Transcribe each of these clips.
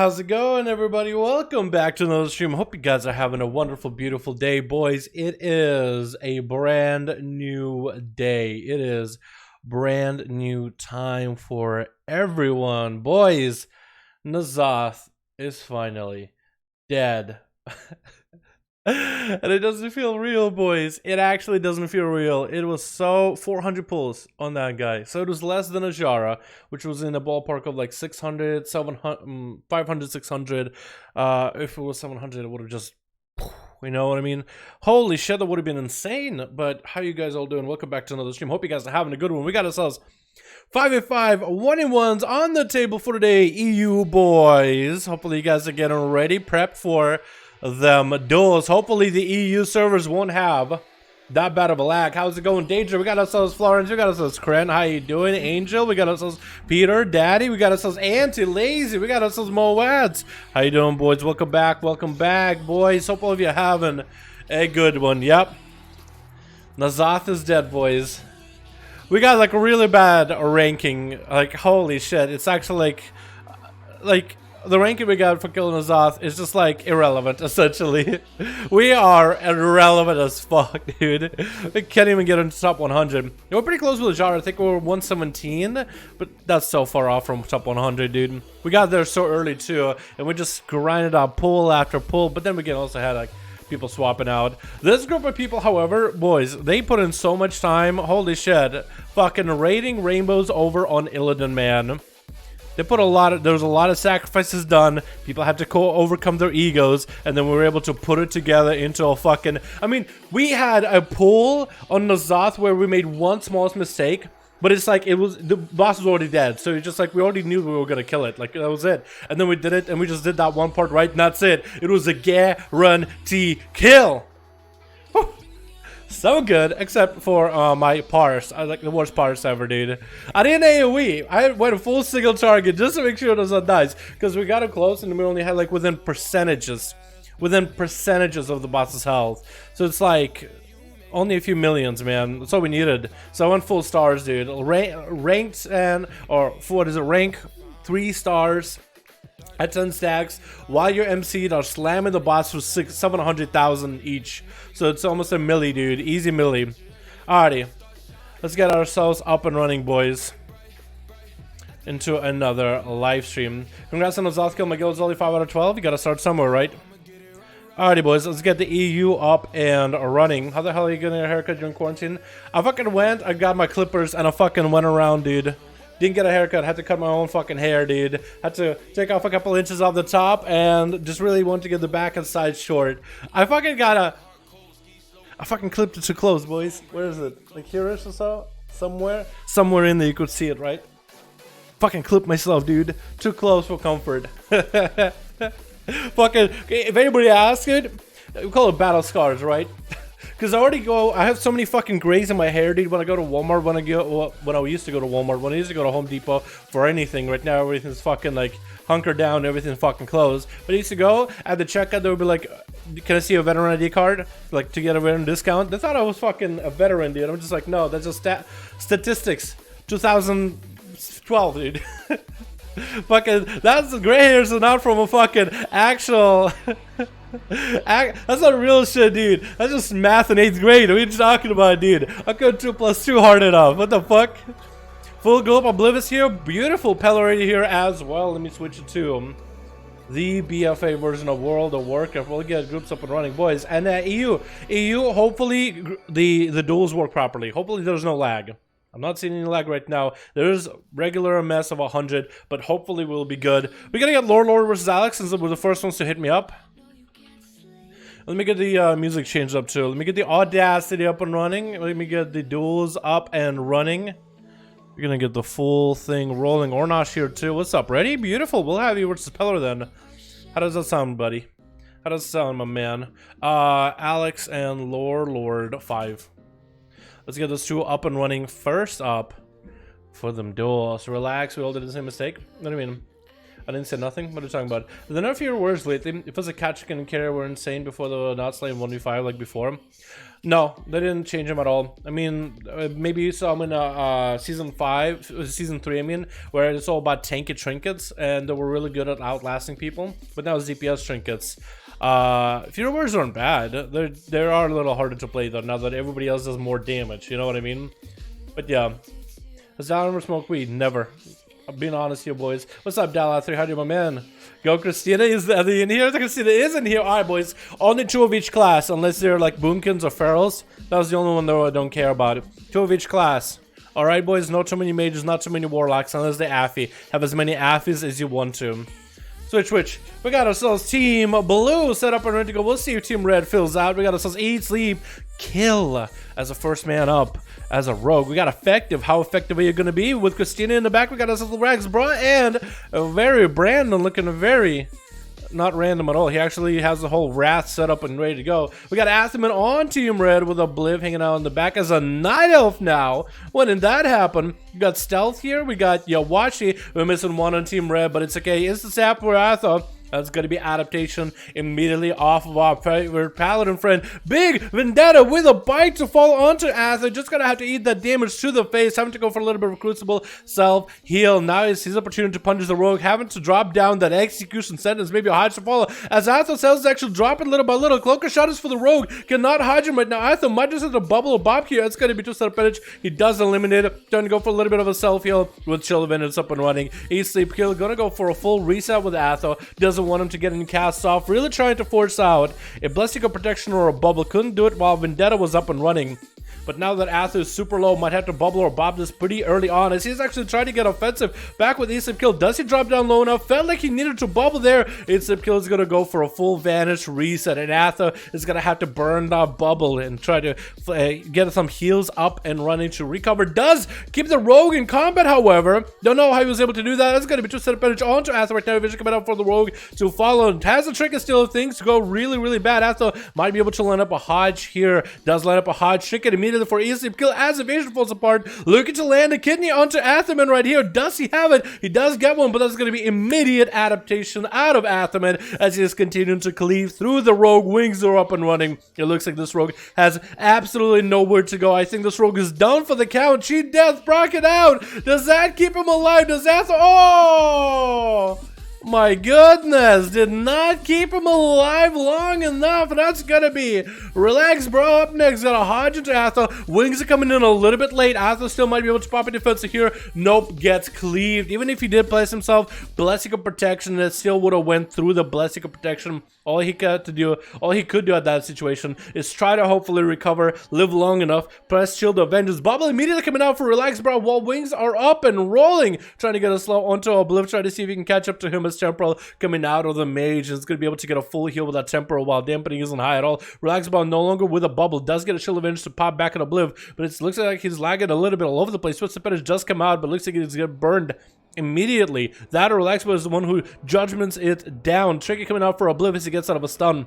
How's it going, everybody? Welcome back to another stream. Hope you guys are having a wonderful, beautiful day, boys. It is a brand new day. It is brand new time for everyone. Boys, N'Zoth is finally dead. And it doesn't feel real, boys. It actually doesn't feel real. It was so 400 pulls on that guy. So it was less than a Jara, which was in the ballpark of like 600, 700, 500, 600. If it was 700, it would have just, you know what I mean? Holy shit, that would have been insane. But how you guys all doing? Welcome back to another stream. Hope you guys are having a good one. We got ourselves 5v5 1v1s on the table for today, EU boys. Hopefully you guys are getting ready, prepped for them duels. Hopefully the EU servers won't have that bad of a lag. How's it going, Danger? We got ourselves Florence. We got ourselves Kren. How you doing, Angel? We got ourselves Peter, Daddy. We got ourselves Anti-Lazy. We got ourselves Moads. How you doing, boys? Welcome back, boys. Hope all of you are having a good one. Yep, N'Zoth is dead, boys. We got like a really bad ranking. Like, holy shit, it's actually like the ranking we got for killing Azeroth is just like irrelevant, essentially. We are irrelevant as fuck, dude. We can't even get into top 100. We're pretty close with the Jara. I think we're 117, but that's so far off from top 100, dude. We got there so early too, and we just grinded out pull after pull. But then we can also had like people swapping out. This group of people, however, boys, they put in so much time. Holy shit. Fucking raiding rainbows over on Illidan, man. They put there was a lot of sacrifices done. People had to overcome their egos, and then we were able to put it together into a fucking, I mean, we had a pull on N'Zoth where we made one smallest mistake, but it's like, the boss was already dead, so it's just like, we already knew we were gonna kill it, like, that was it. And then we did it, and we just did that one part right, and that's it. It was a guarantee kill. Whew. So good, except for my parse. I like the worst parse ever, dude. I didn't AoE. I went full single target just to make sure it was on dice. Because we got him close and we only had like within percentages of the boss's health. So it's like only a few millions, man. That's all we needed. So I went full stars, dude. Ranked and, or what is it, rank 3 stars at 10 stacks while your MC'd are slamming the boss for 700,000 each. So it's almost a milli, dude. Easy milli. Alrighty. Let's get ourselves up and running, boys. Into another live stream. Congrats on the Zoth kill. My guild's only 5 out of 12. You gotta start somewhere, right? Alrighty, boys, let's get the EU up and running. How the hell are you getting a haircut during quarantine? I fucking went, I got my clippers, and I fucking went around, dude. Didn't get a haircut, had to cut my own fucking hair, dude. Had to take off a couple inches off the top, and just really wanted to get the back and side short. I fucking clipped it too close, boys. Where is it? Like here-ish or so? Somewhere? Somewhere in there you could see it, right? Fucking clipped myself, dude. Too close for comfort. Fucking, if anybody asks it, we call it battle scars, right? Because I have so many fucking grays in my hair, dude. When I go to Walmart, when I used to go to Walmart, when I used to go to Home Depot for anything. Right now, everything's fucking like hunkered down, everything's fucking closed. But I used to go at the checkout, they would be like, "Can I see a veteran ID card, like to get a veteran discount?" They thought I was fucking a veteran, dude. I'm just like, no, that's just statistics. 2012, dude. Fucking, that's the gray hairs are not from a fucking actual. That's not real shit, dude. That's just math in 8th grade. What are you talking about, dude? I couldn't 2 + 2 hard enough. What the fuck? Full globe oblivious here. Beautiful Pellerin here as well. Let me switch it to the BFA version of World of Warcraft. We'll get groups up and running, boys. And EU, hopefully the duels work properly. Hopefully there's no lag. I'm not seeing any lag right now. There's regular mess of 100, but hopefully we'll be good. We're gonna get Lord versus Alex since we're the first ones to hit me up. Let me get the music changed up too. Let me get the Audacity up and running. Let me get the duels up and running. We're gonna get the full thing rolling. Ornosh here too. What's up? Ready? Beautiful. We'll have you versus Peller then. How does that sound, buddy? How does it sound, my man? Alex and Lord 5. Let's get those two up and running. First up for them duels. Relax, we all did the same mistake. What do you mean? I didn't say nothing. What are you talking about? The nerf your words lately. If it was a catch and carry were insane before the not slaying 1v5 like before. No, they didn't change them at all. I mean, maybe you saw them in season 3, I mean, where it's all about tanky trinkets and they were really good at outlasting people. But now it's DPS trinkets. Fear words aren't bad. They are a little harder to play though now that everybody else does more damage. You know what I mean? But yeah, has Dalaran ever smoked weed? Never. I'm being honest here, boys. What's up, Dalaran 300, my man? Go, Christina. Is in here? Christina is in here. All right, boys. Only 2 of each class, unless they're like boomkins or ferals. That was the only one that I don't care about. 2 of each class. All right, boys. Not too many mages, not too many warlocks, unless they affy. Have as many affies as you want to. Switch. We got ourselves Team Blue set up and ready to go. We'll see if Team Red fills out. We got ourselves Eat, Sleep, Kill as a first man up as a rogue. We got effective. How effective are you going to be? With Christina in the back, we got ourselves Rags, bro, and a very Brandon looking very not random at all. He actually has the whole Wrath set up and ready to go. We got Athaman on Team Red with a Bliv hanging out in the back as a Night Elf now. When did that happen? We got Stealth here. We got Yawachi. We're missing one on Team Red, but it's okay. It's the Sap for Atha. That's going to be adaptation immediately off of our favorite paladin friend. Big Vendetta with a bite to fall onto Atha. Just going to have to eat that damage to the face. Having to go for a little bit of crucible self-heal. Now is his opportunity to punish the rogue. Having to drop down that execution sentence. Maybe a Hydra follow. As Atha sells actually dropping little by little. Cloaker shot is for the rogue. Cannot Hydra him right now. Atha might just have a bubble of Bob here. It's going to be just a percentage. He does eliminate it. Trying to go for a little bit of a self-heal with Chill Event. It's up and running. Eat, Sleep, Kill. Going to go for a full reset with Atha. Doesn't want him to get any cast off, really trying to force out a Blessing of Protection or a bubble. Couldn't do it while Vendetta was up and running. But now that Ath is super low, might have to bubble or bob this pretty early on, as he's actually trying to get offensive. Back with Instant Kill. Does he drop down low enough? Felt like he needed to bubble there. Instant Kill is going to go for a full vanish reset, and Atha is going to have to burn that bubble and try to get some heals up and running to recover. Does keep the Rogue in combat, however. Don't know how he was able to do that. That's going to be just set advantage onto Atha right now. Vision coming out for the Rogue to follow. Has the trick and still things go really, really bad. Atha might be able to line up a Hodge here. Does line up a Hodge. Trick it immediately for Instant Kill as Evasion falls apart. Looking to land a kidney onto Athaman right here. Does he have it? He does get one, but that's going to be immediate adaptation out of Athaman as he is continuing to cleave through the Rogue. Wings are up and running. It looks like this Rogue has absolutely nowhere to go. I think this Rogue is done for the count. Cheat death, proc it out. Does that keep him alive? Does that? Oh! My goodness, did not keep him alive long enough. That's gonna be Relax Bro up next. Got a Hodge into Atha. Wings are coming in a little bit late. Atha still might be able to pop a defensive here. Nope, gets cleaved. Even if he did place himself, Blessing of Protection, it still would have went through the Blessing of Protection. All he could do at that situation is try to hopefully recover, live long enough, press Shield of Vengeance. Bubble immediately coming out for Relax Bro while Wings are up and rolling, trying to get a slow onto Obliv, trying to see if he can catch up to him. Temporal coming out of the mage is going to be able to get a full heal with that temporal while dampening isn't high at all. Relax Ball no longer with a bubble, does get a Shield of Vengeance to pop back in Obliv, but it looks like he's lagging a little bit all over the place. Switch percentage just come out, but looks like he's getting burned immediately. That or Relax Ball is the one who judgments it down. Tricky coming out for Obliv as he gets out of a stun.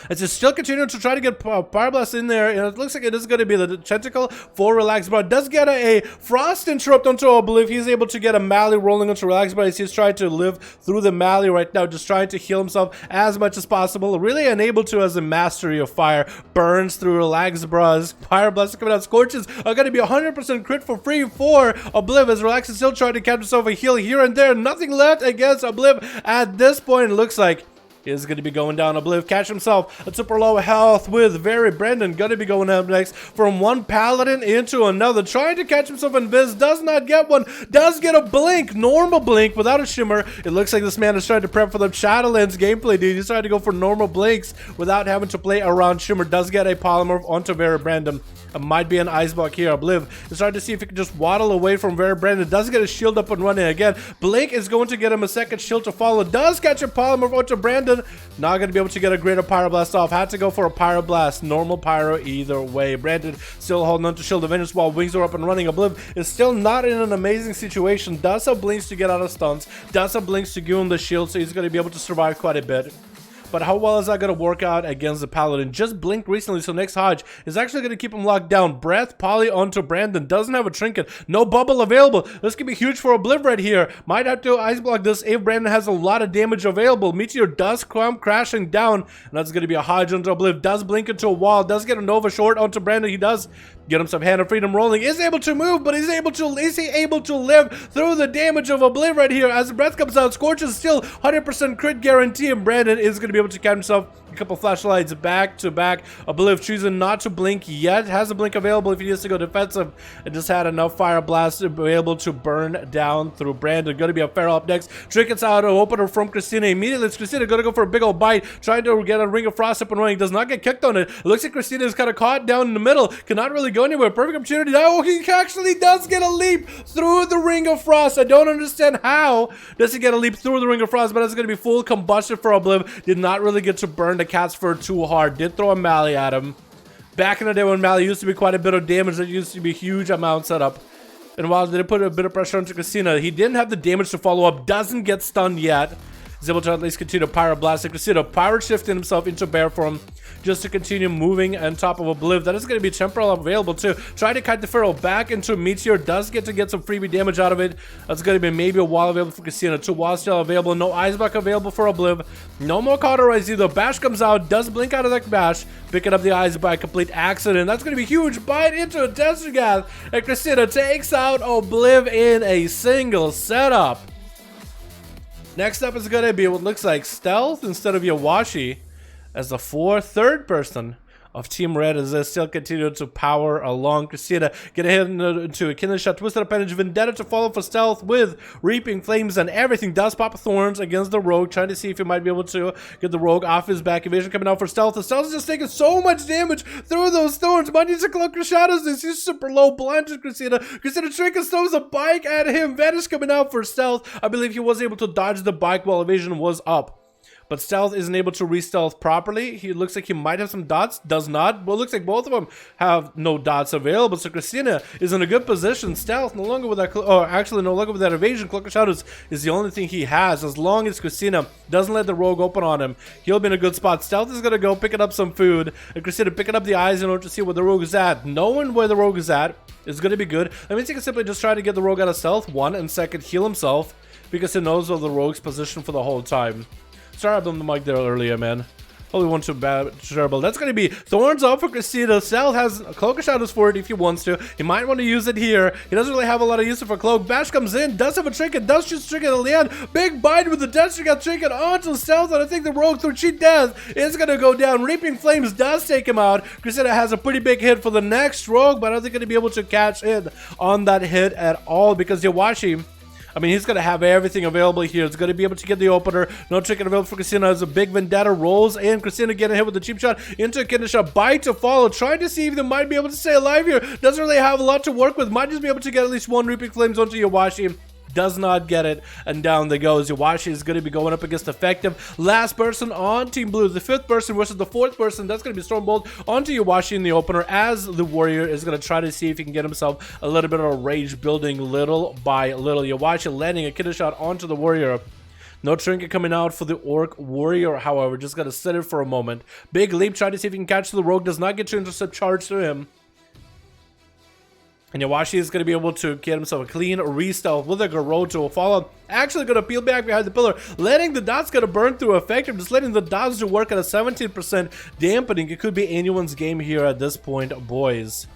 As he's still continuing to try to get Power Blast in there, and it looks like it is going to be the Tentacle for Relax Bar. Does get a Frost Interrupt onto Obliv. He's able to get a Mally rolling onto Relax Bar as he's trying to live through the Mally right now, just trying to heal himself as much as possible. Really unable to as a mastery of fire. Burns through Relax Bras. Fire Blast coming out. Scorches are going to be 100% crit for free for Obliv as Relax is still trying to catch himself a heal here and there. Nothing left against Obliv at this point. It looks like is going to be going down. Obliv catch himself at super low health with Very Brandon. Going to be going up next from one paladin into another. Trying to catch himself in Viz. Does not get one. Does get a blink. Normal blink without a shimmer. It looks like this man is trying to prep for the Shadowlands gameplay, dude. He's trying to go for normal blinks without having to play around shimmer. Does get a polymorph onto Very Brandon. It might be an ice block here. Obliv is trying to see if he can just waddle away from Very Brandon. Does get a shield up and running again. Blink is going to get him a second shield to follow. Does catch a polymorph onto Brandon. Not going to be able to get a greater Pyroblast off. Had to go for a Pyroblast. Normal Pyro either way. Brandon still holding on to Shield of Vengeance while Wings are up and running. Obliv is still not in an amazing situation. Does have Blinks to get out of stuns. Does have Blinks to give him the shield, so he's going to be able to survive quite a bit. But how well is that going to work out against the Paladin? Just blinked recently, so next Hodge is actually going to keep him locked down. Breath, Poly onto Brandon. Doesn't have a trinket. No bubble available. This could be huge for Obliv right here. Might have to ice block this if Brandon has a lot of damage available. Meteor does come crashing down. And that's going to be a Hodge onto Obliv. Does blink into a wall. Does get a Nova short onto Brandon. He does get him some Hand of Freedom rolling. Is able to move, but is he able to live through the damage of Obliv right here? As the breath comes out, Scorch is still 100% crit guarantee, and Brandon is going to be able to catch himself a couple flashlights back to back. Obliv choosing not to blink yet. Has a blink available if he needs to go defensive. And just had enough Fire Blast to be able to burn down through Brandon. Going to be a Feral up next. Trinkets out, an opener from Christina. Immediately, it's Christina going to go for a big old bite. Trying to get a Ring of Frost up and running. Does not get kicked on it. It looks like Christina is kind of caught down in the middle. Cannot really go anywhere. Perfect opportunity. Oh, he actually does get a leap through the Ring of Frost. I don't understand how does he get a leap through the Ring of Frost, but it's going to be full combustion for Obliv. Did not really get to burn the cat's fur too hard. Did throw a Mally at him. Back in the day when Mally used to be quite a bit of damage, that used to be huge amount set up. And while they put a bit of pressure onto Christina, he didn't have the damage to follow up. Doesn't get stunned yet. He's able to at least continue to Pyroblast. Christina power shifting himself into bear form just to continue moving on top of Obliv. That is going to be temporal available too. Try to kite the Feral back into Meteor. Does get some freebie damage out of it. That's going to be maybe a wall available for Christina. 2 walls still available. No Ice Block available for Obliv. No more Cauterize either. Bash comes out. Does blink out of that Bash. Picking up the Ice by a complete accident. That's going to be huge. Bite into a Desert Gas. And Christina takes out Obliv in a single setup. Next up is going to be what looks like Stealth instead of Yawashi as the third person of Team Red as they still continue to power along. Christina get ahead into a killing shot, twisted appendage, Vendetta to follow for stealth with Reaping Flames and everything. Does pop Thorns against the Rogue, trying to see if he might be able to get the Rogue off his back. Evasion coming out for stealth. The stealth is just taking so much damage through those Thorns. Might need to cloak her shadows. He's super low, blinded Christina. Christina Trinket throws a bike at him. Vanish coming out for stealth. I believe he was able to dodge the bike while Evasion was up. But stealth isn't able to re-stealth properly. He looks like he might have some dots, does not. But it looks like both of them have no dots available. So Christina is in a good position. Stealth no longer with that, no longer with that evasion. Cloak of Shadows is the only thing he has. As long as Christina doesn't let the Rogue open on him, he'll be in a good spot. Stealth is gonna go picking up some food, and Christina picking up the eyes in order to see where the Rogue is at. Knowing where the Rogue is at is gonna be good. That means he can simply just try to get the Rogue out of stealth. One, and second, heal himself because he knows of the Rogue's position for the whole time. Sorry I blew the mic there earlier, man. Only one too bad, terrible. That's gonna be Thorns up for Christina. Stealth has Cloak of Shadows for it if he wants to. He might want to use it here. He doesn't really have a lot of use for Cloak. Bash comes in, does have a trinket, does choose trinket at the end. Big bite with the Death trinket onto Stealth, and I think the Rogue through cheat death is gonna go down. Reaping Flames does take him out. Christina has a pretty big hit for the next Rogue, but I don't think gonna be able to catch in on that hit at all because Yawashi, I mean, he's going to have everything available here. He's going to be able to get the opener. No trinket available for Christina as a big Vendetta rolls in. Christina getting hit with the cheap shot into a kidney shot. Bite to follow. Trying to see if they might be able to stay alive here. Doesn't really have a lot to work with. Might just be able to get at least one Reaping Flames onto Yawashi. Does not get it, and down they go. Yawashi is going to be going up against Effective. Last person on Team Blue, the 5th person versus the 4th person. That's going to be Stormbolt onto Yawashi in the opener as the Warrior is going to try to see if he can get himself a little bit of a rage building little by little. Yawashi landing a kidney shot onto the Warrior. No trinket coming out for the Orc Warrior, however. Just got to sit it for a moment. Big leap, try to see if he can catch the Rogue. Does not get to intercept charge to him. And Yawashi is going to be able to get himself a clean re-stealth with a Garoto follow. Actually going to peel back behind the pillar, letting the dots going to burn through Effective, just letting the dots do work at a 17% dampening. It could be anyone's game here at this point, boys.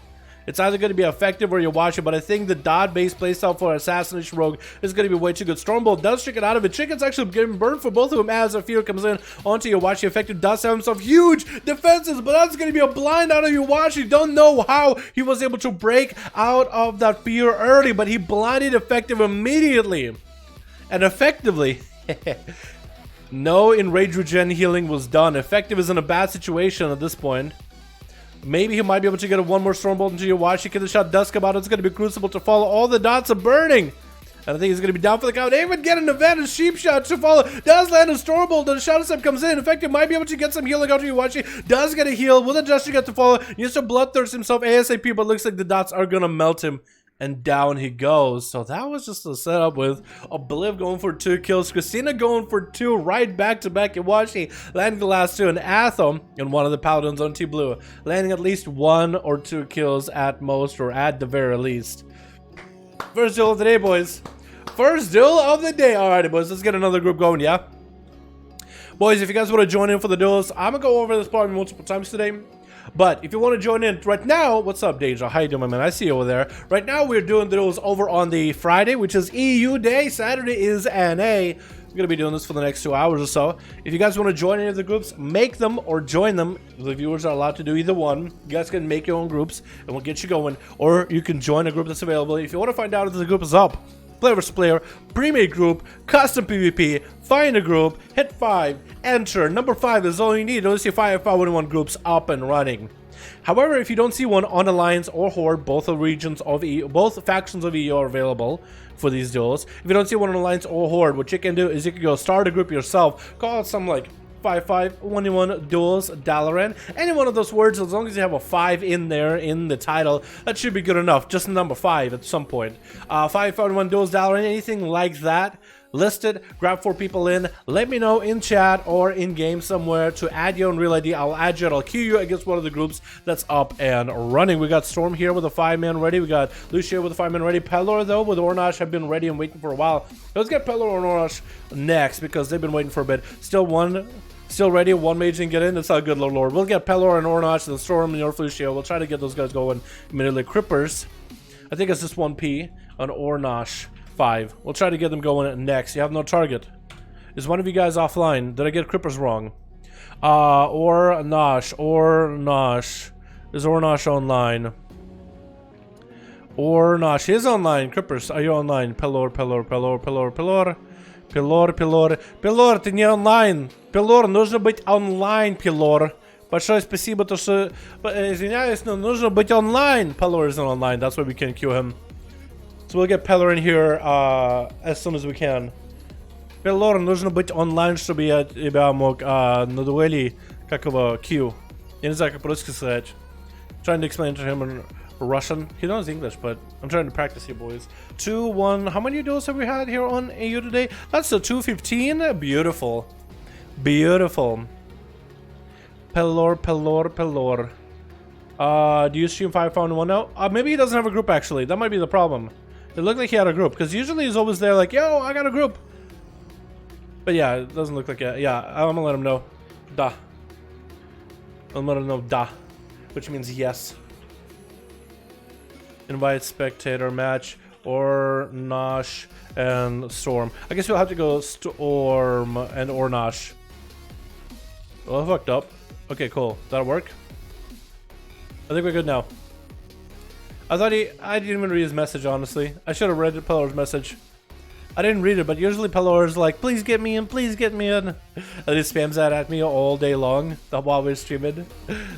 It's either going to be Effective or Yawashi, but I think the dot-based playstyle for Assassination Rogue is going to be way too good. Stormbolt does trick it out of it. Trinket's actually getting burned for both of them as a fear comes in onto Yawashi. Effective does have himself huge defenses, but that's going to be a blind out of Yawashi. Don't know how he was able to break out of that fear early, but he blinded Effective immediately. And effectively, no enrage regen healing was done. Effective is in a bad situation at this point. Maybe he might be able to get one more Stormbolt into Yawashi. Can the shot does come out? It's going to be Crucible to follow. All the dots are burning. And I think he's going to be down for the count. Even get an advantage. Sheep shot to follow. Does land a Stormbolt. The Shadow Step comes in. Effective might be able to get some healing out to Yawashi. Does get a heal. Will adjust get to follow. Needs to bloodthirst himself ASAP, but looks like the dots are going to melt him. And down he goes. So that was just a setup with Obliv going for 2 kills. Christina going for 2 right back to back. Yawashi landing the last 2. And Athom and one of the Paladins on Team Blue landing at least 1 or 2 kills at most, or at the very least. First duel of the day, boys. First duel of the day. Alrighty, boys. Let's get another group going, yeah? Boys, if you guys want to join in for the duels, I'm going to go over this part multiple times today. But if you want to join in right now, what's up, Deja? How you doing, my man? I see you over there. Right now, we're doing the duels over on the Friday, which is EU day. Saturday is NA. We're going to be doing this for the next 2 hours or so. If you guys want to join any of the groups, make them or join them. The viewers are allowed to do either one. You guys can make your own groups, and we'll get you going. Or you can join a group that's available. If you want to find out if the group is up, player versus player, pre-made group, custom PvP, find a group, hit 5, enter. Number 5 is all you need. Only see 5V5 1v1 groups up and running. However, if you don't see one on Alliance or Horde, both regions of EU, both factions of EU are available for these duels. If you don't see one on Alliance or Horde, what you can do is you can go start a group yourself, call it something like 5V5 1v1 Duels Dalaran. Any one of those words, as long as you have a 5 in there in the title, that should be good enough. Just number 5 at some point. 5V5 1v1 Duels Dalaran, anything like that. Listed, grab 4 people in, let me know in chat or in game somewhere to add your own real ID. I'll add you, I'll queue you against one of the groups that's up and running. We got Storm here with a 5-man ready, we got Lucia with a 5-man ready. Pelor though with Ornash have been ready and waiting for a while. Let's get Pelor and Ornash next because they've been waiting for a bit. Still ready, 1 mage didn't get in. That's not good, Lord. We'll get Pelor and Ornash and the Storm and your Lucia. We'll try to get those guys going immediately. Crippers, I think it's just 1P on Ornash. 5. We'll try to get them going next. You have no target. Is one of you guys offline? Did I get Crippers wrong? Ornosh. Is Ornosh online? Ornosh. He is online. Crippers, are you online? Pelor. Pelor, ты не онлайн. Pelor, нужно быть онлайн, Pelor. Большое спасибо, то что... Извиняюсь, но нужно быть онлайн. Pelor isn't online, that's why we can't queue him. So we'll get Pelor in here as soon as we can. Pelor, нужно быть онлайн, чтобы я тебя мог на дуэли, как его, queue. Я не знаю, как по-русски сказать. Trying to explain to him in Russian. He knows English, but I'm trying to practice here, boys. 2-1. How many duels have we had here on AU today? That's a 215. Beautiful. Beautiful. Pelor. Do you stream 5V5 1V1 now? Maybe he doesn't have a group, actually. That might be the problem. It looked like he had a group, because usually he's always there like, yo, I got a group. But yeah, it doesn't look like it. Yeah, I'm gonna let him know. Da. I'm gonna let him know da. Which means yes. Invite spectator match or Nosh and Storm. I guess we'll have to go Storm and Ornosh. Well, I fucked up. Okay, cool. That'll work. I think we're good now. I didn't even read his message, honestly. I should have read Pelor's message. I didn't read it, but usually Pelor's like, please get me in, please get me in. And he spams that at me all day long while we're streaming.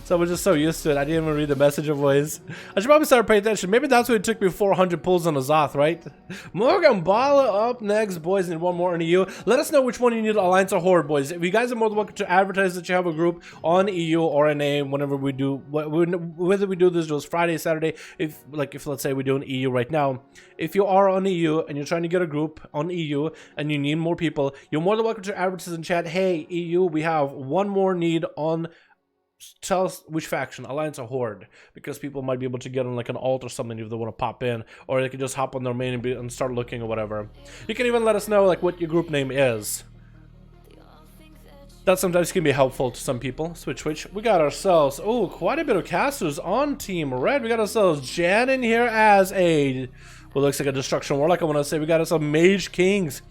So I was just so used to it, I didn't even read the message of voice. I should probably start paying attention. Maybe that's what it took me 400 pulls on Azeroth, right? Morgan Bala up next, boys, and one more in EU. Let us know which one you need, Alliance or Horde, boys. If you guys are more than welcome to advertise that you have a group on EU or NA whenever we do, whether we do this duels Friday, Saturday, if let's say we do an EU right now. If you are on EU and you're trying to get a group on EU and you need more people, you're more than welcome to advertise in chat. Hey, EU, we have one more need on, tell us which faction, Alliance or Horde, because people might be able to get on like an alt or something if they want to pop in, or they can just hop on their main and start looking or whatever. You can even let us know like what your group name is. That sometimes can be helpful to some people. Switch. We got ourselves, oh, quite a bit of casters on Team Red. We got ourselves Jan in here as a, well, looks like a Destruction Warlock, I want to say. We got ourselves Mage Kings.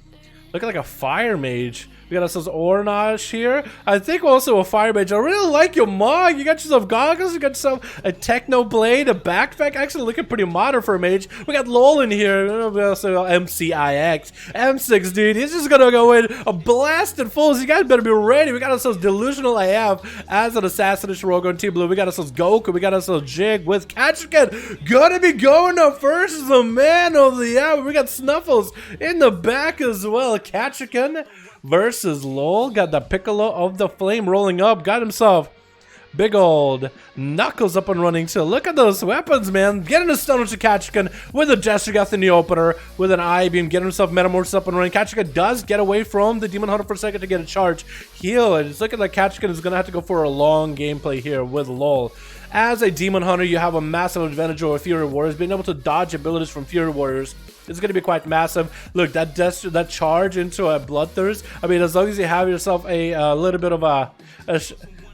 Looking like a Fire Mage. We got ourselves Ornosh here. I think also a Fire Mage. I really like your mug. You got yourself goggles. You got yourself a Techno Blade, a backpack. Actually looking pretty modern for a mage. We got LOL in here. We also MCIX. M6, dude. He's just gonna go in a blasted full. So you guys better be ready. We got ourselves Delusional AF as an Assassination Rogue on Team Blue. We got ourselves Goku. We got ourselves Jig with Kachikan. Gonna be going up first as the man of the hour. We got Snuffles in the back as well. Kachikan versus LOL. Got the Piccolo of the Flame rolling up. Got himself big old Knuckles up and running too. Look at those weapons, man. Getting a stun with Kachikan with a Jestergath in the opener with an I-beam. Getting himself Metamorphosis up and running. Kachikan does get away from the Demon Hunter for a second to get a charge. Heal. And it's looking like Kachikan is going to have to go for a long gameplay here with LOL. As a Demon Hunter, you have a massive advantage over Fury Warriors. Being able to dodge abilities from Fury Warriors is going to be quite massive. Look, that charge into a Bloodthirst. I mean, as long as you have yourself a little bit of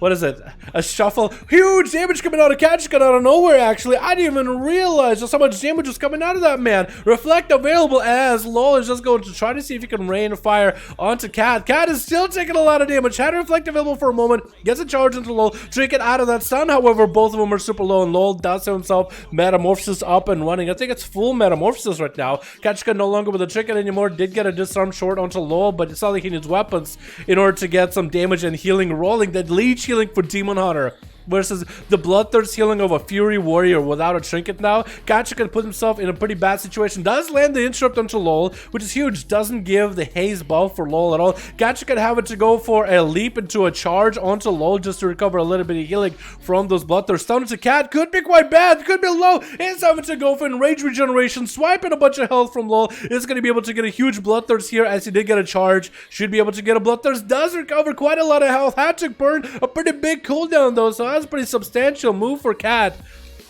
what is it? A shuffle. Huge damage coming out of Kachikan out of nowhere, actually. I didn't even realize just how much damage was coming out of that man. Reflect available as LOL is just going to try to see if he can rain fire onto Cat. Cat is still taking a lot of damage. Had Reflect available for a moment. Gets a charge into LOL. Drink it out of that stun. However, both of them are super low, and LOL does himself Metamorphosis up and running. I think it's full Metamorphosis right now. Kachikan no longer with a trinket anymore. Did get a disarm short onto LOL, but it's not like he needs weapons in order to get some damage and healing rolling. That leech healing for Demon Hunter versus the Bloodthirst healing of a Fury Warrior without a trinket now. Kachikan put himself in a pretty bad situation. Does land the interrupt onto LOL, which is huge. Doesn't give the haze buff for LOL at all. Kachikan having to go for a leap into a charge onto LOL just to recover a little bit of healing from those Bloodthirsts. Stun to Cat could be quite bad. Could be low. He's having to go for enrage regeneration, swiping a bunch of health from LOL. Is going to be able to get a huge Bloodthirst here as he did get a charge. Should be able to get a Bloodthirst. Does recover quite a lot of health. Had to burn a pretty big cooldown though, so that's a pretty substantial move for Cat.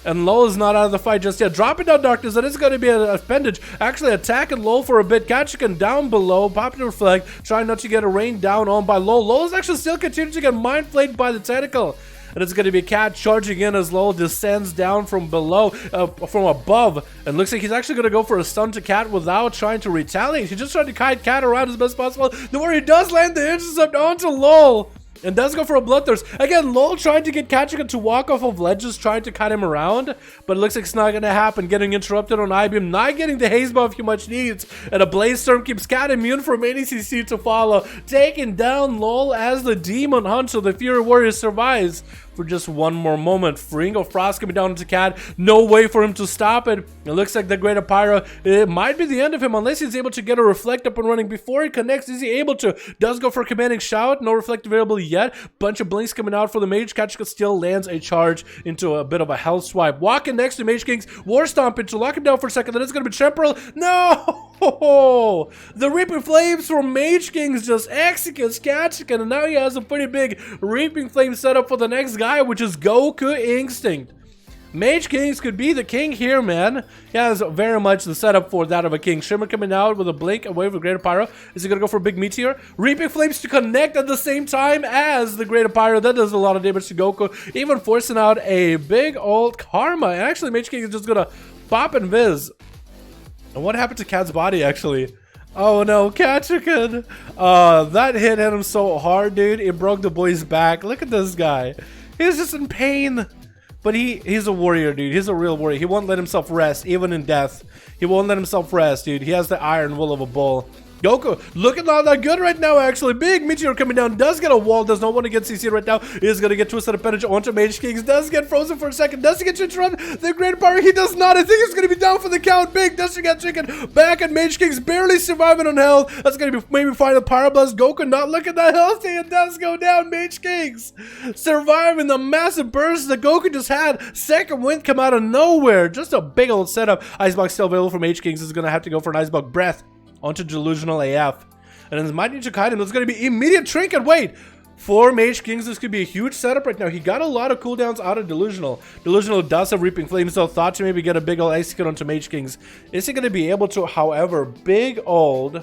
And LOL is not out of the fight just yet. Dropping down Darkness, that is going to be an appendage. Actually attacking LOL for a bit. Kachikan down below. Popping Reflect. Trying not to get a rain down on by LOL. LOL is actually still continuing to get mind flayed by the tentacle. And it's going to be Cat charging in as LOL descends down from below, from above. And looks like he's actually going to go for a stun to Cat without trying to retaliate. He's just trying to kite Cat around as best possible. The warrior does land the intercept onto LOL. and does go for a Bloodthirst. Again, Lol trying to get Kachika to walk off of ledges, trying to cut him around, but it looks like it's not going to happen. Getting interrupted on I-Beam, not getting the Haze Buff he much needs, and a Blaze Storm keeps Cat immune from any CC to follow. Taking down Lol as the Demon Hunter, the Fury Warrior survives for just one more moment. Freeing of Frost coming down into Cat. No way for him to stop it. It looks like the Greater Pyro, it might be the end of him unless he's able to get a Reflect up and running before he connects. Is he able to? Does go for a Commanding Shout. No Reflect available yet. Bunch of blinks coming out for the Mage. Kachika still lands a charge into a bit of a health swipe. Walking next to Mage King's War Stomp to lock him down for a second. Then it's going to be Temporal. No! The Reaping Flames from Mage Kings just executes Kachika, and now he has a pretty big Reaping Flame setup for the next guy, which is Goku Instinct. Mage Kings could be the king here, man. He has very much the setup for that of a king. Shimmer coming out with a blink away from Greater Pyro. Is he going to go for a big Meteor? Reaping Flames to connect at the same time as the Greater Pyro. That does a lot of damage to Goku, even forcing out a big old Karma. And actually, Mage King is just going to pop and Viz. And what happened to Cat's body, actually? Oh no, Kachika. That hit him so hard, dude. It broke the boy's back. Look at this guy. He's just in pain. But he's a warrior, dude. He's a real warrior. He won't let himself rest, even in death. He won't let himself rest, dude. He has the iron will of a bull. Goku looking not that good right now, actually. Big Meteor coming down. Does get a wall. Does not want to get CC right now. Is going to get Twisted Appendage onto Mage Kings. Does get frozen for a second. Does he get interrupted? The Great Power. He does not. I think he's going to be down for the count. Big does he get chicken. Back at Mage Kings. Barely surviving on health. That's going to be maybe final Pyro Blast. Goku not looking that healthy. It does go down. Mage Kings surviving the massive burst that Goku just had. Second wind come out of nowhere. Just a big old setup. Icebox still available for Mage Kings. Is going to have to go for an Icebox Breath onto Delusional AF. And his Mighty Chikaitem, there's going to be immediate Trinket. Wait, for Mage Kings, this could be a huge setup right now. He got a lot of cooldowns out of Delusional. Delusional does have Reaping Flames, so thought to maybe get a big old Execute onto Mage Kings. Is he going to be able to? However, big old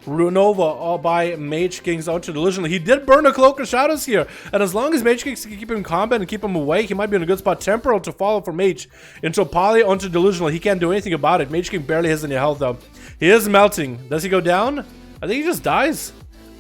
Runova all by Mage Kings onto Delusional. He did burn a Cloak of Shadows here, and as long as Mage Kings can keep him in combat and keep him away, he might be in a good spot. Temporal to follow for Mage into Poly onto Delusional. He can't do anything about it. Mage King barely has any health though. He is melting. Does he go down? I think he just dies.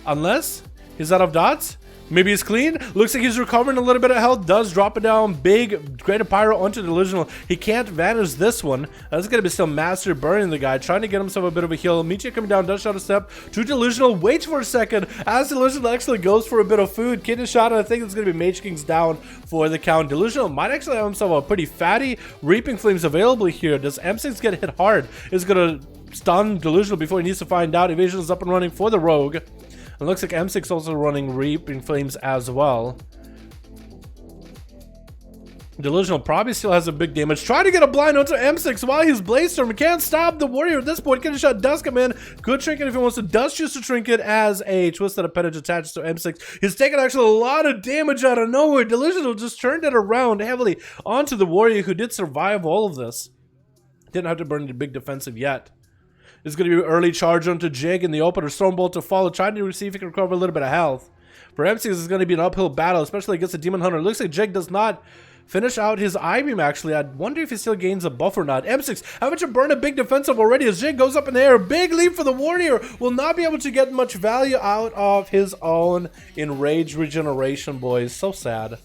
Unless he's out of dots. Maybe he's clean. Looks like he's recovering a little bit of health. Does drop it down. Big Greater Pyro onto Delusional. He can't vanish this one. That's going to be still Master burning the guy. Trying to get himself a bit of a heal. Meteor coming down. Does shot a step to Delusional. Waits for a second. As Delusional actually goes for a bit of food. Kid is shot. And I think it's going to be Mage Kings down for the count. Delusional might actually have himself a pretty fatty Reaping Flames available here. Does M6 get hit hard? Is going to stun Delusional before he needs to find out. Evasion is up and running for the Rogue. It looks like M6 also running Reaping Flames as well. Delusional probably still has a big damage. Trying to get a blind onto M6 while he's Blaze Storm. Can't stop the warrior at this point. Getting shot does come in. Good Trinket if he wants to. Does choose to Trinket as a Twisted Appendage attaches to M6. He's taking actually a lot of damage out of nowhere. Delusional just turned it around heavily onto the warrior who did survive all of this. Didn't have to burn the big defensive yet. It's going to be an early charge onto Jig in the opener. Stormbolt to follow, trying to see if he can recover a little bit of health. For M6, this is going to be an uphill battle, especially against the Demon Hunter. It looks like Jig does not finish out his I-Beam, actually. I wonder if he still gains a buff or not. M6 having to burn a big defensive already as Jig goes up in the air. Big leap for the warrior. Will not be able to get much value out of his own Enrage regeneration, boys. So sad.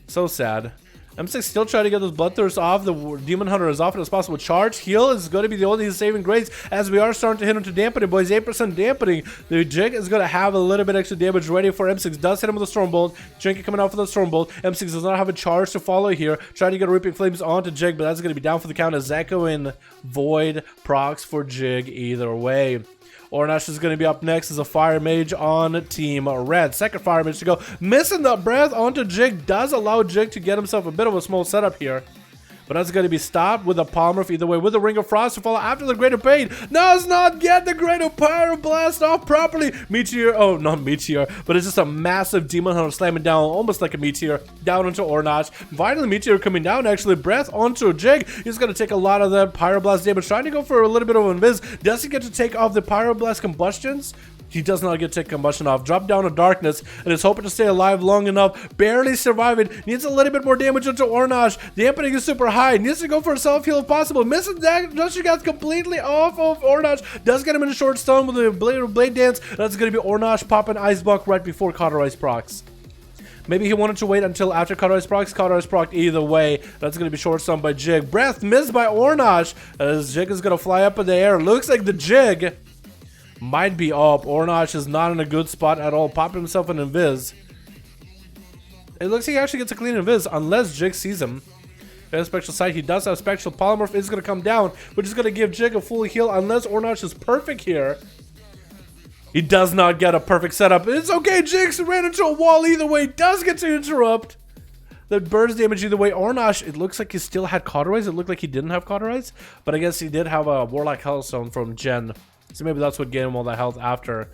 So sad. M6 still trying to get those Bloodthirsts off the Demon Hunter as often as possible. Charge heal is going to be the only saving grace as we are starting to hit into dampening, boys. 8% dampening. The Jig is going to have a little bit extra damage ready for M6. Does hit him with a Stormbolt. Trinket coming out for the Stormbolt. M6 does not have a charge to follow here. Trying to get Reaping Flames onto Jig, but that's going to be down for the count as Echo and Void procs for Jig either way. Ornash is going to be up next as a Fire Mage on Team Red. Second Fire Mage to go. Missing the breath onto Jig. Does allow Jig to get himself a bit of a small setup here. But that's going to be stopped with a Palmer either way. With a Ring of Frost to follow after the Greater Pain. Does not get the Greater Pyro Blast off properly. Meteor. Oh, not Meteor. But it's just a massive Demon Hunter slamming down almost like a Meteor. Down onto Ornash. Finally, Meteor coming down actually. Breath onto Jig. He's going to take a lot of the Pyro Blast damage. Trying to go for a little bit of Invis. Does he get to take off the Pyro Blast combustions? He does not get tick combustion off. Drop down to darkness and is hoping to stay alive long enough. Barely surviving. Needs a little bit more damage into Ornash. The dampening is super high. Needs to go for a self-heal if possible. Misses that. Dusty Gas completely off of Ornash. Does get him in a short stun with a blade dance. That's going to be Ornash popping Ice Block right before Cauterize procs. Maybe he wanted to wait until after Cauterize procs. Cauterize proc either way. That's going to be short stun by Jig. Breath missed by Ornash. As Jig is going to fly up in the air. Looks like the Jig might be up. Ornash is not in a good spot at all. Popping himself an invis. It looks like he actually gets a clean invis unless Jig sees him. He has Spectral Sight. He does have Spectral Polymorph. Is going to come down, which is going to give Jig a full heal unless Ornash is perfect here. He does not get a perfect setup. It's okay. Jig ran into a wall either way. Does get to interrupt. That burns damage either way. Ornash, it looks like he still had Cauterize. It looked like he didn't have Cauterize, but I guess he did have a Warlock Hellstone from Jen. So maybe that's what gave him all that health after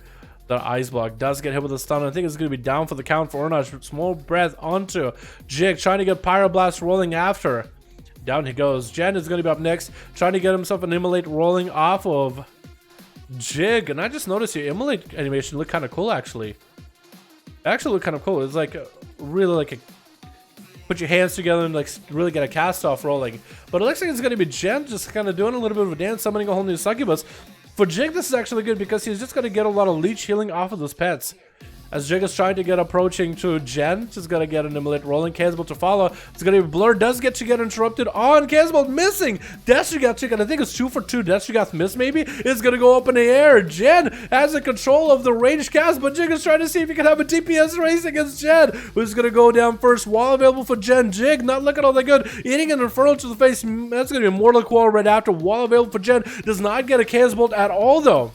the Ice Block. Does get hit with a stun. I think it's going to be down for the count for Ornash. Small breath onto Jig, trying to get Pyroblast rolling after. Down he goes. Jen is going to be up next, trying to get himself an Immolate rolling off of Jig. And I just noticed your Immolate animation looked kind of cool, actually. It actually looked kind of cool. It's like really like a put your hands together and like really get a cast off rolling. But it looks like it's going to be Jen just kind of doing a little bit of a dance, summoning a whole new succubus. For Jig, this is actually good because he's just going to get a lot of leech healing off of those pets. As Jig is trying to get approaching to Jen, she's going to get an Immolate rolling. Casbolt to follow. It's going to be Blur. Does get to get interrupted on Casbolt. Missing. Destrigath chicken. I think it's 2 for 2. Destrigath miss maybe. It's going to go up in the air. Jen has the control of the ranged cast, but Jig is trying to see if he can have a DPS race against Jen, who's going to go down first. Wall available for Jen. Jig not looking all that good. Eating an Infernal to the face. That's going to be a Mortal Coil right after. Wall available for Jen. Does not get a Casbolt at all though.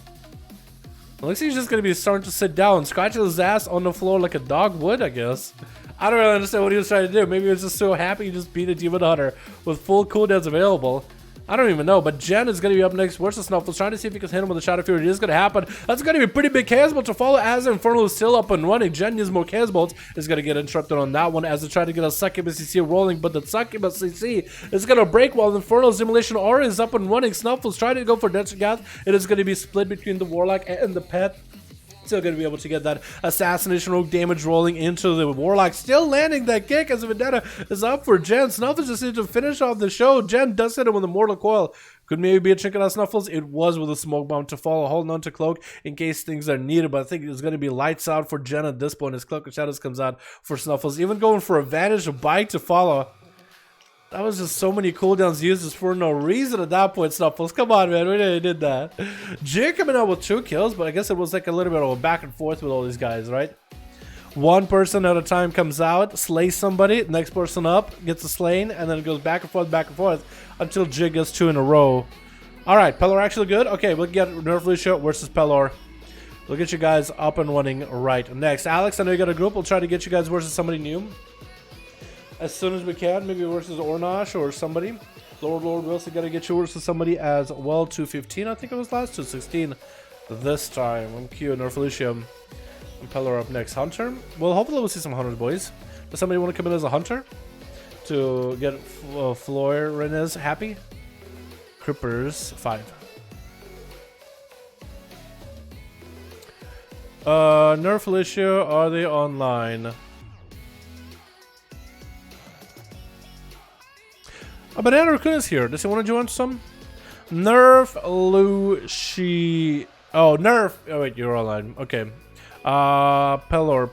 Looks like he's just going to be starting to sit down, scratching his ass on the floor like a dog would, I guess. I don't really understand what he was trying to do. Maybe he was just so happy he just beat a Demon Hunter with full cooldowns available. I don't even know, but Jen is going to be up next versus Snuffles, trying to see if he can hit him with a Shadow Fury. It is going to happen. That's going to be a pretty big Casbolt to follow as Infernal is still up and running. Jen uses more Casbolts, is going to get interrupted on that one as they try to get a Succubus CC rolling, but the Succubus CC is going to break while the Infernal's Immolation Aura is up and running. Snuffles trying to go for Destrigath. It is going to be split between the Warlock and the Pet. Still going to be able to get that Assassination Rogue damage rolling into the Warlock. Still landing that kick as Vendetta is up for Jen. Snuffles just needs to finish off the show. Jen does hit him with a Mortal Coil. Could maybe be a chicken on Snuffles. It was with a Smoke Bomb to follow, holding on to Cloak in case things are needed. But I think it's going to be lights out for Jen at this point as Cloak of Shadows comes out for Snuffles. Even going for a Vanish, a Bite to follow. That was just so many cooldowns used for no reason at that point, Snuffles. Come on, man. We really did that. Jig coming out with 2 kills, but I guess it was like a little bit of a back and forth with all these guys, right? One person at a time comes out, slays somebody, next person up, gets a slain, and then it goes back and forth until Jig gets 2 in a row. Alright, Pelor actually good? Okay, we'll get Nerf Lucio versus Pelor. We'll get you guys up and running right next. Alex, I know you got a group. We'll try to get you guys versus somebody new as soon as we can, maybe versus Ornash or somebody. Lord Wilson gotta get you versus somebody as well. 215, I think it was last. 216 this time. I'm Q, Nerfelicia, and Pelor up next. Hunter. Well, hopefully we'll see some Hunters, boys. Does somebody want to come in as a Hunter to get Floor Renez happy? Crippers 5. Nerfelicia, are they online? A Banana Raccoon is here. Does he want to join some? Nerf Lucy. Oh, Nerf. Oh, wait, you're online. Okay. Pelor.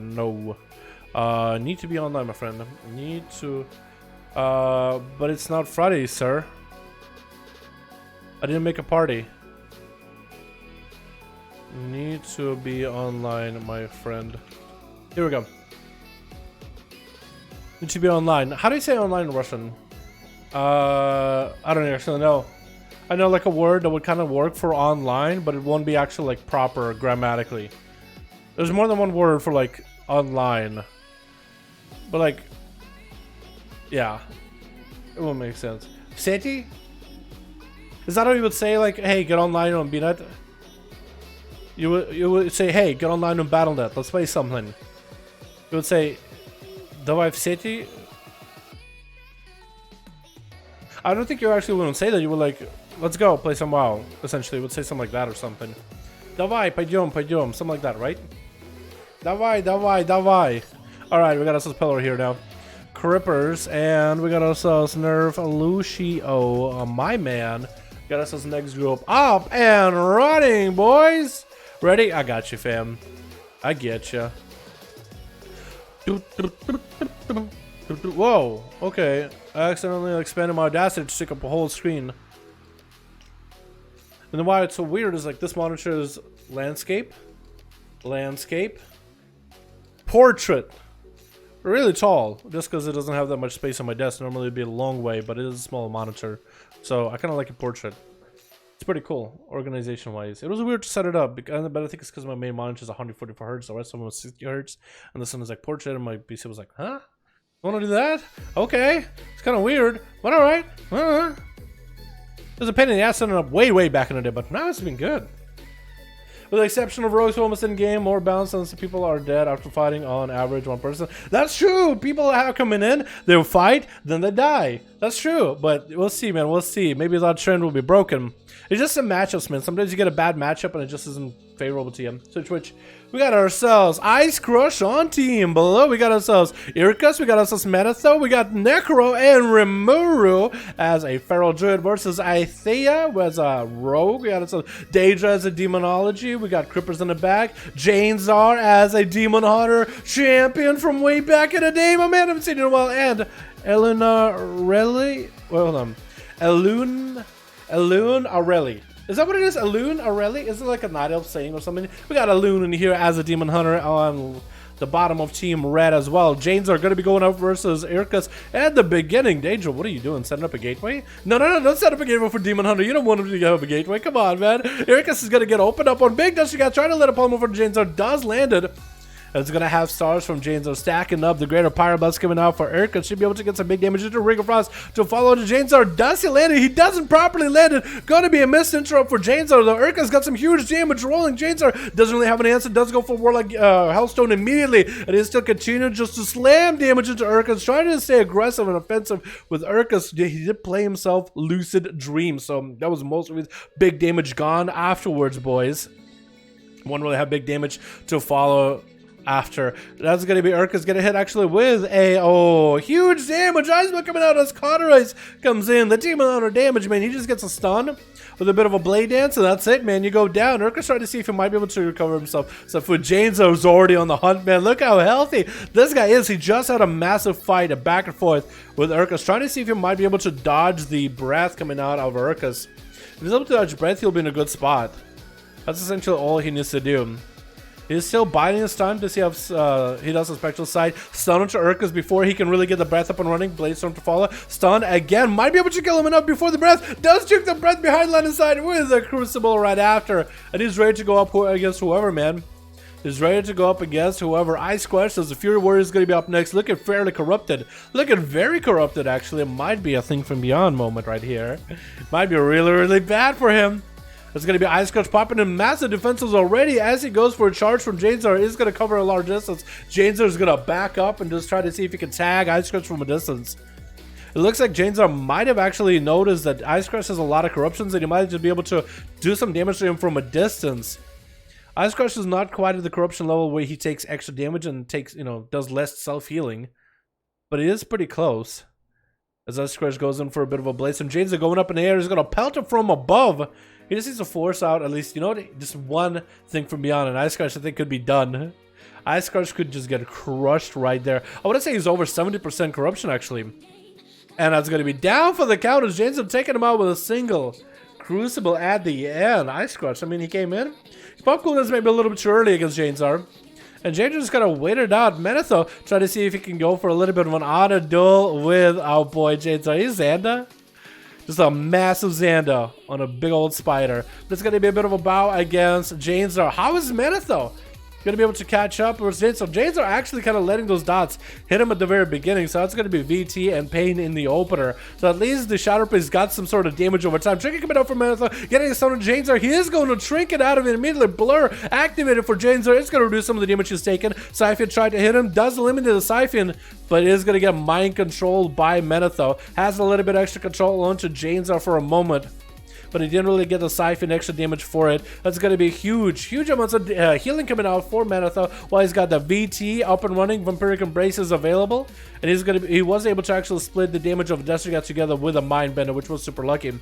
No. Need to be online, my friend. Need to. But it's not Friday, sir. I didn't make a party. Need to be online, my friend. Here we go. Need to be online. How do you say online in Russian? I don't actually know. I know like a word that would kind of work for online, but it won't be actually like proper grammatically. There's more than one word for like online. But like, yeah, it won't make sense. Seti? Is that how you would say like, hey, get online on BNet? You would say, hey, get online on BattleNet. Let's play something. You would say, давай в сети. I don't think you actually wouldn't say that. You were like, let's go play some WoW. Essentially, we'd say something like that or something. Давай, пойдем, something like that, right? Давай. All right, we got ourselves Pillar here now. Crippers, and we got ourselves Nerf Lucio, my man. Got ourselves next group up and running, boys. Ready? I got you, fam. I get you. Whoa, okay. I accidentally expanded my Audacity to take up a whole screen. And then why it's so weird is like this monitor is landscape, portrait. Really tall, just because it doesn't have that much space on my desk. Normally it'd be a long way, but it is a small monitor. So I kind of like a portrait. It's pretty cool, organization-wise. It was weird to set it up, but I think it's because my main monitor is 144 Hz, the rest of them was 60 Hz, and this one is like portrait, and my PC was like, huh? You want to do that? Okay. It's kind of weird, but alright. There's a pain in the ass setting it up way back in the day, but now it's been good. With the exception of rogues who almost in game, more balanced since people are dead after fighting on average one person. That's true! People have coming in, they'll fight, then they die. That's true, but we'll see, man, we'll see. Maybe that trend will be broken. It's just some matchups, man. Sometimes you get a bad matchup and it just isn't favorable to you. So Twitch, we got ourselves Ice Crush on team. Below, we got ourselves Irkus, we got ourselves Menatho, we got Necro and Rimuru as a Feral Druid versus Ithea as a Rogue. We got ourselves Daedra as a Demonology. We got Crippers in the back. Janezar as a Demon Hunter champion from way back in the day. My man, I haven't seen it in a while. And Elunarelli. Well, hold on. Elune Aureli. Is that what it is? Elune Aureli? Is it like a night elf saying or something? We got Elune in here as a Demon Hunter on the bottom of Team Red as well. Janes are going to be going up versus Irkus at the beginning. Danger, what are you doing? Setting up a gateway? No, don't set up a gateway for Demon Hunter. You don't want him to get up a gateway. Come on, man. Irkus is going to get opened up on Big Dust. You got trying to let a palm over to Janes. Does landed. It's going to have stars from Janes stacking up. The greater Pyroblast coming out for Irkus. Should be able to get some big damage into Ring of Frost to follow to Janesar. Does he land it? He doesn't properly land it. Going to be a missed interrupt for Janesar. The Irkus got some huge damage rolling. Janesar doesn't really have an answer. Does go for Warlock Hellstone immediately. And he still continuing just to slam damage into Irkus. Trying to stay aggressive and offensive with Irkus. He did play himself Lucid Dream. So that was most of his big damage gone afterwards, boys. Won't really have big damage to follow after. That's going to be Irkus going to hit actually with a huge damage. Iceman coming out as Cauterize comes in. The Demon Hunter damage, man. He just gets a stun with a bit of a blade dance, and that's it, man. You go down. Irkus trying to see if he might be able to recover himself. So for Janes, who's already on the hunt, man. Look how healthy this guy is. He just had a massive fight, a back and forth with Irkus, trying to see if he might be able to dodge the breath coming out of Irkus. If he's able to dodge breath, he'll be in a good spot. That's essentially all he needs to do. He's still biding his time to see if he does a Spectral Sight. Stun to Irkus before he can really get the breath up and running. Blade Storm to follow. Stun again. Might be able to kill him enough before the breath. Does juke the breath behind line inside with a Crucible right after. And he's ready to go up against whoever, man. He's ready to go up against whoever. Ice Quest as the Fury Warrior is going to be up next. Looking fairly corrupted. Looking very corrupted, actually. It might be a Thing from Beyond moment right here. Might be really bad for him. It's going to be Ice Crush popping in massive defenses already as he goes for a charge from Janesar. Is going to cover a large distance. Janesar is going to back up and just try to see if he can tag Ice Crush from a distance. It looks like Janesar might have actually noticed that Ice Crush has a lot of corruptions and he might just be able to do some damage to him from a distance. Ice Crush is not quite at the corruption level where he takes extra damage and takes, does less self-healing. But he is pretty close. As Ice Crush goes in for a bit of a blaze. And Janesar going up in the air is going to pelt him from above. He just needs to force out at least, just one Thing from Beyond. And Ice Crush, I think, could be done. Ice Crush could just get crushed right there. I want to say he's over 70% corruption, actually. And that's going to be down for the count as Janesar taking him out with a single Crucible at the end. Ice Crush, I mean, he came in. Pop coolness maybe a little bit too early against Janesar. And Janesar just kind of waited out. Menatho trying to see if he can go for a little bit of an auto duel with our boy Janesar. He's Xanda. Just a massive Xanda on a big old spider. There's going to be a bit of a bow against Janesar. How is Menatho going to be able to catch up with Janesar? Janesar actually kind of letting those dots hit him at the very beginning. So that's going to be VT and Pain in the opener. So at least the Shadow Priest got some sort of damage over time. Trinket coming out for Menatho. Getting a stun on Janesar. He is going to Trinket out of it immediately. Blur activated for Janesar. It's going to reduce some of the damage he's taken. Siphon tried to hit him. Does eliminate the Siphon. But it is going to get mind controlled by Menatho. Has a little bit extra control onto Janesar for a moment. But but he didn't really get the siphon extra damage for it. That's going to be huge amounts of healing coming out for Manetho, while he's got the VT up and running. Vampiric Embrace is available, and he was able to actually split the damage of Destrigat together with a Mindbender, which was super lucky.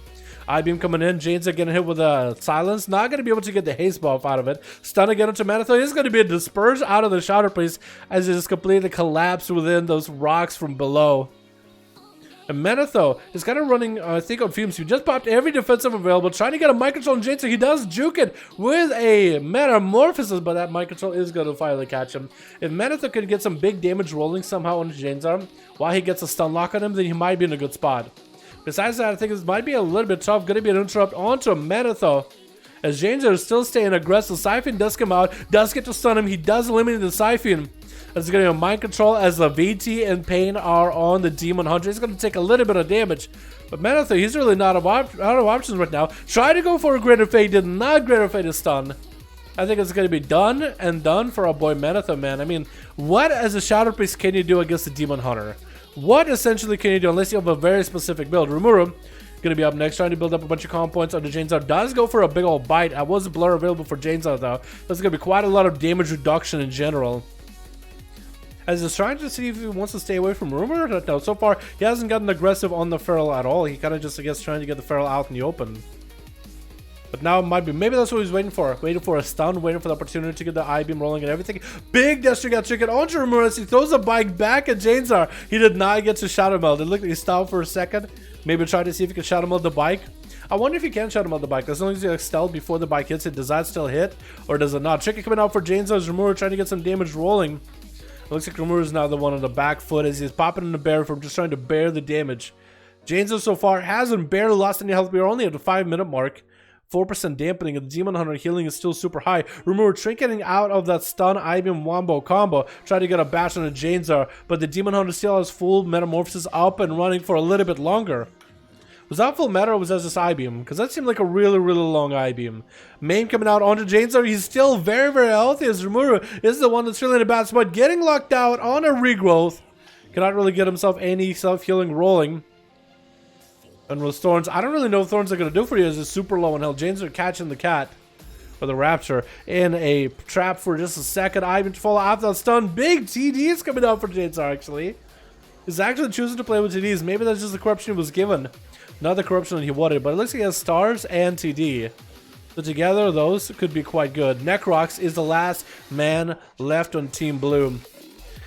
I-Beam coming in, Jane's getting hit with a Silence, not going to be able to get the haste buff out of it. Stun again into Manetho, he's going to be dispersed out of the Shatter Priest as it is completely collapsed within those rocks from below. And Manetho is kind of running, I think, on fumes. He just popped every defensive available, trying to get a mind control on Jane, so he does juke it with a Metamorphosis, but that mind control is going to finally catch him. If Manetho can get some big damage rolling somehow on Jane's arm, while he gets a stun lock on him, then he might be in a good spot. Besides that, I think this might be a little bit tough. Going to be an interrupt onto Manetho, as Jane's is still staying aggressive. Siphon does come out, does get to stun him. He does eliminate the Siphon. That's going to be a mind control as the VT and Pain are on the Demon Hunter. He's going to take a little bit of damage. But Manetho, he's really not out of options right now. Try to go for a Greater Fate, did not Greater Fate his stun. I think it's going to be done and done for our boy Manetho, man. I mean, what as a Shadow Priest can you do against the Demon Hunter? What essentially can you do unless you have a very specific build? Rimuru gonna be up next, trying to build up a bunch of comp points under Janezar. Does go for a big old bite. I was a blur available for Janezar though. That's gonna be quite a lot of damage reduction in general. As he's trying to see if he wants to stay away from Rimuru. No, so far he hasn't gotten aggressive on the Feral at all. He kind of just, I guess, trying to get the Feral out in the open. But now it might be, maybe that's what he's waiting for. Waiting for a stun, waiting for the opportunity to get the I-Beam rolling and everything. Big Destrigat chicken onto Rimuru as he throws a bike back at Janezar. He did not get to Shadow Meld. It looked like he stopped for a second. Maybe try to see if he can Shadow Meld the bike. I wonder if he can Shadow Meld the bike. As long as he stealth before the bike hits it, does that still hit? Or does it not? Chicken coming out for Janezar as Rimuru trying to get some damage rolling. It looks like Rimuru is now the one on the back foot as he's popping in the bear from just trying to bear the damage. Janezar so far hasn't barely lost any health. We are only at the 5-minute mark. 4% dampening, and the Demon Hunter healing is still super high. Rimuru trinketing out of that stun I-Beam wombo combo, trying to get a bash on a Janezar, but the Demon Hunter still has full Metamorphosis up and running for a little bit longer. Was that full meta or was that just I-Beam? Because that seemed like a really long I-Beam. Main coming out onto Janezar. He's still very healthy as Rimuru is the one that's really in a bad spot, getting locked out on a regrowth. Cannot really get himself any self-healing rolling. And with Thorns, I don't really know what Thorns are going to do for you as it's super low on health. Janezar catching the cat, or the Rapture, in a trap for just a second. I-Beam to follow after that stun. Big TDs coming out for Janezar, actually. He's actually choosing to play with TDs. Maybe that's just the corruption he was given. Not the corruption that he wanted, but it looks like he has stars and TD. So together, those could be quite good. Necrox is the last man left on Team Blue.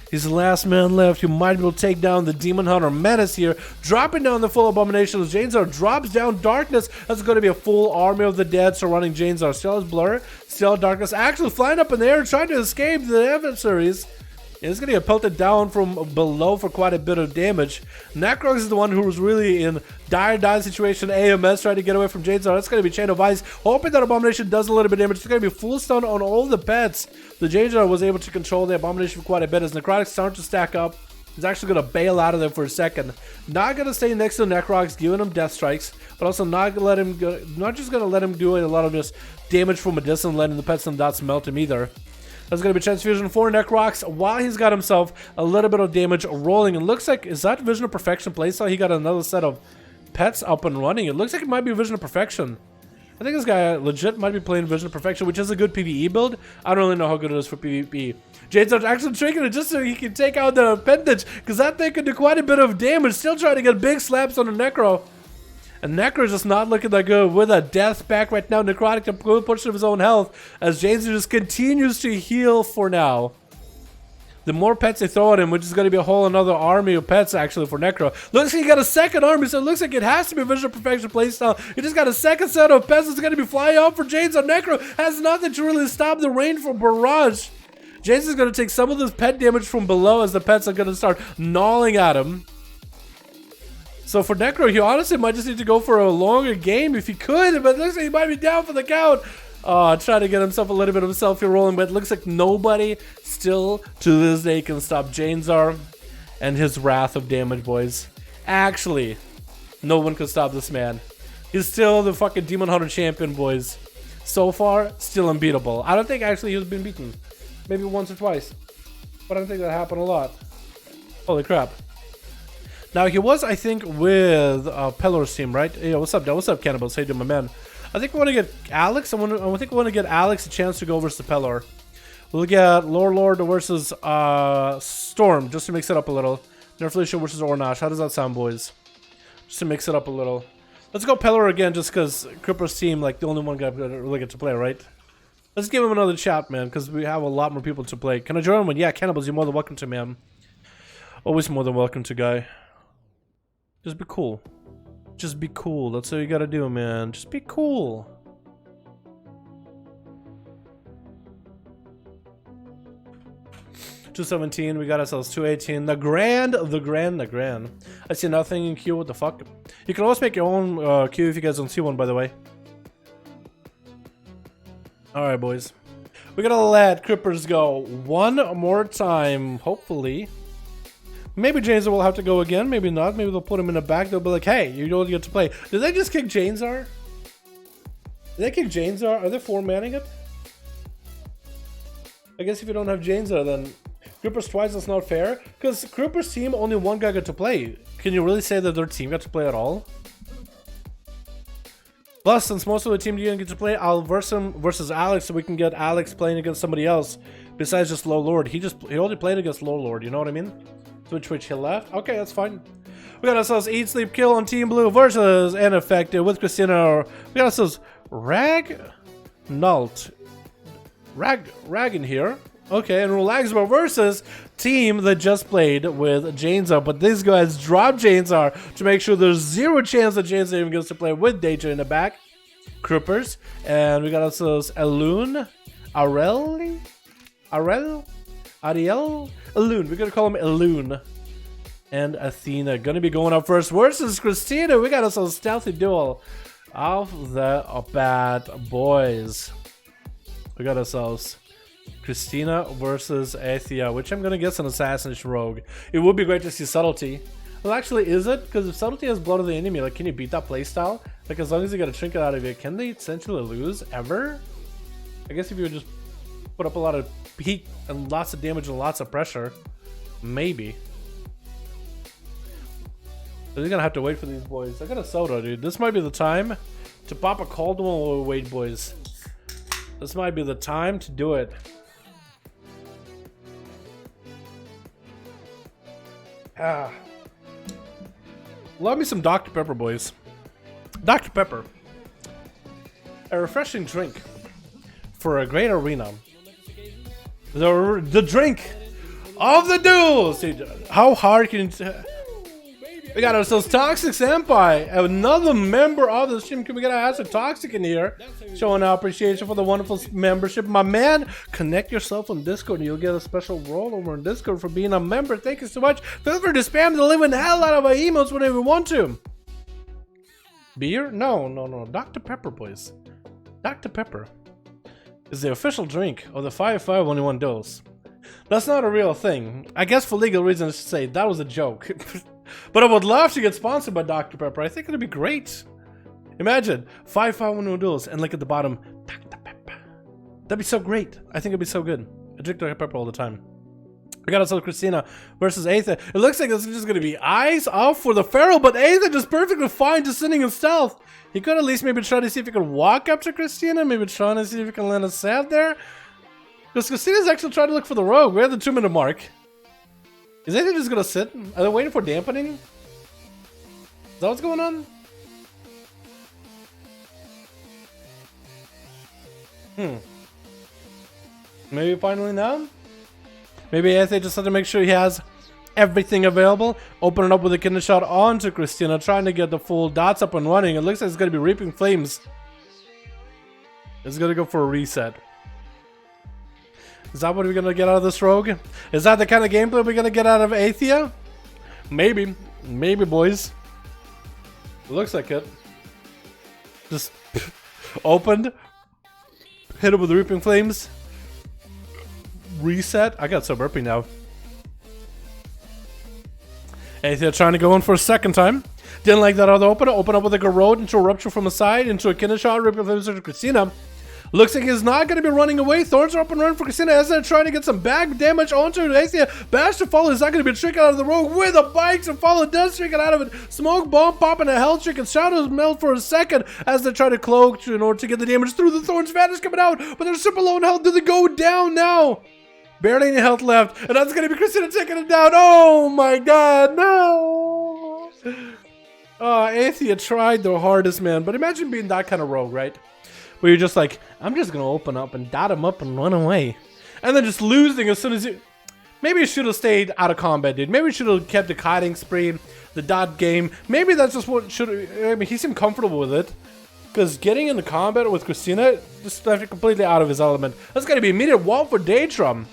He's the last man left who might be able to take down the Demon Hunter Menace here. Dropping down the full Abomination as Janezar drops down Darkness. That's going to be a full army of the dead surrounding Janezar. Still has Blur, still Darkness. Actually flying up in the air trying to escape the adversaries. It's going to get pelted down from below for quite a bit of damage. Necrox is the one who was really in dire situation. AMS trying to get away from Janezar. That's going to be Chain of Ice. Hoping that Abomination does a little bit of damage. It's going to be full stun on all the pets. The Janezar was able to control the Abomination for quite a bit as Necrotic starting to stack up. He's actually going to bail out of them for a second. Not going to stay next to Necrox, giving him death strikes, but also not gonna let him go, not just going to let him do a lot of just damage from a distance, letting the pets and dots melt him either. That's going to be Transfusion for Necrox while he's got himself a little bit of damage rolling. It looks like, is that Vision of Perfection playstyle? He got another set of pets up and running. It looks like it might be Vision of Perfection. I think this guy legit might be playing Vision of Perfection, which is a good PvE build. I don't really know how good it is for PvP. Janezar's actually tricking it just so he can take out the appendage, because that thing could do quite a bit of damage. Still trying to get big slaps on the Necro. And Necro is just not looking that good with a death back right now. Necrotic to push to his own health as Janezar just continues to heal for now. The more pets they throw at him, which is going to be a whole another army of pets actually for Necro. Looks like he got a second army, so it looks like it has to be a Vision of Perfection playstyle. He just got a second set of pets that's going to be flying out for Janezar. Necro has nothing to really stop the rain from Barrage. Janezar's going to take some of this pet damage from below as the pets are going to start gnawing at him. So for Necro, he honestly might just need to go for a longer game if he could, but it looks like he might be down for the count. Trying to get himself a little bit of selfie rolling, but it looks like nobody still to this day can stop Janezar and his wrath of damage, boys. Actually, no one can stop this man. He's still the fucking Demon Hunter champion, boys. So far, still unbeatable. I don't think actually he's been beaten. Maybe once or twice. But I don't think that happened a lot. Holy crap. Now he was, I think, with Pelor's team, right? Yeah, what's up, Dad? What's up, Cannibals? How you doing, my man? I think we want to get Alex. I think we want to get Alex a chance to go versus Pelor. We'll get Lord versus Storm, just to mix it up a little. Nerfelicia versus Ornash. How does that sound, boys? Just to mix it up a little. Let's go Pelor again, just because Cripper's team, like, the only one guy that really get to play, right? Let's give him another chat, man, because we have a lot more people to play. Can I join one? Yeah, Cannibals, you're more than welcome to, man. Always more than welcome to, guy. Just be cool. Just be cool. That's all you gotta do, man. Just be cool. $217. We got ourselves $218. The grand. I see nothing in queue. What the fuck? You can always make your own queue if you guys don't see one, by the way. All right, boys. We're gonna let Crippers go one more time, hopefully. Maybe Janes will have to go again, maybe not. Maybe they'll put him in the back. They'll be like, hey, you don't get to play. Did they just kick Janesar? Did they kick Janesar? Are they four-manning it? I guess if you don't have Janesar, then Crippers twice, that's not fair. Because Crippers team, only one guy got to play. Can you really say that their team got to play at all? Plus, since most of the team didn't get to play, I'll verse him versus Alex so we can get Alex playing against somebody else besides just Low Lord. He only played against Low Lord, you know what I mean? Switch, he left. Okay, that's fine. We got ourselves Eat, Sleep, Kill on Team Blue versus Ineffective with Christina. We got ourselves Rag in here. Okay, and Relaxable versus team that just played with Janesar. But these guys dropped Janesar to make sure there's zero chance that Janesar even gets to play with Deja in the back. Crippers. And we got ourselves Alun. Ariel? Alun. We're gonna call him Alun. And Athena gonna be going up first versus Christina. We got ourselves a stealthy duel of the bad boys. We got ourselves Christina versus Athea, which I'm gonna guess an assassin's rogue. It would be great to see subtlety. Well, actually, is it? Because if subtlety has blood of the enemy, like, can you beat that playstyle? Like, as long as you get a trinket out of it, can they essentially lose ever? I guess if you would just put up a lot of heat and lots of damage and lots of pressure, maybe. But you're gonna have to wait for these boys. I got a soda, dude. This might be the time to pop a cold one while we wait, boys. This might be the time to do it. Love me some Dr. Pepper, boys. Dr. Pepper. A refreshing drink for a great arena. The drink of the duels. How hard can you... We got ourselves Toxic Senpai, another member of the stream. We got ASUS Toxic in here, showing our appreciation for the wonderful membership. My man, connect yourself on Discord and you'll get a special rollover on Discord for being a member. Thank you so much. Feel free to spam the living hell out of our emails whenever you want to. Beer? No. Dr. Pepper, boys. Dr. Pepper is the official drink of the 5V5 1v1 DUELS. That's not a real thing. I guess for legal reasons, I should say that was a joke. But I would love to get sponsored by Dr. Pepper. I think it'd be great. Imagine 5V5 1v1 DUELS and look at the bottom, Dr. Pepper. That'd be so great. I think it'd be so good. I drink Dr. Pepper all the time. We got ourselves Christina versus Aether. It looks like this is just gonna be eyes off for the Pharaoh, but Aether just perfectly fine just sitting in stealth. He could at least maybe try to see if he could walk up to Christina, maybe trying to see if he can land a sat there. Because Christina's actually trying to look for the rogue. We're at the 2-minute mark. Is Aether just gonna sit? Are they waiting for dampening? Is that what's going on? Maybe finally now? Maybe Aether just had to make sure he has everything available. Open it up with a kidney shot onto Christina, trying to get the full dots up and running. It looks like it's gonna be reaping flames. It's gonna go for a reset. Is that what we're gonna get out of this rogue? Is that the kind of gameplay we're gonna get out of Aethea? Maybe. Maybe, boys. It looks like it. Just opened. Hit it with the reaping flames. Reset. I got so burpy now. Aethea trying to go in for a second time. Didn't like that other opener. Open up with a garrote into a rupture from the side, into a kidney shot, reaping flames to Christina. Looks like he's not going to be running away. Thorns are up and running for Christina as they're trying to get some back damage onto Asia. Bash to follow is not going to be tricked out of the rogue with a bike to follow. Does trick it out of it. Smoke bomb popping a health trick and Shadows melt for a second as they try to cloak in order to get the damage through. The Thorns vanish coming out, but they're super low in health. Do they go down now? Barely any health left, and that's going to be Christina taking it down. Oh my god, no! Athea tried their hardest, man, but imagine being that kind of rogue, right? Where you're just like, I'm just going to open up and dot him up and run away. And then just losing as soon as you... Maybe you should have stayed out of combat, dude. Maybe you should have kept the kiting spree, the dot game. Maybe that's just what should... I mean, he seemed comfortable with it. Because getting into combat with Christina just left it completely out of his element. That's going to be immediate wall for Daedrum.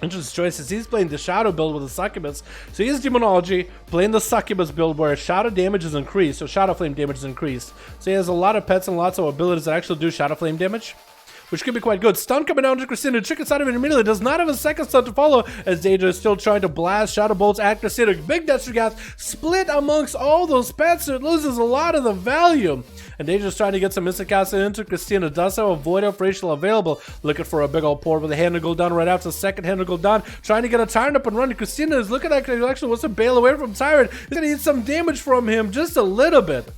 Interesting choices. He's playing the Shadow build with the Succubus. So he's Demonology, playing the Succubus build where Shadow damage is increased, so Shadow Flame damage is increased. So he has a lot of pets and lots of abilities that actually do Shadow Flame damage, which could be quite good. Stun coming down to Christina. Trick inside of it immediately. Does not have a second stun to follow as Daedra is still trying to blast Shadow Bolts at Christina. Big Destro Gas split amongst all those pets, so it loses a lot of the value. And Daedra's trying to get some instant cast into Christina. Does have a Void of Racial available. Looking for a big old port with a hand to go down right after the second hand to go down. Trying to get a Tyrant up and running. Christina is looking at that actually wants to bail away from Tyrant. He's going to need some damage from him, just a little bit.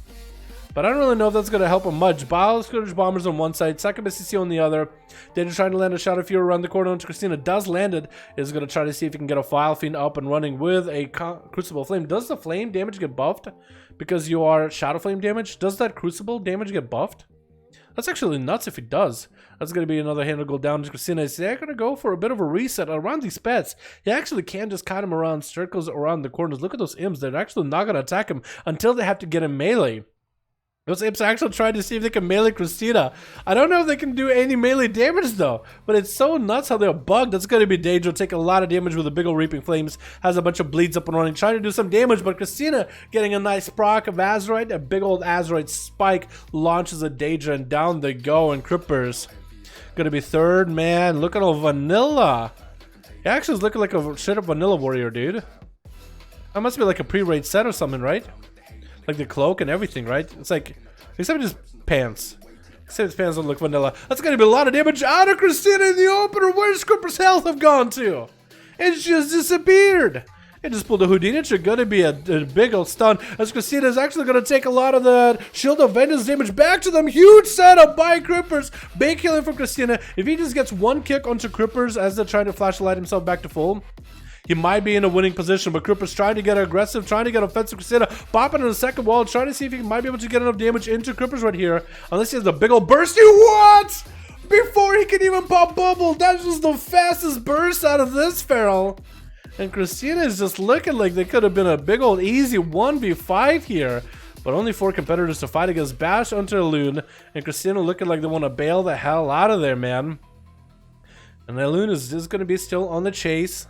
But I don't really know if that's going to help him much. Bile Scourge Bombers on one side, Succubus CC on the other. Daedra trying to land a Shadow Fury around the corner onto Christina. Does land it. Is going to try to see if he can get a File Fiend up and running with a Crucible Flame. Does the Flame damage get buffed because you are Shadow Flame damage? Does that Crucible damage get buffed? That's actually nuts if it does. That's going to be another hand to go down to Christina. They're going to go for a bit of a reset around these pets. You actually can just kite him around circles around the corners. Look at those imps. They're actually not going to attack him until they have to get him melee. Those imps are actually trying to see if they can melee Christina. I don't know if they can do any melee damage though, but it's so nuts how they're bugged. That's going to be Daedra, take a lot of damage with the big old Reaping Flames, has a bunch of bleeds up and running, trying to do some damage, but Christina getting a nice proc of Azeroth, a big old Azeroth spike, launches a Daedra and down they go, and Crippers. Going to be third, man, look at all vanilla. He actually is looking like a straight up vanilla warrior, dude. That must be like a pre-raid set or something, right? Like the cloak and everything, right? It's like, except his pants. Except his pants don't look vanilla. That's gonna be a lot of damage out of Christina in the opener. Where's Cooper's health have gone to? It's just disappeared. It just pulled a Houdini. It's gonna be a big old stun as Christina is actually gonna take a lot of the Shield of Vengeance damage back to them. Huge setup by Crippers. Big killing from Christina. If he just gets one kick onto Crippers as they're trying to flashlight himself back to full, he might be in a winning position, but Crippers trying to get aggressive, trying to get offensive. Christina popping on the second wall, trying to see if he might be able to get enough damage into Crippers right here. Unless he has a big old bursty. What? Before he can even pop bubble, that's just the fastest burst out of this Feral. And Christina is just looking like they could have been a big old easy 1v5 here. But only 4 competitors to fight against. Bash onto Elune, and Christina looking like they want to bail the hell out of there, man. And Elune is just going to be still on the chase.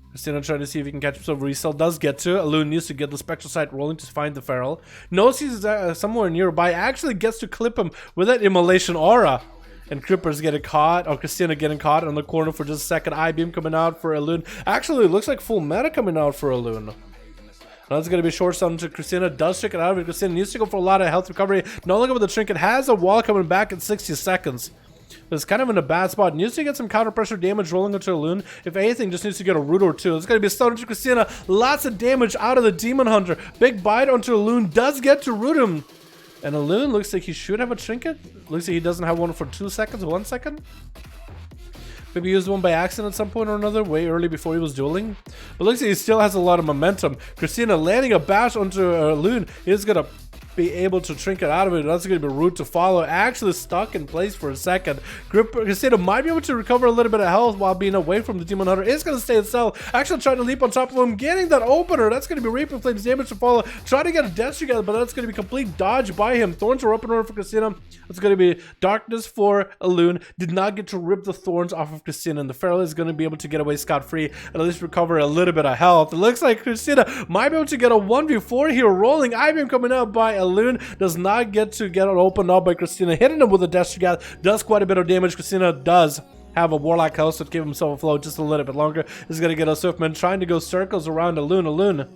Christina trying to see if he can catch himself. Resell does get to. Elune needs to get the Spectral Sight rolling to find the Feral. Knows he's somewhere nearby. Actually gets to clip him with that Immolation Aura. And Crippers getting caught, or Christina getting caught on the corner for just a second. I-Beam coming out for Elune. Actually, it looks like full meta coming out for Elune. That's going to be short stun to Christina. Does trick it out of it. Christina needs to go for a lot of health recovery. No longer with the trinket. Has a wall coming back in 60 seconds. It's kind of in a bad spot. Needs to get some counter pressure damage rolling into Elune. If anything, just needs to get a root or two. It's going to be a stun to Christina. Lots of damage out of the Demon Hunter. Big bite onto Elune. Does get to root him. And Elune looks like he should have a trinket. Looks like he doesn't have one for 2 seconds, 1 second. Maybe he used one by accident at some point or another, way early before he was dueling. But looks like he still has a lot of momentum. Christina landing a bash onto Elune is going to be able to trinket out of it. That's going to be route to follow. Actually stuck in place for a second. Christina might be able to recover a little bit of health while being away from the Demon Hunter. It's going to stay itself. Actually trying to leap on top of him. Getting that opener. That's going to be Reaping Flames damage to follow. Trying to get a death together, but that's going to be complete dodge by him. Thorns are up and running for Christina. It's going to be darkness for Elune. Did not get to rip the thorns off of Christina. And the Feral is going to be able to get away scot-free and at least recover a little bit of health. It looks like Christina might be able to get a 1v4 here. Rolling I-Beam coming out by Elune. Does not get it opened up by Christina. Hitting him with a Death Gas. Does quite a bit of damage. Christina does have a Warlock House that gave himself a flow just a little bit longer. This is going to get a Swiftman trying to go circles around Elune.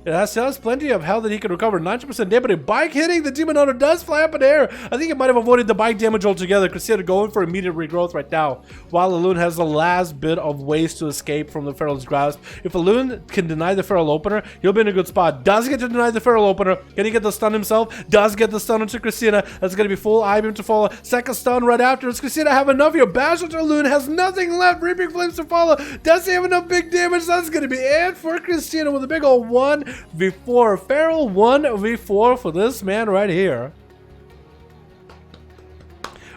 It has plenty of health that he can recover. 90% damage. Bike hitting the demon hunter does fly up in air. I think he might have avoided the bike damage altogether. Crusader going for immediate regrowth right now, while Elune has the last bit of ways to escape from the Feral's grasp. If Elune can deny the Feral opener, he'll be in a good spot. Does get to deny the Feral opener. Can he get the stun himself? Does get the stun into Christina. That's going to be full eye beam to follow. Second stun right after. Does Christina have enough here? Bash into Elune. Has nothing left. Reaping Flames to follow. Does he have enough big damage? That's going to be it for Christina with a big old 1v4. Feral 1v4 for this man right here.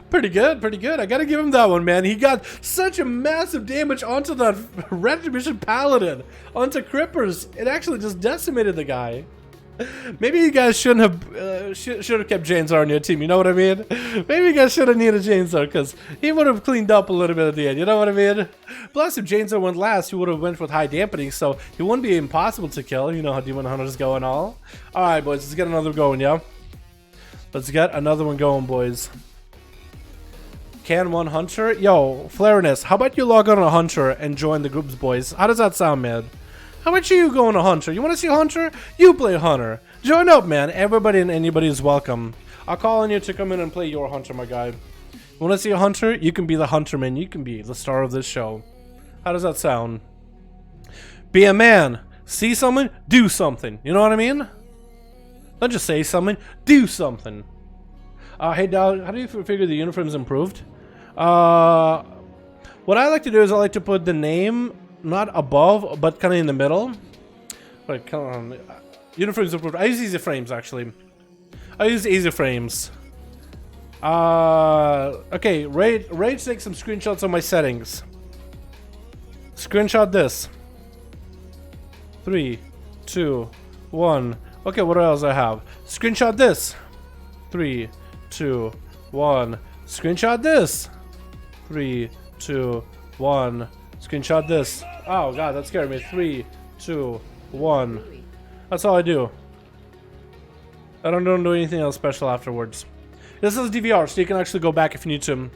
Pretty good, pretty good. I gotta give him that one, man. He got such a massive damage onto that Retribution Paladin, onto Crippers. It actually just decimated the guy. Maybe you guys shouldn't have should have kept Janesar on your team. You know what I mean? Maybe you guys should have needed Janesar because he would have cleaned up a little bit at the end. You know what I mean? Plus, if Janesar went last, he would have went with high dampening, so he wouldn't be impossible to kill. You know how Demon Hunters go and all. All right, boys, let's get another going, yeah. Let's get another one going, boys. Can one Hunter? Yo, Flareness, how about you log on a Hunter and join the groups, boys? How does that sound, man? How about you going to Hunter? You want to see Hunter? You play Hunter. Join up, man. Everybody and anybody is welcome. I'll call on you to come in and play your Hunter, my guy. You want to see a Hunter? You can be the Hunter, man. You can be the star of this show. How does that sound? Be a man. See something? Do something. You know what I mean? Don't just say something. Do something. Hey, Dal, how do you figure the uniform's improved? What I like to do is I like to put the name not above, but kind of in the middle. Wait, come on. Uniforms improved. I use easy frames, actually. I use easy frames. Okay, Rage take some screenshots of my settings. Screenshot this. 3, 2, 1. Okay, what else I have? Screenshot this. 3, 2, 1. Screenshot this. 3, 2, 1. Screenshot this. Oh god, that scared me. 3, 2, 1. That's all I do. I don't do anything else special afterwards. This is DVR, so you can actually go back if you need to.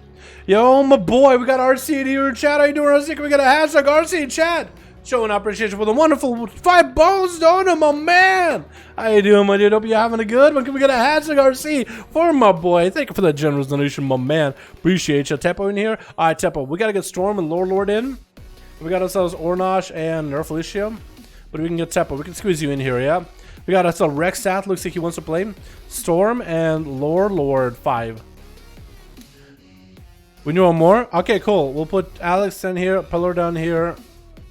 Yo, my boy, we got RC in here in chat. How you doing, RC? Can we get a hashtag RC in chat? Showing appreciation for the wonderful 5 bones donor, my man. How you doing, my dude? Hope you're having a good one. Can we get a hashtag RC for my boy? Thank you for that generous donation, my man. Appreciate you. Tepo in here. All right, Tepo. We got to get Storm and Lord in. We got ourselves Ornosh and Nerf Alicia. But we can get Tepo. We can squeeze you in here, yeah? We got ourselves Rexath. Looks like he wants to play. Storm and Lord 5. We need one more? Okay, cool. We'll put Alex in here. Pillar down here.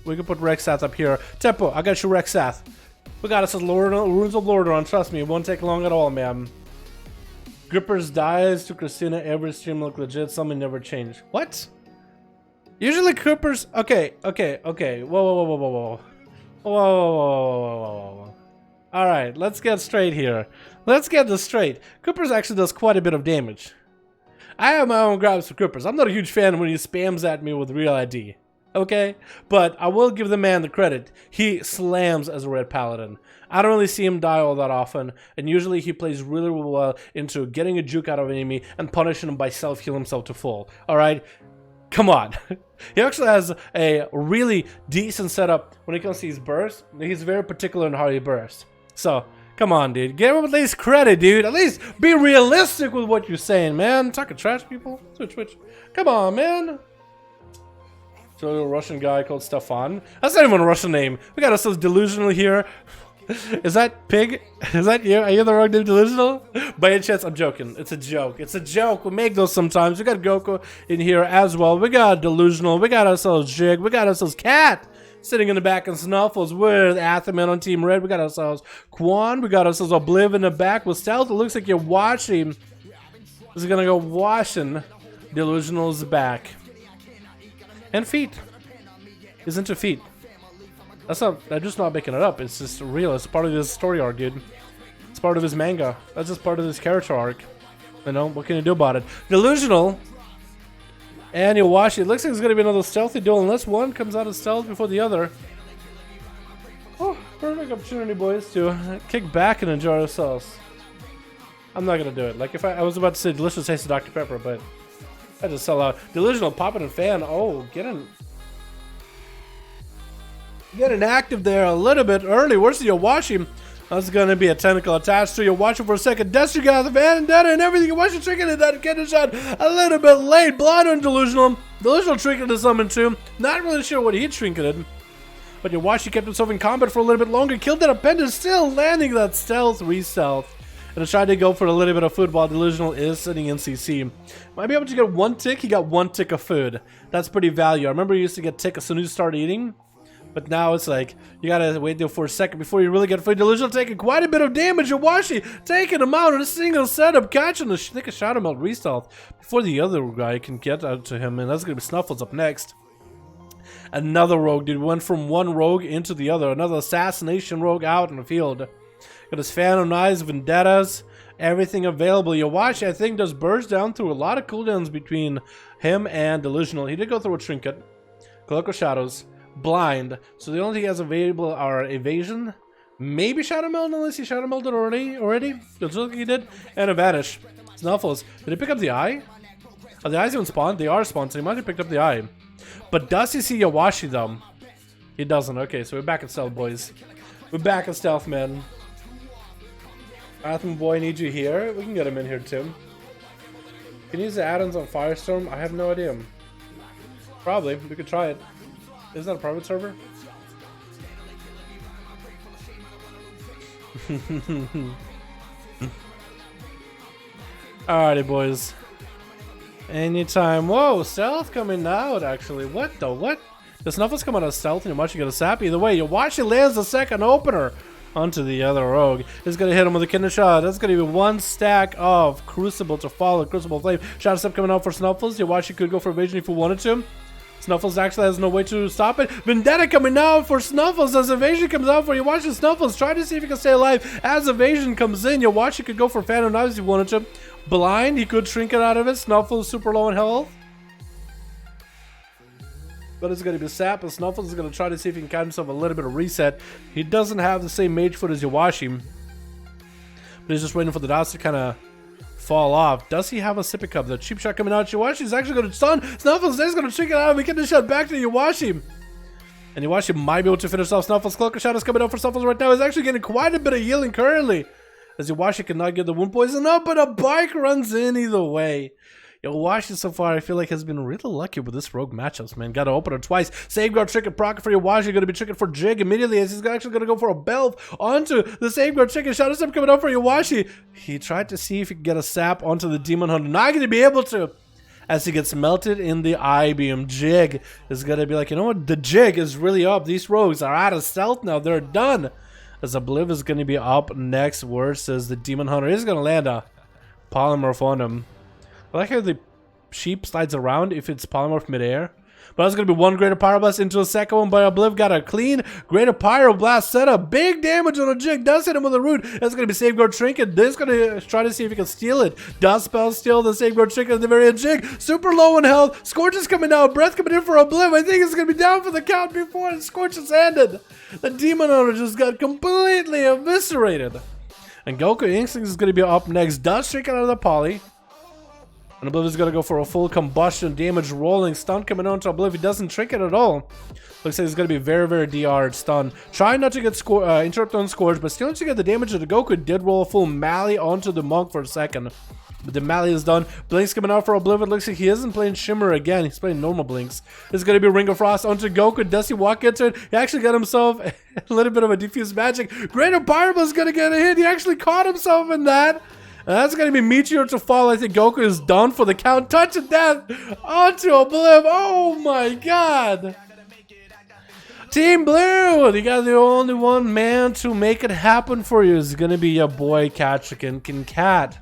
We can put Rexath up here. Tepo, I got you, Rexath. We got us Runes of Lordaeron. Trust me, it won't take long at all, man. Grippers dies to Christina. Every stream look legit. Something never changed. What? Usually Grippers. Okay. Whoa. All right, let's get straight here. Let's get this straight. Grippers actually does quite a bit of damage. I have my own grabs for Grippers. I'm not a huge fan when he spams at me with real ID. Okay, but I will give the man the credit. He slams as a red paladin. I don't really see him die all that often, and usually he plays really well into getting a juke out of an enemy and punishing him by self-heal himself to full. All right, come on. He actually has a really decent setup when it comes to his bursts. He's very particular in how he bursts. So, come on, dude. Give him at least credit, dude. At least be realistic with what you're saying, man. Talking trash, people. Switch. Come on, man. So a Russian guy called Stefan. That's not even a Russian name. We got ourselves Delusional here. Is that Pig? Is that you? Are you the wrong name, Delusional? By any chance, I'm joking. It's a joke. It's a joke. We make those sometimes. We got Goku in here as well. We got Delusional. We got ourselves Jig. We got ourselves Cat sitting in the back and Snuffles with Athaman on Team Red. We got ourselves Quan. We got ourselves Obliv in the back with Stealth. It looks like you're watching. This is gonna go washing. Delusional's back. And feet. He's into feet. I'm just not making it up. It's just real. It's part of his story arc, dude. It's part of his manga. That's just part of his character arc. You know, what can you do about it? Delusional. And you watch it. It looks like it's going to be another stealthy duel unless one comes out of stealth before the other. Oh, perfect opportunity, boys, to kick back and enjoy ourselves. I'm not going to do it. Like, if I was about to say delicious taste of Dr. Pepper, but I just sell out. Delusional, popping and fan. Oh, get in. Getting active there a little bit early. Where's the Yowashi? That's going to be a tentacle attached to Yowashi for a second. Destry got the vendetta and everything. Yowashi trinket at that getting shot a little bit late. Blind on Delusional. Delusional trinket to summon too. Not really sure what he trinketed. But Yowashi kept himself in combat for a little bit longer. Killed that appendage, still landing that stealth re-stealth. And tried to go for a little bit of food while Delusional is sitting in CC. Might be able to get one tick. He got one tick of food. That's pretty value. I remember you used to get tick as soon as you start eating. But now it's like, you gotta wait there for a second before you really get food. Delusional taking quite a bit of damage. Yowashi taking him out in a single setup. Catching the thick of Shadow Melt re-stealth before the other guy can get out to him. And that's gonna be Snuffles up next. Another rogue, dude. We went from one rogue into the other. Another assassination rogue out in the field. Got his Phantom Knives, Vendettas, everything available. Yowashi, I think, does burst down through a lot of cooldowns between him and Delusional. He did go through a Trinket, Cloak of Shadows, Blind. So the only thing he has available are Evasion, maybe Shadow Meld, unless he Shadow Melded already. Looks like he did. And a Vanish. Snuffles. Did he pick up the Eye? Are the Eyes even spawned? They are spawned, so he might have picked up the Eye. But does he see Yowashi, though? He doesn't. Okay, so we're back in stealth, boys. We're back in stealth, man. Atom Boy, need you here. We can get him in here too. Can you use the add-ons on Firestorm? I have no idea. Probably. We could try it. Isn't that a private server? Alrighty, boys. Anytime. Whoa, stealth coming out, actually. What the what? The Snuffles come out of stealth and Yowashi got a sap. Either way, Yowashi lands the second opener onto the other rogue. He's gonna hit him with a kidney shot. That's gonna be one stack of Crucible to follow. Crucible Flame. Shadow Step coming out for Snuffles. Yowashi could go for evasion if he wanted to. Snuffles actually has no way to stop it. Vendetta coming out for Snuffles as evasion comes out for Yowashi. Snuffles trying to see if he can stay alive. As evasion comes in, Yowashi could go for Phantom Knives if he wanted to. Blind, he could shrink it out of it. Snuffles super low in health. But it's going to be Sap, and Snuffles is going to try to see if he can catch himself a little bit of reset. He doesn't have the same mage foot as Yowashi. But he's just waiting for the dots to kind of fall off. Does he have a sippy cup? The cheap shot coming out. Yowashi is actually going to stun. Snuffles is going to shrink it out. We get the shot back to Yowashi. And Yowashi might be able to finish off Snuffles. Cloak of Shadows coming out for Snuffles right now. He's actually getting quite a bit of healing currently. As Yowashi cannot get the wound poison up, but a bike runs in either way. Yowashi so far, I feel like, has been really lucky with this rogue matchups, man. Got to open her twice. Safeguard Trinket proc for Yowashi. Going to be Trinket for Jig immediately as he's actually going to go for a Belv onto the Safeguard Trinket. Shadow Step coming up for Yowashi. He tried to see if he could get a sap onto the Demon Hunter. Not going to be able to. As he gets melted in the I-beam. Jig is going to be like, you know what? The Jig is really up. These rogues are out of stealth now. They're done. As Obliv is going to be up next versus the Demon Hunter. He's going to land a Polymorph on him. I like how the sheep slides around if it's Polymorph midair. But that's going to be one Greater Pyroblast into a second one. But Obliv got a clean Greater Pyroblast setup. Big damage on a Jig. Does hit him with a root. That's going to be Safeguard Trinket. This is going to try to see if he can steal it. Does spell steal the Safeguard Trinket at the very end. Jig super low in health. Scorch is coming out. Breath coming in for Obliv. I think it's going to be down for the count before Scorch is ended. The Demon Hunter just got completely eviscerated. And Goku Instinct is going to be up next. Does shrink out of the poly. And Obliv is going to go for a full combustion damage rolling stun coming on to Obliv. He doesn't trick it at all. Looks like he's going to be very, very DR'd stun. Trying not to get interrupt on Scourge, but still to get the damage of the Goku. Did roll a full Mally onto the Monk for a second. But the Mally is done. Blinks coming out for Obliv. It looks like he isn't playing Shimmer again. He's playing normal Blinks. This is going to be Ring of Frost onto Goku. Does he walk into it? He actually got himself a little bit of a diffuse magic. Greater Pyroblast is going to get a hit. He actually caught himself in that. And that's going to be Meteor to fall. I think Goku is done for the count. Touch of death onto Obliv. Oh my god. Team Blue, you got the only one man to make it happen for you. Is going to be your boy Katrikin. Can Cat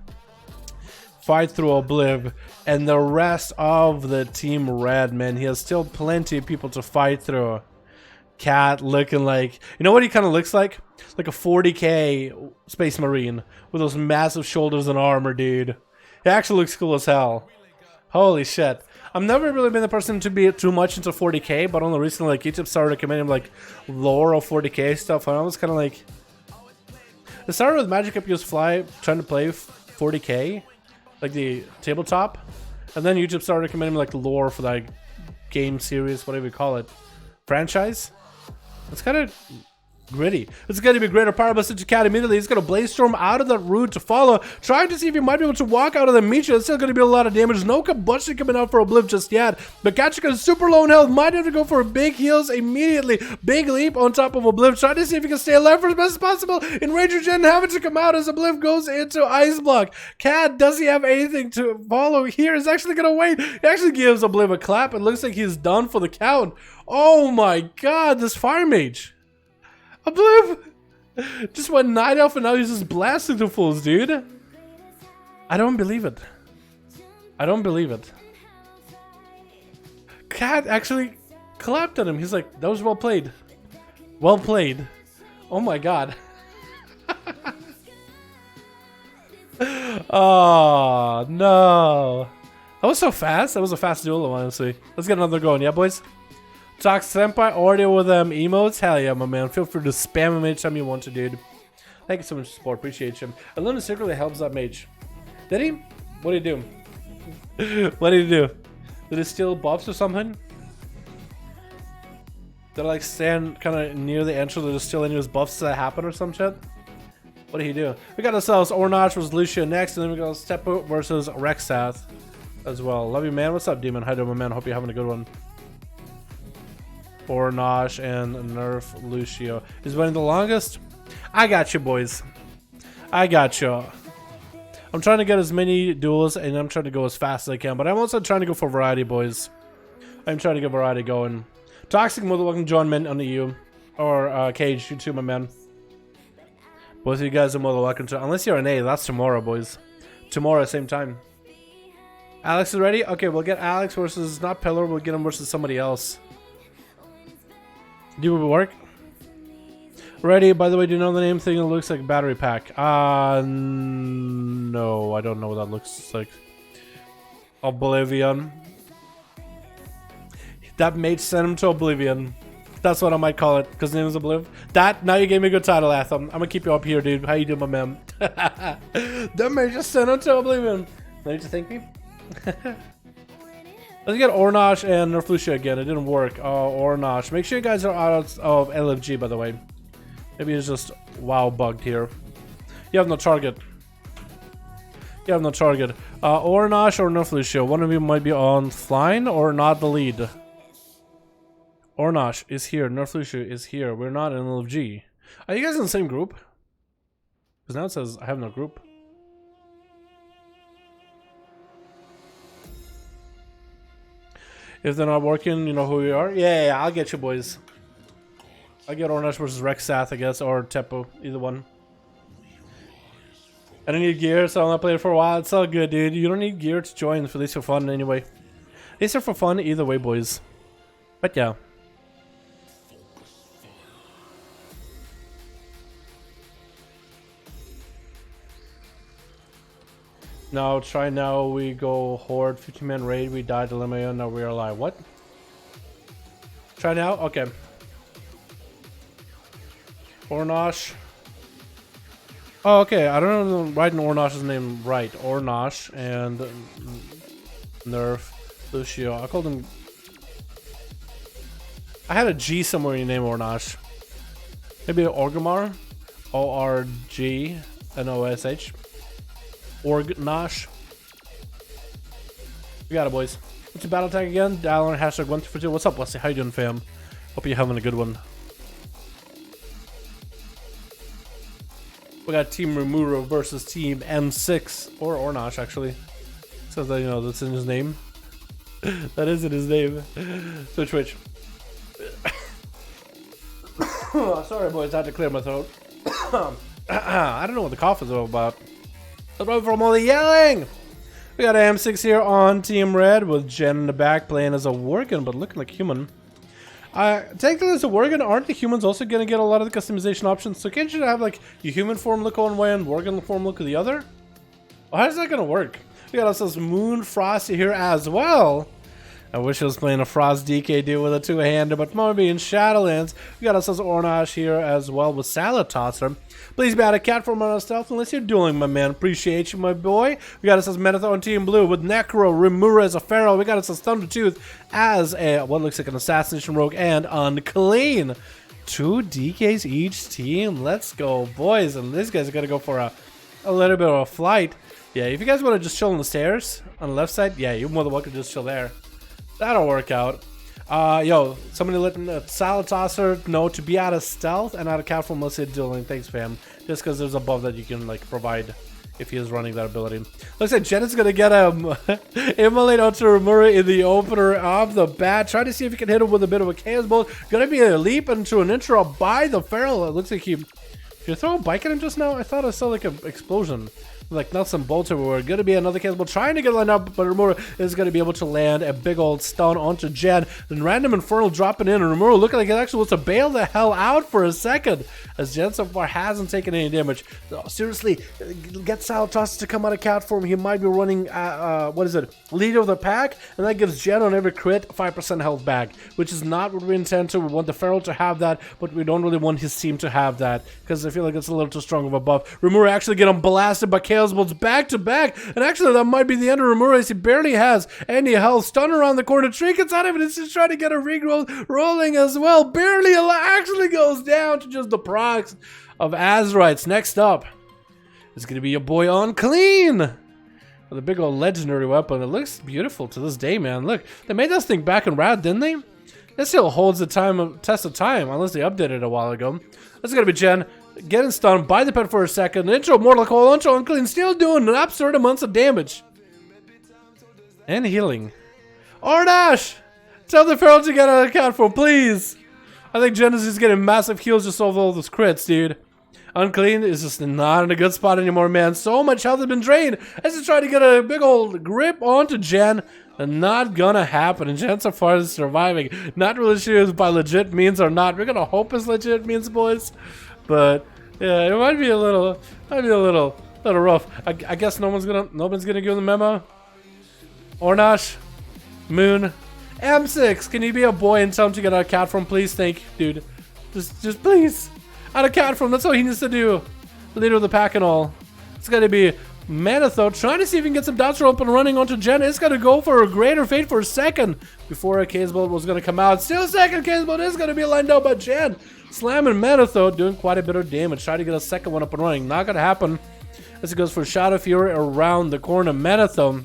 fight through Obliv? And the rest of the Team Red, man. He has still plenty of people to fight through. Cat looking like, you know what he kind of looks like? Like a 40k Space Marine with those massive shoulders and armor, dude. He actually looks cool as hell. Holy shit. I've never really been the person to be too much into 40k, but only recently, like, YouTube started recommending like lore of 40k stuff, and I was kind of like, it started with Magic Up Use Fly trying to play 40k, like the tabletop, and then YouTube started recommending like lore for that game series, whatever you call it, franchise. It's kind of gritty. It's going to be greater power by such a cat immediately. He's going to blaze storm out of that route to follow, trying to see if he might be able to walk out of the meat. It's still going to be a lot of damage. No combustion coming out for Obliv just yet. But Kachika is super low in health. Might have to go for big heals immediately. Big leap on top of Obliv, trying to see if he can stay alive for as best as possible. In Ranger Gen having to come out as Obliv goes into Ice Block. Cat, does he have anything to follow here? He's actually going to wait. He actually gives Obliv a clap. It looks like he's done for the count. Oh my god, this Fire Mage. Obliv just went night elf and now he's just blasting the fools, dude. I don't believe it. I don't believe it. Cat actually clapped at him. He's like, that was well played. Well played. Oh my god. Oh no. That was so fast. That was a fast duel, honestly. Let's get another going, yeah boys? Talk Senpai audio with emotes? Hell yeah, my man. Feel free to spam him anytime you want to, dude. Thank you so much for support. Appreciate you. Alone secretly helps that mage. Did he? What did he do? What did he do? Did he steal buffs or something? Did I like stand kind of near the entrance to just steal any of his buffs that happen or some shit? What did he do? We got ourselves Ornach versus Lucio next, and then we got Stepo versus Rexath as well. Love you, man. What's up, Demon? How you doing, my man? Hope you're having a good one. Ornach and Nerf Lucio is winning the longest. I got you, boys. I got you. I'm trying to get as many duels and I'm trying to go as fast as I can, but I'm also trying to go for variety, boys. I'm trying to get variety going. Toxic Mother, welcome John Mint on the EU. Or Cage, you too, my man. Both of you guys are more than welcome to, unless you're an A, that's tomorrow, boys. Tomorrow, same time. Alex is ready? Okay, we'll get Alex versus not Pillar, we'll get him versus somebody else. Do it work? Ready? By the way, do you know the name thing? It looks like a battery pack. No, I don't know what that looks like. Oblivion. That mage sent him to Oblivion. That's what I might call it, because his name is Obliv. That, now you gave me a good title, Atham. I'm gonna keep you up here, dude. How you doing, my man? That mage just sent him to Oblivion. No need to thank me? Let's get Ornach and Nerf Lucio again. It didn't work. Ornach. Make sure you guys are out of LFG, by the way. Maybe it's just WoW bugged here. You have no target. You have no target. Ornach or Nerf Lucio. One of you might be on flying or not the lead. Ornach is here. Nerf Lucio is here. We're not in LFG. Are you guys in the same group? Because now it says I have no group. If they're not working, you know who we are? Yeah, I'll get you, boys. I'll get Ornach versus Rexath, I guess, or Teppo, either one. I don't need gear, so I'm not playing for a while. It's all good, dude. You don't need gear to join, for these for fun anyway. These are for fun either way, boys. But yeah. Now, try now, we go Horde, 50-man raid, we died, Dilemma, now we're alive. What? Try now? Okay. Ornach. Oh, okay, I don't know writing Ornach's name right. Ornach and Nerf Lucio. I called him... I had a G somewhere in your name, Ornach. Maybe Orgrimmar? O-R-G-N-O-S-H. Orgnosh. We got it, boys. What's your battle tag again? Dalaran hashtag 142. What's up, Wesley? How you doing, fam? Hope you're having a good one. We got Team Remuro versus Team M6 or Ornach, actually. Says that, you know, that's in his name. That is in his name. Switch. Sorry, boys. I had to clear my throat. I don't know what the cough is all about. Probably from all the yelling. We got M6 here on Team Red with Jen in the back playing as a Worgen, but looking like human. Technically as a Worgen, aren't the humans also going to get a lot of the customization options? So can't you have like your human form look one way and Worgen form look the other? Well, how's that going to work? We got ourselves Moon Frosty here as well. I wish I was playing a Frost DK dude with a two-hander, but maybe in Shadowlands. We got ourselves Ornach here as well with Salad Tosser. Please be out of cat form on stealth unless you're dueling, my man. Appreciate you, my boy. We got ourselves Menethor on Team Blue with Necro, Rimura as a Pharaoh. We got ourselves Thundertooth as a what looks like an assassination rogue and Unclean. 2 DKs each team. Let's go, boys. And this guy's gonna go for a little bit of a flight. Yeah, if you guys want to just chill on the stairs on the left side, yeah, you're more than welcome to just chill there. That'll work out. Yo, somebody let Salad Tosser know to be out of stealth and out of cat form. Let's say dueling. Thanks, fam. Just because there's a buff that you can like provide if he is running that ability. Looks like Jen is gonna get him immolate onto Rimuru in the opener of the bat. Try to see if he can hit him with a bit of a chaos bolt. Gonna be a leap into an intro by the Feral. It looks like he. Did you throw a bike at him just now? I thought I saw like an explosion. Like nuts and bolts everywhere. Gonna be another cannonball trying to get lined up, but Rimuru is gonna be able to land a big old stun onto Jen. Then random Infernal dropping in, and Rimuru looking like it actually wants to bail the hell out for a second, as Jen so far hasn't taken any damage. Oh, seriously, get Salatos to come out of cat form. He might be running what is it? Leader of the pack, and that gives Jen on every crit 5% health back, which is not what we intend to. We want the Feral to have that, but we don't really want his team to have that, because I feel like it's a little too strong of a buff. Rimuru actually getting blasted by Chaos Bolts back to back, and actually that might be the end of Rimuru as he barely has any health. Stun around the corner, trinkets out of it. It's just trying to get a regrowth rolling as well. Barely actually goes down to just the procs of Azeroth. Next up is going to be your boy Unclean with a big old legendary weapon. It looks beautiful to this day, man. Look, they made this thing back in Rad, didn't they? It still holds the test of time, unless they updated it a while ago. This is going to be Jen getting stunned by the pet for a second. Intro Mortal Coil, intro Unclean, still doing an absurd amounts of damage. And healing. Ordash! Tell the Feral to get out of cat form, please! I think Jen is just getting massive heals just off all those crits, dude. Unclean is just not in a good spot anymore, man. So much health has been drained as he tried to get a big old grip onto Jen. And not gonna happen. And Jen so far is surviving. Not really sure if by legit means or not. We're gonna hope it's legit means, boys. But yeah, it might be a little rough. I guess nobody's gonna give the memo. Ornash, Moon, M6. Can you be a boy and tell him to get out of cat form, please? Thank you, dude. Just please, out of cat form. That's all he needs to do. Leader of the pack and all. It's gonna be Manatho trying to see if he can get some dots up and running onto Jen. It's gonna go for a greater fate for a second before a Chaos Bolt was gonna come out. Still second Chaos Bolt is gonna be lined up by Jen. Slamming Manatho, doing quite a bit of damage. Try to get a second one up and running. Not gonna happen as it goes for Shadow Fury around the corner. Manatho,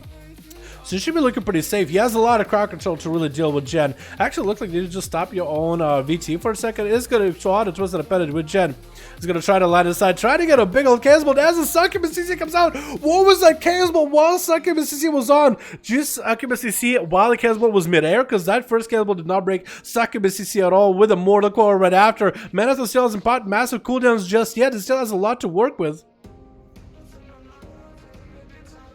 so you should be looking pretty safe. He has a lot of crowd control to really deal with Jen. Actually, looks like you just stop your own VT for a second. It's going to show how to twist it appended with Jen. He's going to try to line aside, try to get a big old Chaos Bolt as the Succubus CC comes out. What was that Chaos Bolt while Succubus CC was on? Just Succubus CC while the Chaos Bolt was midair, because that first Chaos Bolt did not break Succubus CC at all with a Mortal Coil right after. Manatho still hasn't popped massive cooldowns just yet. It still has a lot to work with.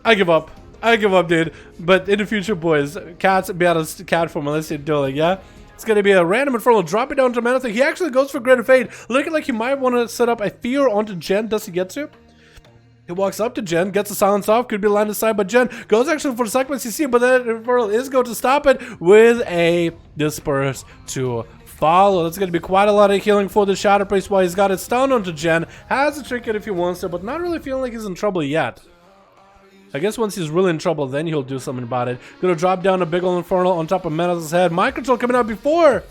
I give up. I give up, dude. But in the future, boys, cats be out of cat form unless you're dueling, yeah? It's going to be a random Infernal dropping down to Manatho. He actually goes for Greater Fate, looking like he might want to set up a Fear onto Jen. Does he get to? He walks up to Jen, gets the silence off, could be lined aside, but Jen goes actually for the Succubus CC, but then Infernal is going to stop it with a Disperse to follow. That's going to be quite a lot of healing for the Shadow Priest while he's got it stunned onto Jen. Has a trinket if he wants to, but not really feeling like he's in trouble yet. I guess once he's really in trouble, then he'll do something about it. Gonna drop down a big old Infernal on top of Manatho's head. Mind Control coming out before.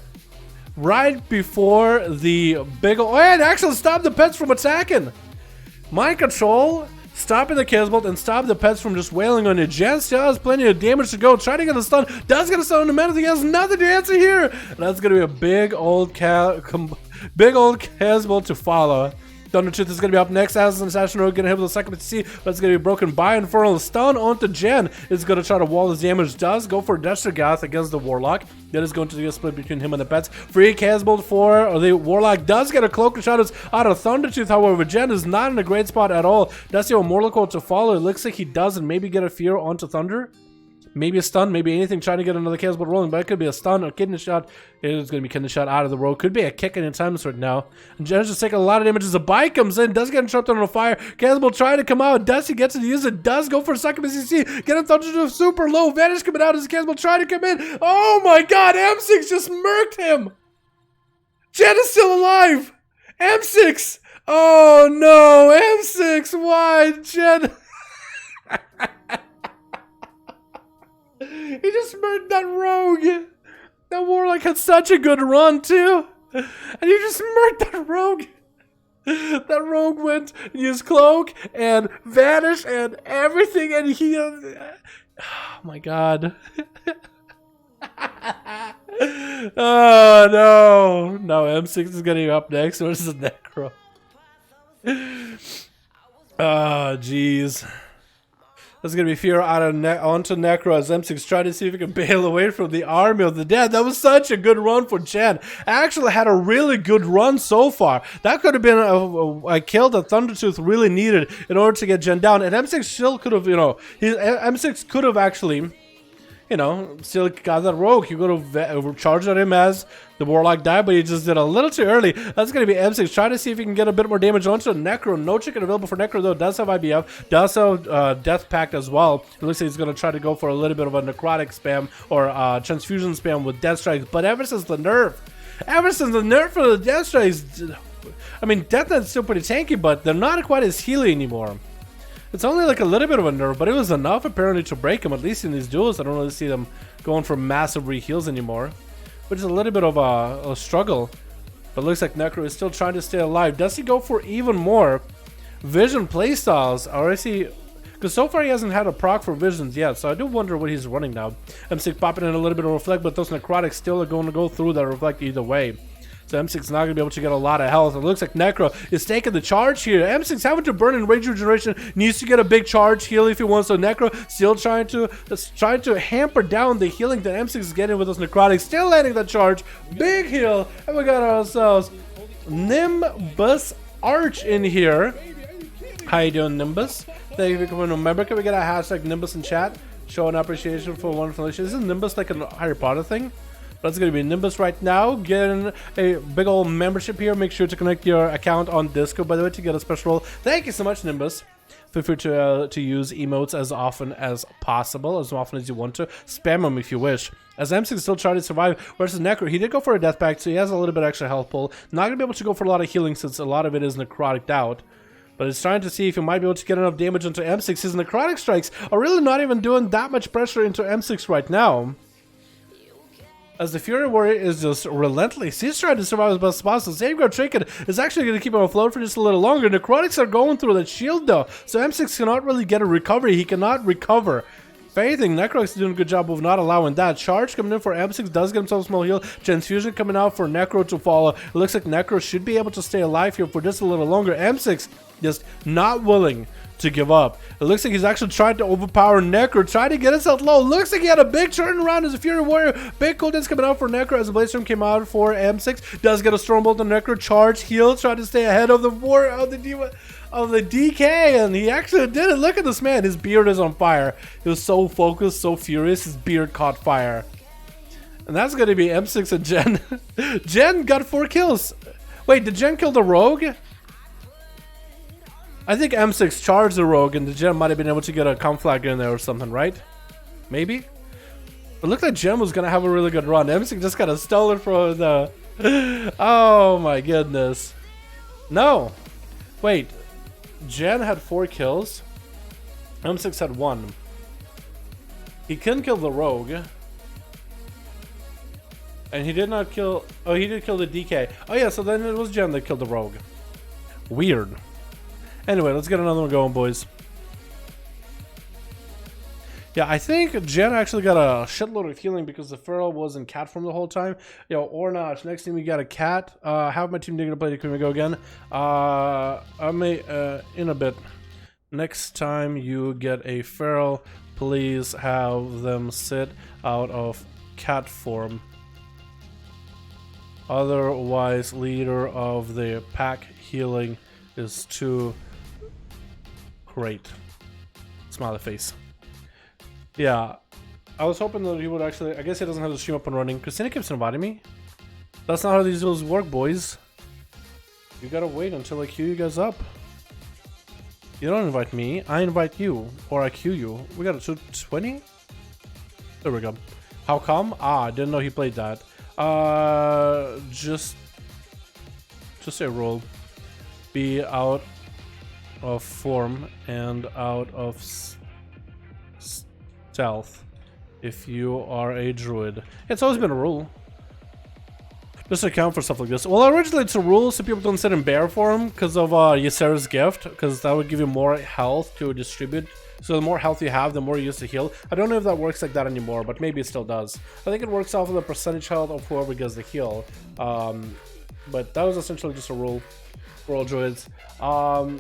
Right before the big old... Oh, yeah, it actually stopped the pets from attacking. Mind Control, stopping the Chaos Bolt and stop the pets from just wailing on it. Jen still has plenty of damage to go. Trying to get a stun. Does get a stun on the Manatho. He has nothing to answer here. And that's gonna be a big old Chaos Bolt to follow. Thundertooth is going to be up next. As an Assassin Rogue going to hit with the second CC, but it's going to be broken by Infernal. Stun onto Jen is going to try to wall his damage. Does go for Destergath against the Warlock. That is going to be a split between him and the pets. Free Chaos Bolt for the Warlock. Does get a Cloak of Shadows out of Thundertooth. However, Jen is not in a great spot at all. Does he have a Mortal Coil to follow? It looks like he does, and maybe get a Fear onto Thunder. Maybe a stun, maybe anything, trying to get another Chaos Bolt rolling, but it could be a stun or kidney shot. It is going to be kidney shot out of the row. Could be a kick any time right now. And Jen's just taking a lot of damage as a bike comes in, does get interrupted on a fire. Chaos Bolt trying to come out. Does he get to use it? Does go for a second CC. Get him thunder to super low. Vanish coming out as Chaos Bolt trying to come in. Oh my god, M6 just murked him. Jen is still alive. M6. Oh no, M6. Why, Jen? He just murdered that rogue. That Warlock had such a good run, too. And you just murked that rogue. That rogue went in his cloak and vanished and everything, and he... oh my god. Oh no. Now M6 is getting up next versus Necro. Oh jeez. That's gonna be fear out of onto Necro as M6 trying to see if he can bail away from the army of the dead. That was such a good run for Jen. Actually had a really good run so far. That could have been a kill that Thundertooth really needed in order to get Jen down. And M6 still could have, you know, M6 could have actually, you know, still got that rogue. He could have charged at him as the Warlock died, but he just did a little too early. That's going to be M6 trying to see if he can get a bit more damage onto Necro. No chicken available for Necro, though. Does have IBF, does have Death Pact as well. It looks like he's going to try to go for a little bit of a necrotic spam or transfusion spam with Death Strikes. But ever since the nerf for the Death Strikes, I mean, Death Knight's still pretty tanky, but they're not quite as healy anymore. It's only like a little bit of a nerf, but it was enough apparently to break him, at least in these duels. I don't really see them going for massive re-heals anymore, which is a little bit of a struggle. But looks like Necro is still trying to stay alive. Does he go for even more Vision playstyles? Or is he... Because so far he hasn't had a proc for Visions yet, so I do wonder what he's running now. M6 popping in a little bit of Reflect, but those Necrotics still are going to go through that Reflect either way. So M6 is not going to be able to get a lot of health. It looks like Necro is taking the charge here. M6 having to burn in Rage Regeneration, needs to get a big charge heal if he wants. So Necro still trying to hamper down the healing that M6 is getting with those Necrotics. Still landing that charge. Big heal. And we got ourselves Nimbus Arch in here. How you doing, Nimbus? Thank you for coming. Remember, can we get a hashtag Nimbus in chat? Showing appreciation for wonderful issues. Isn't Nimbus like a Harry Potter thing? That's going to be Nimbus right now. Getting a big old membership here. Make sure to connect your account on Discord, by the way, to get a special role. Thank you so much, Nimbus. Feel free to use emotes as often as possible, as often as you want to. Spam them if you wish. As M6 is still trying to survive versus Necro, he did go for a Death Pact, so he has a little bit extra health pull. Not going to be able to go for a lot of healing since a lot of it is necrotic out. But it's trying to see if he might be able to get enough damage into M6. His necrotic strikes are really not even doing that much pressure into M6 right now, as the Fury Warrior is just relentless. He's trying to survive as best as possible. Safeguard Trinket is actually going to keep him afloat for just a little longer. Necrotics are going through that shield though, so M6 cannot really get a recovery. He cannot recover. If anything, Necrotics is doing a good job of not allowing that. Charge coming in for M6 does get himself a small heal. Transfusion coming out for Necro to follow. It looks like Necro should be able to stay alive here for just a little longer. M6 just not willing to give up. It looks like he's actually trying to overpower Necro, trying to get himself low. Looks like he had a big turnaround as a Fury Warrior. Big cooldown's coming out for Necro as the Blaze Storm came out for M6. Does get a Stormbolt on Necro. Charge, heal, trying to stay ahead of the DK, and he actually did it. Look at this man. His beard is on fire. He was so focused, so furious. His beard caught fire. And that's going to be M6 and Jen. Jen got 4 kills. Wait, did Jen kill the Rogue? I think M6 charged the Rogue, and the Gem might have been able to get a Conflag in there or something, right? Maybe? It looked like Gem was going to have a really good run. M6 just kind of stole it from the... Oh my goodness. No. Wait. Jen had 4 kills. M6 had 1. He couldn't kill the Rogue. And he did not kill... Oh, he did kill the DK. Oh yeah, so then it was Jen that killed the Rogue. Weird. Anyway, let's get another one going, boys. Yeah, I think Jen actually got a shitload of healing because the Feral was in cat form the whole time. Yo, Ornach, next team we got a cat. Have my team digging to play. Can we go again? I may, in a bit. Next time you get a Feral, please have them sit out of cat form. Otherwise, leader of the pack healing is too great. Smiley face. Yeah, I was hoping that he would actually... I guess he doesn't have the stream up and running. Christina keeps inviting me. That's not how these duels work, boys. You gotta wait until I queue you guys up. You don't invite me, I invite you. Or I queue you. We got a 220? There we go. How come? Ah, I didn't know he played that. Just a roll. Be out of form and out of stealth if you are a druid. It's always been a rule. Just to account for stuff like this. Well, originally it's a rule so people don't sit in bear form because of Ysera's gift, because that would give you more health to distribute. So the more health you have, the more you use to heal. I don't know if that works like that anymore, but maybe it still does. I think it works off of the percentage health of whoever gets the heal. But that was essentially just a rule for all druids. Well,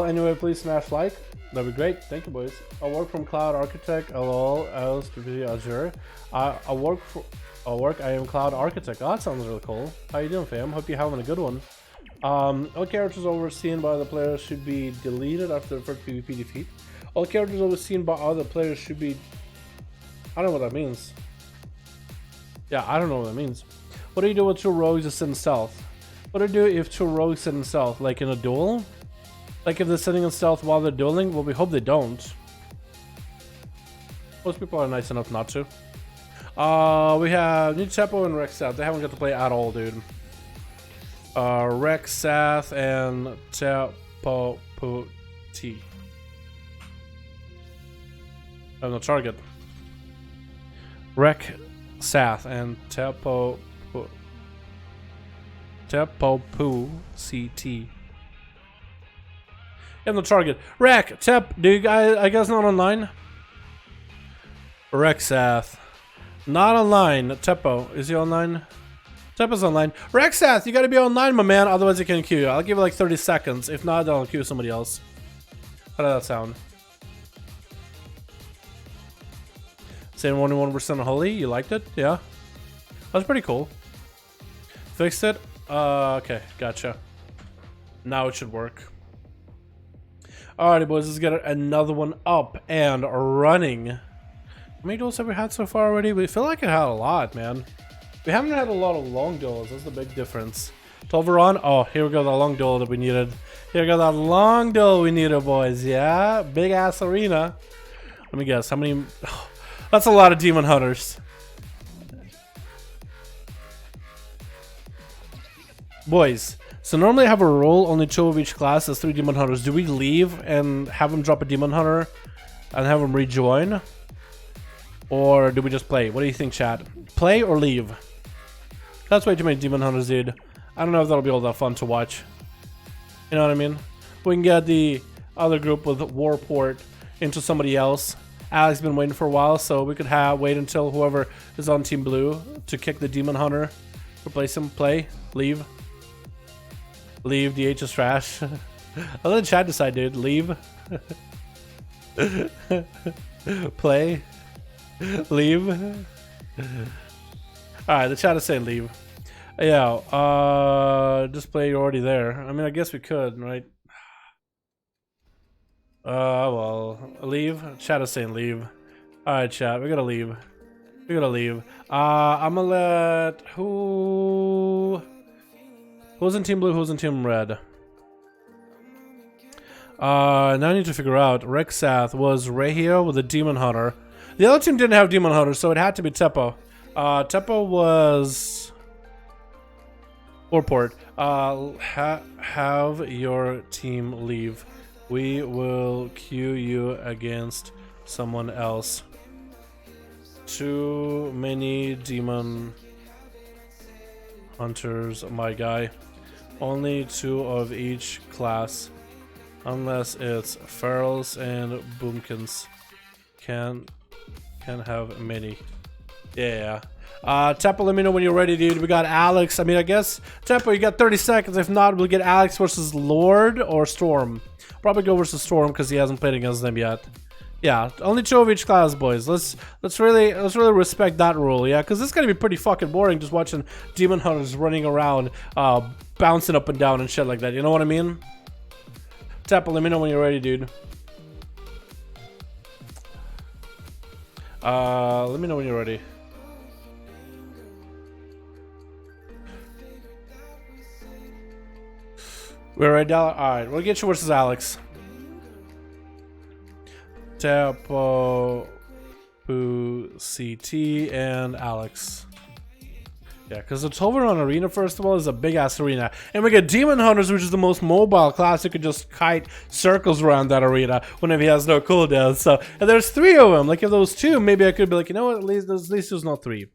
anyway, please smash like. That'd be great. Thank you, boys. I work from Cloud Architect. LOL. Else to be Azure. I am Cloud Architect. Oh, that sounds really cool. How you doing, fam? Hope you're having a good one. All characters overseen by the players should be deleted after the first PvP defeat. All characters overseen by other players should be... I don't know what that means. Yeah, I don't know what that means. What do you do with two rogues that sit in stealth? What do you do if two rogues sit in stealth? Like in a duel? Like if they're sitting in stealth while they're dueling? Well, we hope they don't. Most people are nice enough not to. We have Tepo and Rexath. They haven't got to play at all, dude. Rexath and Tepo T. I have no target. Rexath and Tepo CT. You have no target. Do you guys not online? Rexath. Not online. Tepo, is he online? Tepo's online. Rexath, you gotta be online, my man, otherwise he can queue you. I'll give you like 30 seconds. If not, then I'll queue somebody else. How did that sound? Saying 1% holy, you liked it? Yeah? That's pretty cool. Fixed it? Okay, gotcha. Now it should work. Alrighty, boys, let's get another one up and running. How many duels have we had so far already? We feel like it had a lot, man. We haven't had a lot of long duels. That's the big difference. Dalaran. Oh, here we go. The long duel that we needed. Here we go. That long duel we needed, boys. Yeah, big ass arena. Let me guess. How many? Oh, that's a lot of demon hunters. Boys. So normally I have a rule. Only 2 of each class. That's 3 demon hunters. Do we leave and have them drop a demon hunter and have them rejoin? Or do we just play? What do you think, chat? Play or leave? That's way too many demon hunters, dude. I don't know if that'll be all that fun to watch. You know what I mean? We can get the other group with Warport into somebody else. Alex has been waiting for a while, so we could wait until whoever is on Team Blue to kick the demon hunter. Replace him. Play. Leave. Leave. DH is trash. I'll let the chat decide, dude. Leave. Play. Leave. Alright, the chat is saying leave. Yeah, display, you're already there. I mean, I guess we could, right? Well, leave. Chat is saying leave. Alright, chat, we gotta leave. We gotta leave. I'm gonna let... Who's in Team Blue, who's in Team Red? Now I need to figure out. Rexath was Rahio with a Demon Hunter. The other team didn't have Demon Hunter, so it had to be Tepo. Tepo was... Warport. Have your team leave. We will queue you against someone else. Too many Demon Hunters, my guy. Only 2 of each class. Unless it's Ferals and Boomkins. Can have many. Yeah. Tepo, let me know when you're ready, dude. We got Alex. I mean, I guess Tepo, you got 30 seconds. If not, we'll get Alex versus Lord or Storm. Probably go versus Storm because he hasn't played against them yet. Yeah, only 2 of each class, boys. Let's really respect that rule, yeah, because it's gonna be pretty fucking boring just watching demon hunters running around, bouncing up and down and shit like that. You know what I mean? Tepo, let me know when you're ready, dude. Let me know when you're ready. We're ready, alright, we'll get you versus Alex. Tepo, CT, and Alex. Yeah, because the Dalaran arena, first of all, is a big-ass arena. And we get Demon Hunters, which is the most mobile class who could just kite circles around that arena whenever he has no cooldown. So, and there's 3 of them. Like, if there was 2, maybe I could be like, you know what, at least there's not 3.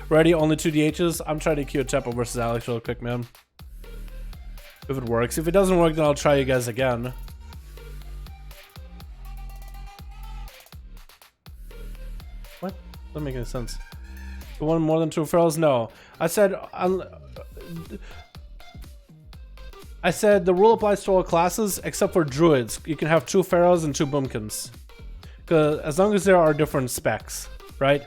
Ready, only 2 DHs. I'm trying to queue Tempo versus Alex real quick, man. If it works. If it doesn't work, then I'll try you guys again. What? Doesn't make any sense. You want more than 2 ferals? No. I said the rule applies to all classes except for druids. You can have 2 ferals and 2 boomkins. As long as there are different specs, right?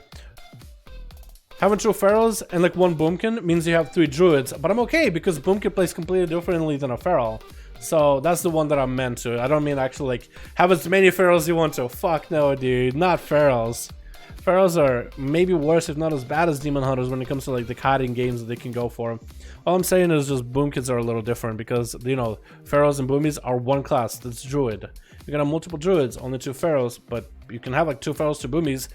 Having 2 ferals and like 1 boomkin means you have 3 druids, but I'm okay because boomkin plays completely differently than a feral. So that's the one that I'm meant to. I don't mean actually like have as many ferals as you want to. Fuck no, dude, not ferals. Ferals are maybe worse, if not as bad as Demon Hunters when it comes to like the kiting games that they can go for. All I'm saying is just boomkins are a little different because, you know, ferals and boomies are one class. That's druid. You can have multiple druids, only 2 ferals, but you can have like 2 ferals, 2 boomies.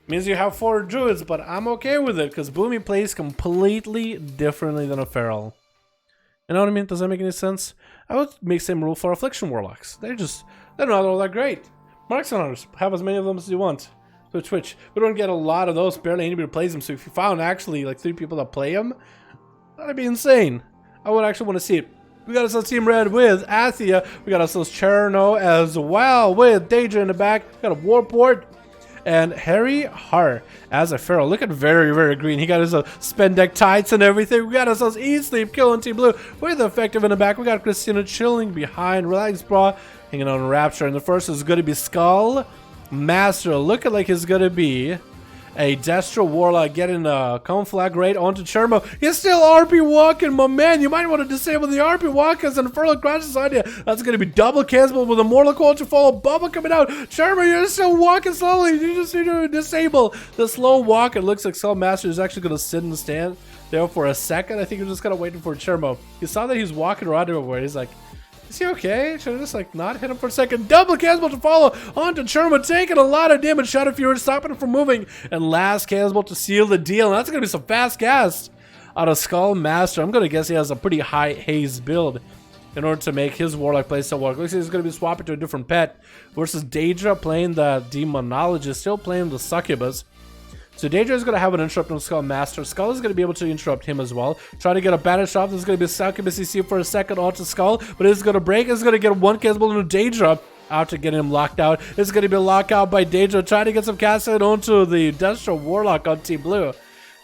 Means you have 4 druids, but I'm okay with it because boomie plays completely differently than a feral. You know what I mean? Does that make any sense? I would make same rule for affliction warlocks. They're not all that great. Marksman hunters, have as many of them as you want. So Twitch, we don't get a lot of those. Barely anybody plays them. So if you found actually like 3 people that play them, that'd be insane. I would actually want to see it. We got ourselves Team Red with Athia. We got ourselves Cherno as well with Daedra in the back. We got a Warport and Harry Har as a feral. Look at very green. He got his spendeck tights and everything. We got ourselves Eat Sleep killing Team Blue with Effective in the back. We got Christina chilling behind. Relax Bra hanging on Rapture. And the first is going to be Skull Master. Looking like it's going to be a Destro Warlock getting a conflagrate onto Chermo. He's still RP walking, my man. You might want to disable the RP walk as an Infernal crashes on you. That's going to be double cancel with a Mortal Coil to follow. Bubble coming out. Chermo, you're still walking slowly. You just need to disable the slow walk. It looks like Skull Master is actually going to sit in the stand there for a second. I think you're just kind of waiting for Chermo. You saw that he's walking around everywhere. He's like, is he okay? Should I just like not hit him for a second? Double cancel to follow onto Chermo, taking a lot of damage. Shadow Fury stopping him from moving. And last cancel to seal the deal. And that's going to be some fast cast out of Skull Master. I'm going to guess he has a pretty high haze build in order to make his Warlock play so well. Looks like he's going to be swapping to a different pet versus Daedra playing the Demonologist, still playing the Succubus. So Daedra is going to have an interrupt on Skull Master. Skull is going to be able to interrupt him as well. Try to get a banish off. This is going to be a Succubus CC for a second onto Skull, but it's going to break. It's going to get one cancel into Daedra out to get him locked out. It's going to be locked out by Daedra. Trying to get some casting onto the Destro Warlock on Team Blue.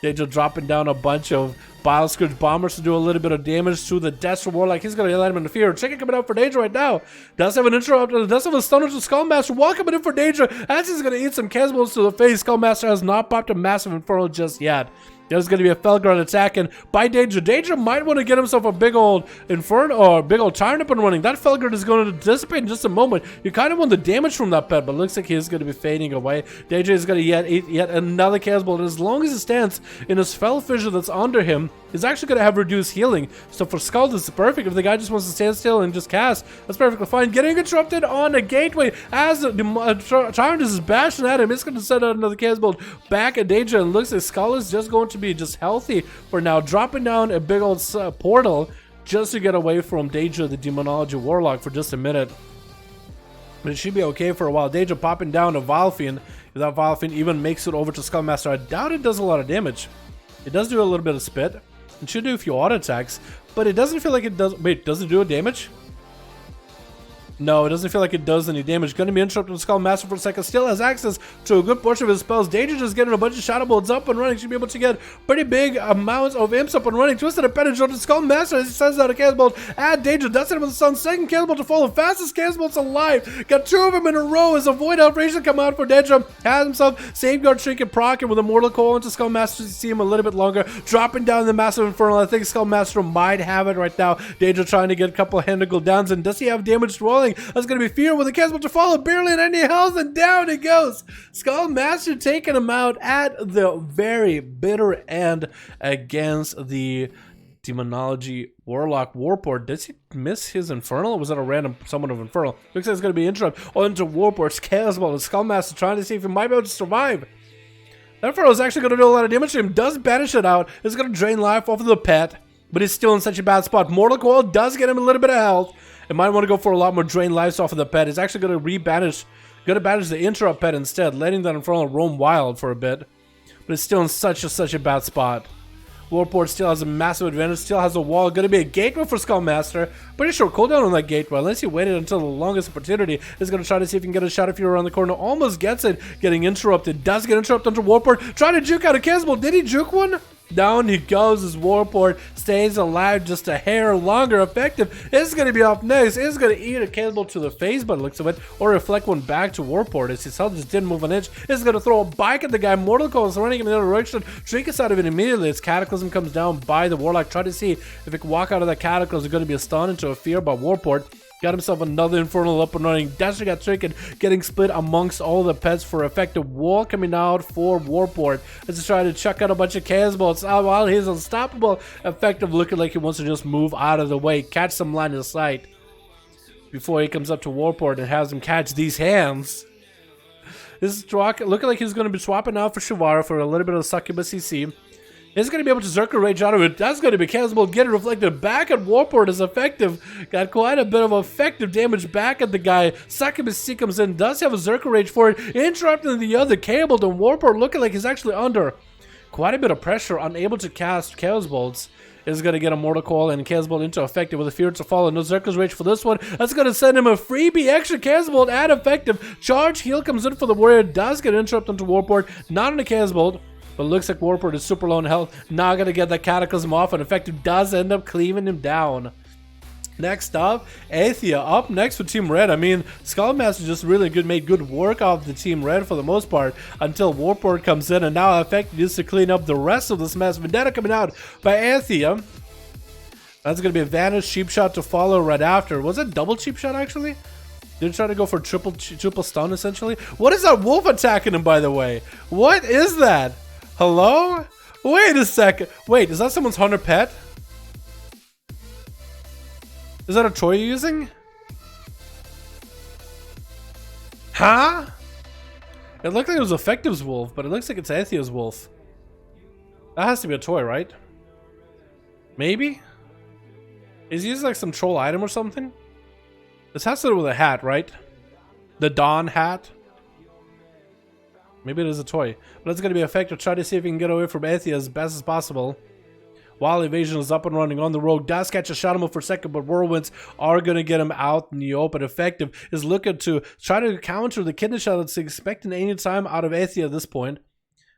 Daedra dropping down a bunch of Bile Scourge Bombers to do a little bit of damage to the Destro Warlock. He's going to let him interfere. Chicken coming out for Daedra right now. Does have an interrupt. Does have a stunner to Skull Master. Welcome in for Daedra. As he's going to eat some cannibals to the face. Skull Master has not popped a massive Inferno just yet. There's going to be a Felguard attacking by Daedra. Daedra might want to get himself a big old Inferno or big old Tyrant up and running. That Felguard is going to dissipate in just a moment. You kind of want the damage from that pet, but it looks like he's going to be fading away. Daedra is going to yet another cannibal, and as long as he stands in his Fel Fissure that's under him, he's actually going to have reduced healing. So for Skull, this is perfect. If the guy just wants to stand still and just cast, that's perfectly fine. Getting interrupted on a gateway as the Tyrant is bashing at him. It's going to send out another cannibal back at Daedra, and looks like Skull is just going to be just healthy for now, dropping down a big old portal just to get away from Daedra, the Demonology Warlock, for just a minute. But it should be okay for a while. Daedra popping down to Vilephian. If that Vilephian even makes it over to Skullmaster, I doubt it does a lot of damage. It does do a little bit of spit. It should do a few auto attacks, but it doesn't feel like it does. Wait, does it do a damage? No, it doesn't feel like it does any damage. Going to be interrupted with Skull Master for a second. Still has access to a good portion of his spells. Daedra just getting a bunch of Shadow Bolts up and running. Should be able to get pretty big amounts of imps up and running. Twisted Appendage onto Skull Master as he sends out a Chaos Bolt at Daedra. That's it with the sun. Second Chaos Bolt to follow. Fastest Chaos Bolts alive. Got 2 of them in a row as a Void Operation come out for Daedra. Has himself Safeguard Trinket proc with a Mortal Coil into Skull Master to see him a little bit longer. Dropping down the Massive Infernal. I think Skull Master might have it right now. Daedra trying to get a couple of hand downs. And does he have damage rolling? That's going to be Fear with a Chaos Bolt to follow, barely in any health, and down it goes. Skull Master taking him out at the very bitter end against the Demonology Warlock Warport. Does he miss his Infernal, or was that a random summon of Infernal? Looks like it's going to be interrupt onto Warport's Chaos Bolt, and Skull Master trying to see if he might be able to survive. That Infernal is actually going to do a lot of damage to him. Does banish it out. It's going to drain life off of the pet, but he's still in such a bad spot. Mortal Coil does get him a little bit of health. It might want to go for a lot more drain lives off of the pet. It's actually going to banish the interrupt pet instead, letting that Infernal roam wild for a bit. but it's still in such a bad spot. Warport still has a massive advantage, still has a wall. Gonna be a gateway for Skullmaster. Pretty short cooldown on that gateway, unless he waited until the longest opportunity. Is gonna try to see if he can get a shot if you're around the corner. Almost gets it, getting interrupted. Does get interrupted onto Warport. Trying to juke out a Caswell. Did he juke one? Down he goes as Warport stays alive just a hair longer. Effective is going to be up next. Is going to eat a cannonball to the face by the looks of it, or reflect one back to Warport as his health just didn't move an inch. Is going to throw a bike at the guy. Mortal Coil is running in the other direction. Drink us out of it immediately as Cataclysm comes down by the Warlock. Try to see if he can walk out of that Cataclysm. Is going to be a stun into a fear by Warport. Got himself another Infernal up and running. Dasher got Tricked, getting split amongst all the pets for effective wall coming out for Warport. As he's trying to chuck out a bunch of Casbolts while he's unstoppable. Effective looking like he wants to just move out of the way, catch some line of sight before he comes up to Warport and has him catch these hands. This is looking like he's going to be swapping out for Shivara for a little bit of Succubus CC. He's going to be able to Zerker Rage out of it. That's going to be cancelable. Get it reflected back at Warport is effective. Got quite a bit of effective damage back at the guy. Succubus C comes in. Does have a Zerker Rage for it. Interrupting the other cable. And Warport looking like he's actually under quite a bit of pressure. Unable to cast Chaos Bolts. Is going to get a Mortal Coil and Chaos Bolt into effective with a Fear to Follow. No Zerker's Rage for this one. That's going to send him a freebie extra Chaos Bolt at effective. Charge Heal comes in for the Warrior. Does get interrupted into Warport. Not on a Chaos Bolt. But looks like Warport is super low in health. Not going to get that Cataclysm off. And effective does end up cleaving him down. Next up, Athia up next with Team Red. I mean, Skullmaster just really made good work of the Team Red for the most part until Warport comes in. And now effective needs to clean up the rest of this mess. Vendetta coming out by Athia. That's going to be a Vanish Cheap Shot to follow right after. Was it double Cheap Shot actually? Did he try to go for triple stun essentially? What is that wolf attacking him, by the way? What is that? Hello? Wait a second. Wait, is that someone's hunter pet? Is that a toy you're using? Huh? It looked like it was Effective's wolf, but it looks like it's Athia's wolf. That has to be a toy, right? Maybe? Is he using like some troll item or something? This has to do with a hat, right? The Dawn hat? Maybe it is a toy. But it's going to be effective. Try to see if he can get away from Athia as best as possible. While Evasion is up and running on the rogue. Does catch a shot him for a second, but Whirlwinds are going to get him out in the open. Effective is looking to try to counter the kidney shot that's expecting any time out of Athia at this point.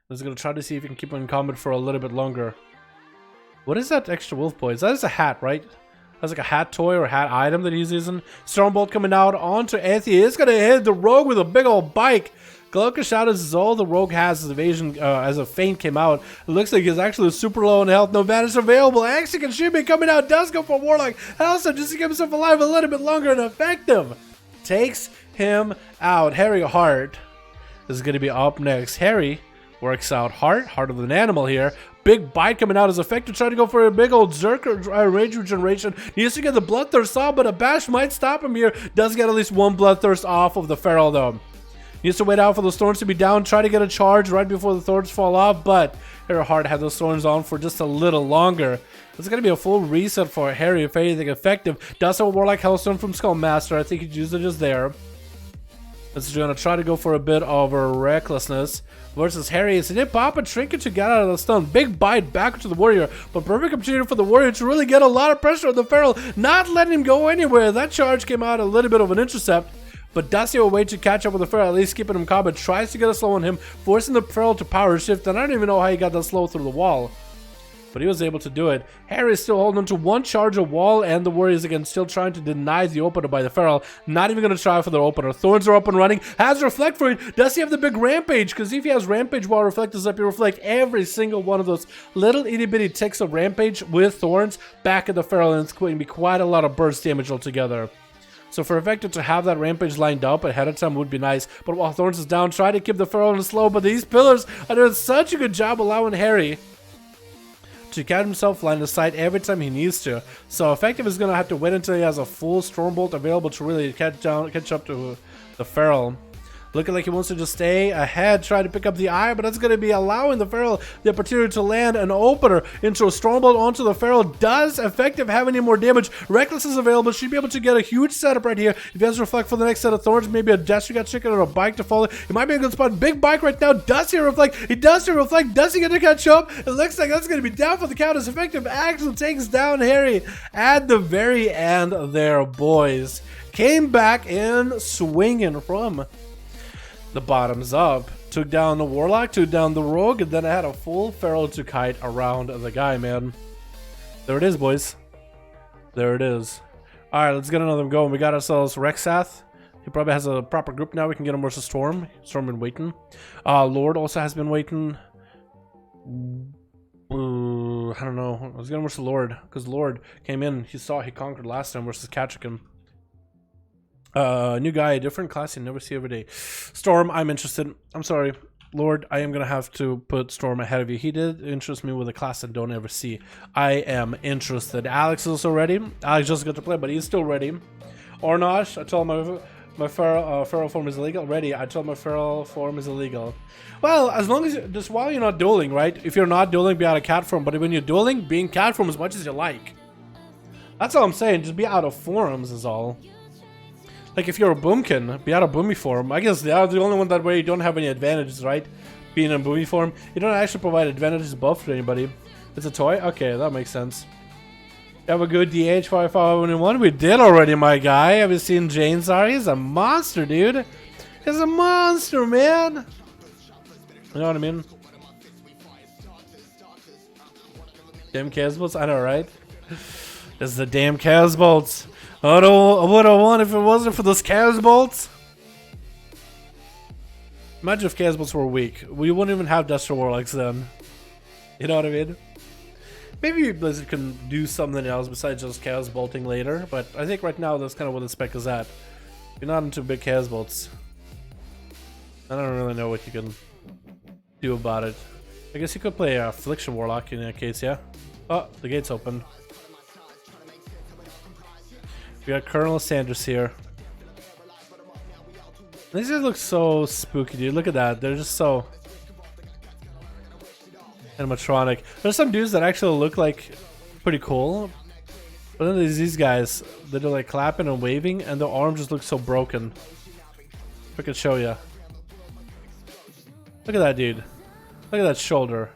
He's going to try to see if he can keep him in combat for a little bit longer. What is that extra wolf boys? That is a hat, right? That's like a hat toy or hat item that he's using. Stormbolt coming out onto Athia. It's going to hit the rogue with a big old bike. Glaucus Shadows is all the rogue has as evasion as a feint came out. It looks like he's actually super low in health. No Vanish available. Axic and Shimmy coming out. Does go for Warlock. Also just to keep himself alive a little bit longer and effective. Takes him out. Harry Hart is going to be up next. Harry works out Heart of an Animal here. Big bite coming out as effective. Trying to go for a big old Zerker rage regeneration. Needs to get the Bloodthirst off, but a bash might stop him here. Does get at least one Bloodthirst off of the Feral though. Needs to wait out for those thorns to be down. Try to get a charge right before the thorns fall off, but Harry Hart had those thorns on for just a little longer. It's going to be a full reset for Harry if anything effective. Does have a Warlock Hellstone from Skullmaster. I think he used it just there. It's going to try to go for a bit of a recklessness versus Harry. So he did pop a trinket to get out of the stun. Big bite back to the Warrior, but perfect opportunity for the Warrior to really get a lot of pressure on the Feral, not letting him go anywhere. That charge came out a little bit of an intercept. But does have a way to catch up with the Feral, at least keeping him combat. Tries to get a slow on him, forcing the Feral to power shift. And I don't even know how he got that slow through the wall. But he was able to do it. Harry is still holding on to one charge of wall, and the Warriors again still trying to deny the opener by the Feral. Not even going to try for the opener. Thorns are up and running. Has Reflect for it. Does he have the big Rampage? Because if he has Rampage while Reflect is up, he reflect every single one of those little itty bitty ticks of Rampage with Thorns back at the Feral, and it's going to be quite a lot of burst damage altogether. So for effective to have that Rampage lined up ahead of time would be nice. But while Thorns is down, try to keep the Feral in slow. But these pillars are doing such a good job allowing Harry to catch himself line of sight every time he needs to. So effective is going to have to wait until he has a full Stormbolt available to really catch up to the Feral. Looking like he wants to just stay ahead, try to pick up the eye, but that's going to be allowing the Feral the opportunity to land an opener into a Stormbolt onto the Feral. Does effective have any more damage? Reckless is available. Should be able to get a huge setup right here. If he has Reflect for the next set of Thorns, maybe a Jester got chicken or a bike to follow. It might be a good spot. Big bike right now. Does he Reflect? He does see Reflect. Does he get to catch up? It looks like that's going to be down for the count as effective actually takes down Harry at the very end there, boys. Came back in swinging from the bottoms up. Took down the Warlock, took down the Rogue, and then I had a full Feral to kite around the guy, man. There it is, boys. There it is. Alright, let's get another go. We got ourselves Rexath. He probably has a proper group now. We can get him versus Storm. Storm been waiting. Lord also has been waiting. I don't know. I was going versus Lord, because Lord came in. He conquered last time versus Katrikan. New guy, different class you never see every day. Storm, I'm interested. I'm sorry, Lord, I am gonna have to put Storm ahead of you. He did interest me with a class I don't ever see. I am interested. Alex is also ready. Alex just got to play, but he's still ready. Ornosh, I told my feral form is illegal. Ready, I told my feral form is illegal. Well, as long as just while you're not dueling, right? If you're not dueling, be out of cat form. But when you're dueling, be in cat form as much as you like. That's all I'm saying. Just be out of forms is all. Like, if you're a boomkin, be out of boomy form. I guess they are the only one that way you don't have any advantages, right? Being in boomy form. You don't actually provide advantages buff to anybody. It's a toy? Okay, that makes sense. You have a good DH 5V5 1v1? We did already, my guy. Have you seen Janesar? He's a monster, dude. He's a monster, man. You know what I mean? Damn Casbolts? I know, right? This is the damn Casbolts. I would have won if it wasn't for those Casbolts. Imagine if Casbolts were weak. We wouldn't even have Duster Warlocks then. You know what I mean? Maybe Blizzard can do something else besides just Casbolting later, but I think right now that's kind of what the spec is at. You're not into big Casbolts. I don't really know what you can do about it. I guess you could play a Affliction Warlock in that case, yeah? Oh, the gate's open. We got Colonel Sanders here. These guys look so spooky, dude. Look at that. They're just so animatronic. There's some dudes that actually look like pretty cool. But then there's these guys that are like clapping and waving and their arms just look so broken. I could show you. Look at that, dude. Look at that shoulder.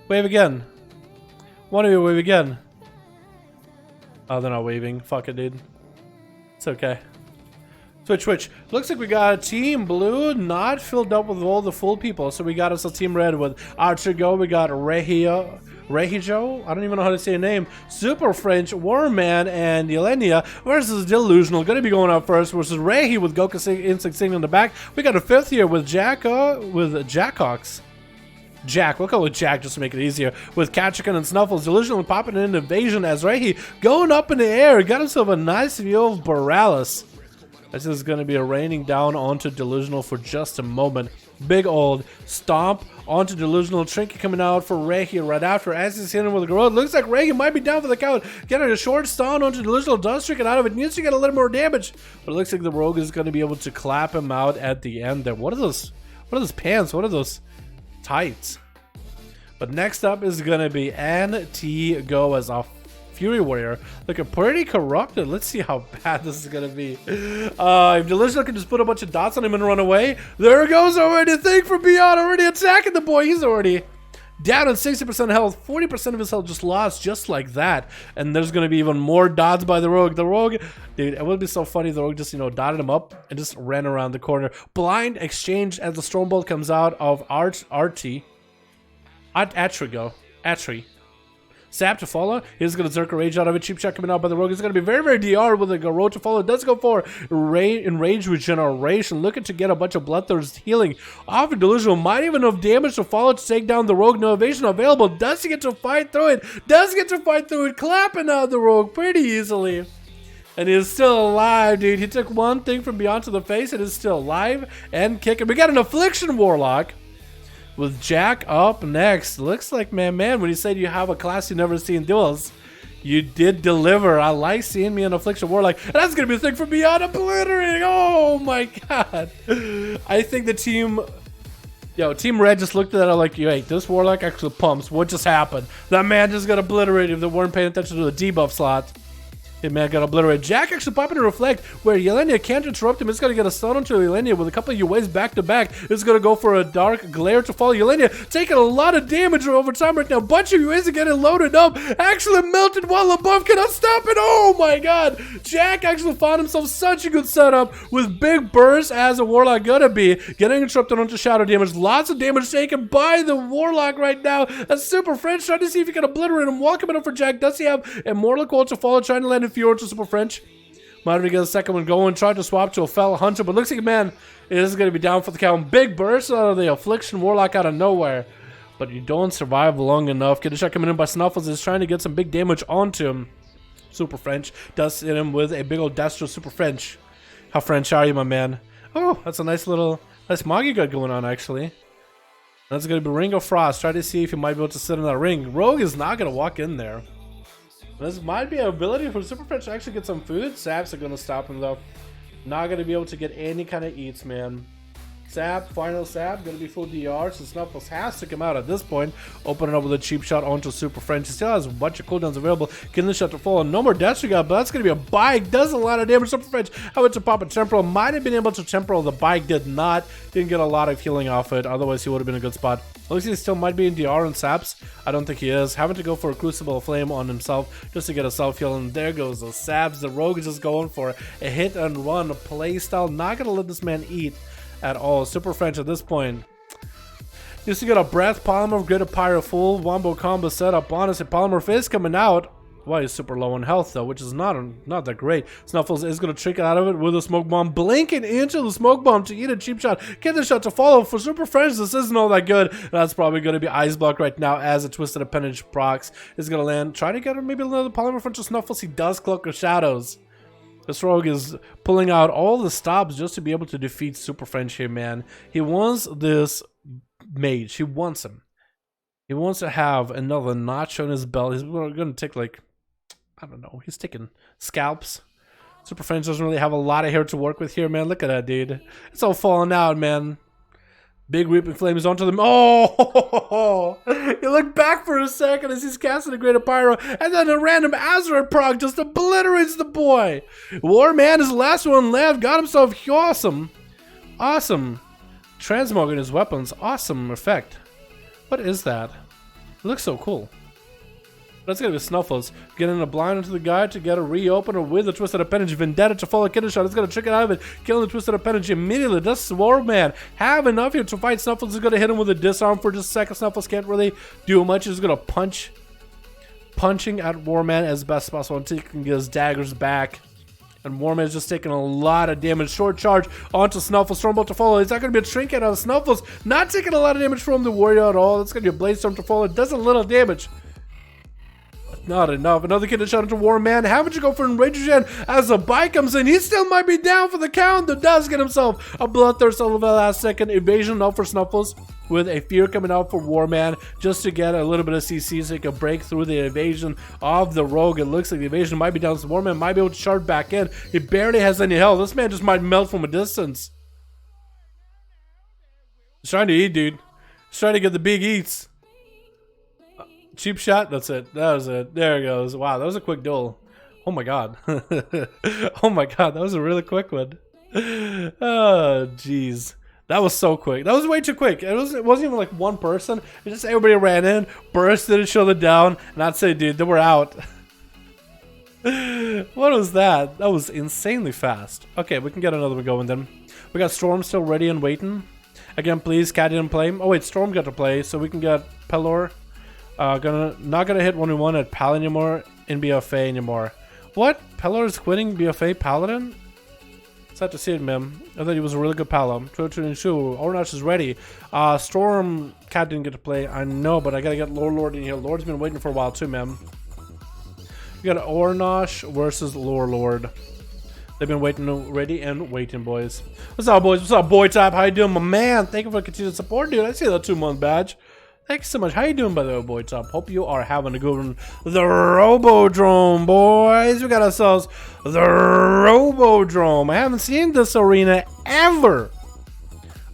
Wave again. One of you wave again. Oh, they're not waving. Fuck it, dude. It's okay. Switch. Looks like we got a Team Blue not filled up with all the full people. So we got us a Team Red with Archigo. We got Rehijo. I don't even know how to say your name. Super French, Warman, and Yelenia versus Delusional. Gonna be going up first versus Rehi with Goku Insect Singing in the back. We got a fifth here with Jackox. Jack, we'll call it Jack just to make it easier. With Katrikan and Snuffles, Delusional popping in Invasion as Rehi going up in the air. Got himself a nice view of Borealis. This is going to be a raining down onto Delusional for just a moment. Big old stomp onto Delusional. Trinket coming out for Rehi right after. As he's hitting with a Garrote. Looks like Rehi might be down for the count. Getting a short stun onto Delusional. Does Trinket out of it. Needs to get a little more damage. But it looks like the Rogue is going to be able to clap him out at the end there. What are those pants? What are those tights? But next up is going to be NT Go as a Fury Warrior. Looking pretty corrupted. Let's see how bad this is going to be. If Delusional can just put a bunch of dots on him and run away. There goes already. Thing for Beyond already attacking the boy. He's already down on 60% health. 40% of his health just lost just like that. And there's going to be even more dots by the Rogue. The Rogue, dude, it would be so funny if the Rogue just, dotted him up and just ran around the corner. Blind exchange as the Stormbolt comes out of Archie. Atri. Sap to follow. He's going to Zerka Rage out of it. Cheap shot coming out by the Rogue. It's going to be very, very DR with a Garrote to follow. Does go for Enrage Regeneration. Looking to get a bunch of Bloodthirst healing off of Delusional. Might even have damage to follow to take down the Rogue. No evasion available. Does he get to fight through it? Clapping out the Rogue pretty easily. And he is still alive, dude. He took one thing from Beyond to the face and is still alive and kicking. We got an Affliction Warlock with Jack up next. Looks like, man, when you said you have a class you never see in Duels, You did deliver. I like seeing me in Affliction Warlock. That's going to be a thing for Beyond Obliterating. Oh my god. I think the team... Yo, Team Red just looked at that like, hey, this Warlock actually pumps. What just happened? That man just got obliterated if they weren't paying attention to the debuff slot. Hey, man got obliterated. Jack actually popping to Reflect, where Yelenia can't interrupt him. It's going to get a stun onto Yelenia with a couple of UAs back to back. It's going to go for a Dark Glare to follow. Yelenia taking a lot of damage over time right now. Bunch of UAs are getting loaded up. Actually melted while above. Cannot stop it. Oh my god. Jack actually found himself such a good setup with big bursts as a Warlock gonna be. Getting interrupted onto shadow damage. Lots of damage taken by the Warlock right now. A Super French trying to see if he can obliterate him. Wall coming up for Jack. Does he have a Mortal Coil to follow? Trying to land Fiora to Super French. Might get a second one going. Tried to swap to a Fel Hunter, but looks like, man, it is going to be down for the count. Big burst out of the Affliction Warlock out of nowhere. But you don't survive long enough. Get a shot coming in by Snuffles. Is trying to get some big damage onto him. Super French does hit him with a big old Destro Super French. How French are you, my man? Oh, that's a nice Moggy gut going on, actually. That's going to be Ring of Frost. Try to see if he might be able to sit in that ring. Rogue is not going to walk in there. This might be an ability for Super French to actually get some food. Saps are going to stop him, though. Not going to be able to get any kind of eats, man. Sap, final Sap, going to be full DR, so Snuffles has to come out at this point. Opening up with a cheap shot onto Super French. He still has a bunch of cooldowns available. Getting the shot to fall. No more Destro God, but that's going to be a bike. Does a lot of damage. Super French, how about to pop a Temporal? Might have been able to Temporal. The bike did not. Didn't get a lot of healing off it. Otherwise, he would have been a good spot. Looks like he still might be in DR and Saps. I don't think he is. Having to go for a Crucible of Flame on himself just to get a self-heal. And there goes the Saps. The Rogue is just going for a hit and run, a play style. Not going to let this man eat at all. Super French at this point. Used to get a Breath, Polymer, Grid of Pyro, full Wombo combo set up on us. Polymer Fist coming out. Well, he's super low on health though, which is not that great. Snuffles is going to trick it out of it with a Smoke Bomb, blinking into the Smoke Bomb to eat a cheap shot. Get the shot to follow. For Super French, this isn't all that good. That's probably going to be Ice Block right now as a Twisted Appendage procs is going to land. Try to get him maybe another Polymer French to Snuffles. He does Cloak of Shadows. This Rogue is pulling out all the stops just to be able to defeat Super French here, man. He wants this mage. He wants him. He wants to have another notch on his belt. He's going to take, like, I don't know. He's taking scalps. Super French doesn't really have a lot of hair to work with here, man. Look at that, dude. It's all falling out, man. Big Reaping Flames onto them. Oh! You look back for a second as he's casting a Greater Pyro, and then a random Azeroth proc just obliterates the boy. Warman is the last one left. Got himself awesome. Transmog in his weapons. Awesome effect. What is that? It looks so cool. That's gonna be Snuffles. Getting a blind into the guy to get a reopener with a Twisted Appendage. Vendetta to follow Kidder Shot. It's gonna trick it out of it. Killing the Twisted Appendage immediately. Does Swarman have enough here to fight Snuffles? Is gonna hit him with a disarm for just a second. Snuffles can't really do much. He's gonna punching at Warman as best as possible until he can get his daggers back. And Warman is just taking a lot of damage. Short charge onto Snuffles. Stormbolt to follow. Is that going to be a trinket out of Snuffles? Not taking a lot of damage from the warrior at all. That's going to be a Blade Storm to follow. It does a little damage. Not enough. Another kid shot into Warman. Having to go for Enrage Gen as the bike comes in. He still might be down for the count. That does get himself a Bloodthirst over the last second. Evasion out for Snuffles with a Fear coming out for Warman just to get a little bit of CC so he can break through the evasion of the Rogue. It looks like the evasion might be down, so Warman might be able to shard back in. He barely has any health. This man just might melt from a distance. He's trying to eat, dude. He's trying to get the big eats. Cheap shot. That's it. That was it. There it goes. Wow, that was a quick duel. Oh my god. Oh my god, that was a really quick one. Oh, jeez. That was so quick. That was way too quick. It wasn't even like one person. It just everybody ran in, bursted and showed it down, and I'd say, dude, they were out. What was that? That was insanely fast. Okay, we can get another one going then. We got Storm still ready and waiting. Again, please, Cat didn't play. Oh wait, Storm got to play, so we can get Pelor. Not gonna hit 1v1 at Pal anymore in BFA anymore. What? Pelor is quitting BFA Paladin? Sad to see it, man. I thought he was a really good Paladin. 2-2-2. Ornash is ready. Storm Cat didn't get to play. I know, but I gotta get Lord in here. Lord's been waiting for a while too, man. We got Ornash versus Lord. They've been waiting, ready and waiting, boys. What's up, boys? What's up, boy type? How you doing, my man? Thank you for the continued support, dude. I see that 2-month badge. Thanks so much. How you doing, by the way, boy top? Hope you are having a good one. The Robodrome, boys. We got ourselves the Robodrome. I haven't seen this arena ever,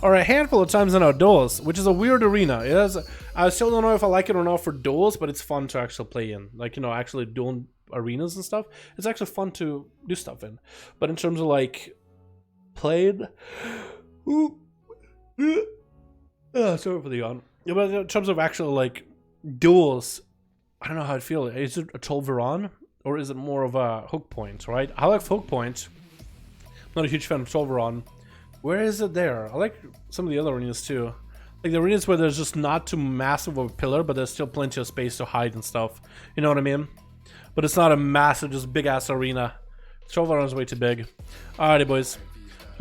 or a handful of times in our duels, which is a weird arena. It has, I still don't know if I like it or not for duels, but it's fun to actually play in. Like, you know, actually doing arenas and stuff. It's actually fun to do stuff in. But in terms of like played, sorry for the yawn. Yeah, but in terms of actual like duels, I don't know how I feel. Is it a Tolveron or is it more of a hook point, right? I like hook point. Not a huge fan of Tolveron. Where is it there? I like some of the other arenas too. Like the arenas where there's just not too massive of a pillar, but there's still plenty of space to hide and stuff. You know what I mean? But it's not a massive, just big ass arena. Tolveron is way too big. Alrighty, boys.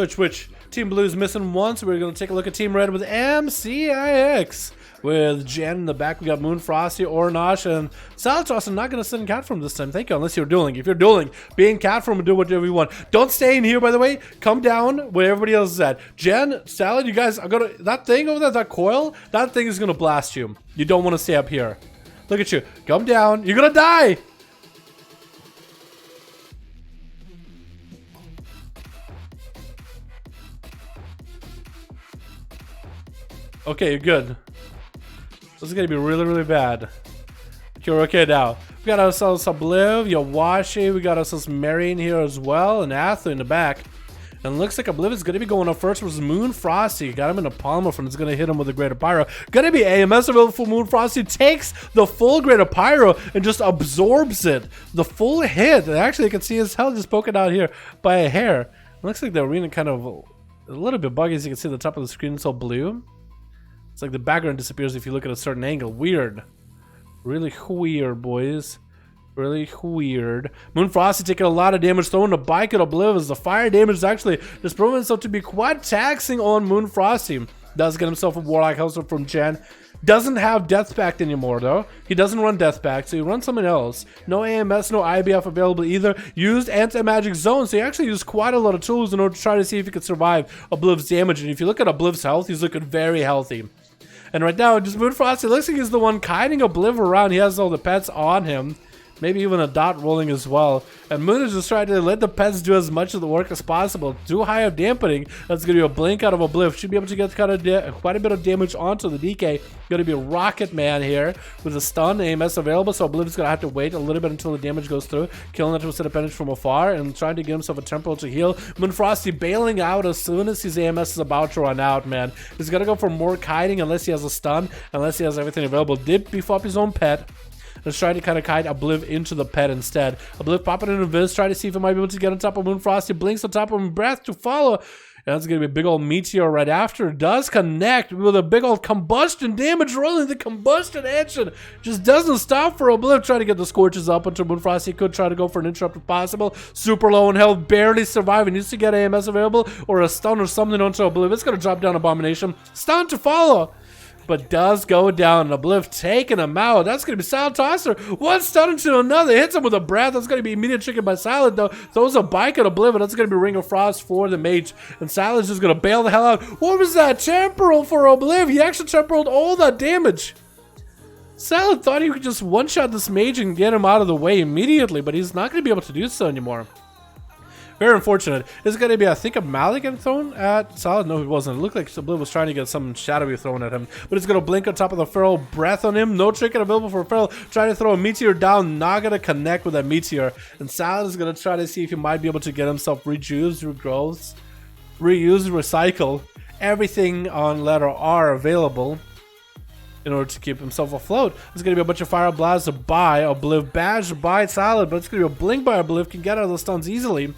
Switch. Team Blue's missing one, so we're going to take a look at Team Red with MCIX. With Jen in the back, we got Moon, Frosty, Ornosh, and Salatos. I'm not going to sit in cat form this time. Thank you, unless you're dueling. If you're dueling, be in cat form and do whatever you want. Don't stay in here, by the way. Come down where everybody else is at. Jen, Salad, you guys are going to... That thing over there, that coil, that thing is going to blast you. You don't want to stay up here. Look at you. Come down. You're going to die. Okay, you're good. This is gonna be really, really bad. You're okay now. We got ourselves Obliv, Yawashi, we got ourselves Mary in here as well, and Athu in the back. And looks like Obliv is gonna be going up first versus Moon Frosty. Got him in a polymer and it's gonna hit him with a Greater Pyro. Gonna be AMS available for Moon Frosty. Takes the full Greater Pyro and just absorbs it. The full hit. And actually, you can see his health just poking out here by a hair. It looks like the arena kind of a little bit buggy, as you can see the top of the screen is all blue. It's like the background disappears if you look at a certain angle. Weird. Really weird, boys. Really weird. Moon Frosty taking a lot of damage, throwing the bike at Obliv as the fire damage is actually just proving itself to be quite taxing on Moon Frosty. Does get himself a Warlock Houser from Jen. Doesn't have Death Pact anymore though. He doesn't run Death Pact, so he runs something else. No AMS, no IBF available either. Used Anti-Magic Zone, so he actually used quite a lot of tools in order to try to see if he could survive Obliv's damage. And if you look at Obliv's health, he's looking very healthy. And right now, just Moon Frosty looks like he's the one kiting Obliv around. He has all the pets on him. Maybe even a dot rolling as well. And Moon is just trying to let the pets do as much of the work as possible. Too high of dampening. That's going to be a blink out of Obliv. Should be able to get quite a bit of damage onto the DK. Going to be a Rocket Man here with a stun AMS available. So Obliv is going to have to wait a little bit until the damage goes through. Killing it with a damage from afar and trying to get himself a temporal to heal. Moon Frosty bailing out as soon as his AMS is about to run out, man. He's going to go for more kiting unless he has a stun. Unless he has everything available. Did beef up his own pet. Let's try to kind of kite Obliv into the pet instead. Obliv popping in a Viz, try to see if he might be able to get on top of Moon Frosty. Blinks on top of him, breath to follow. And that's going to be a big old meteor right after. Does connect with a big old combustion damage rolling. The combustion action just doesn't stop for Obliv. Trying to get the scorches up until Moon Frosty could try to go for an interrupt if possible. Super low in health, barely surviving. Needs to get AMS available or a stun or something onto Obliv. It's going to drop down Abomination. Stun to follow. But does go down. Obliv taking him out. That's going to be Silent Tosser. One stun into another. Hits him with a breath. That's going to be immediate chicken by Silent, though. Throws a bike at Obliv. That's going to be Ring of Frost for the mage. And Silent's just going to bail the hell out. What was that? Temporal for Obliv. He actually temporaled all that damage. Silent thought he could just one-shot this mage and get him out of the way immediately, but he's not going to be able to do so anymore. Very unfortunate. It's going to be, I think, a Maligan thrown at Solid. No, he wasn't. It looked like Obliv was trying to get some shadowy thrown at him. But it's going to blink on top of the Feral Breath on him. No trinket available for Feral. Trying to throw a Meteor down. Not going to connect with that Meteor. And Solid is going to try to see if he might be able to get himself rejuice, regrowth, reuse, recycle. Everything on letter R available in order to keep himself afloat. There's going to be a bunch of Fire Blasts by Obliv. Badge by Solid. But it's going to be a blink by Obliv. Can get out of those stuns easily.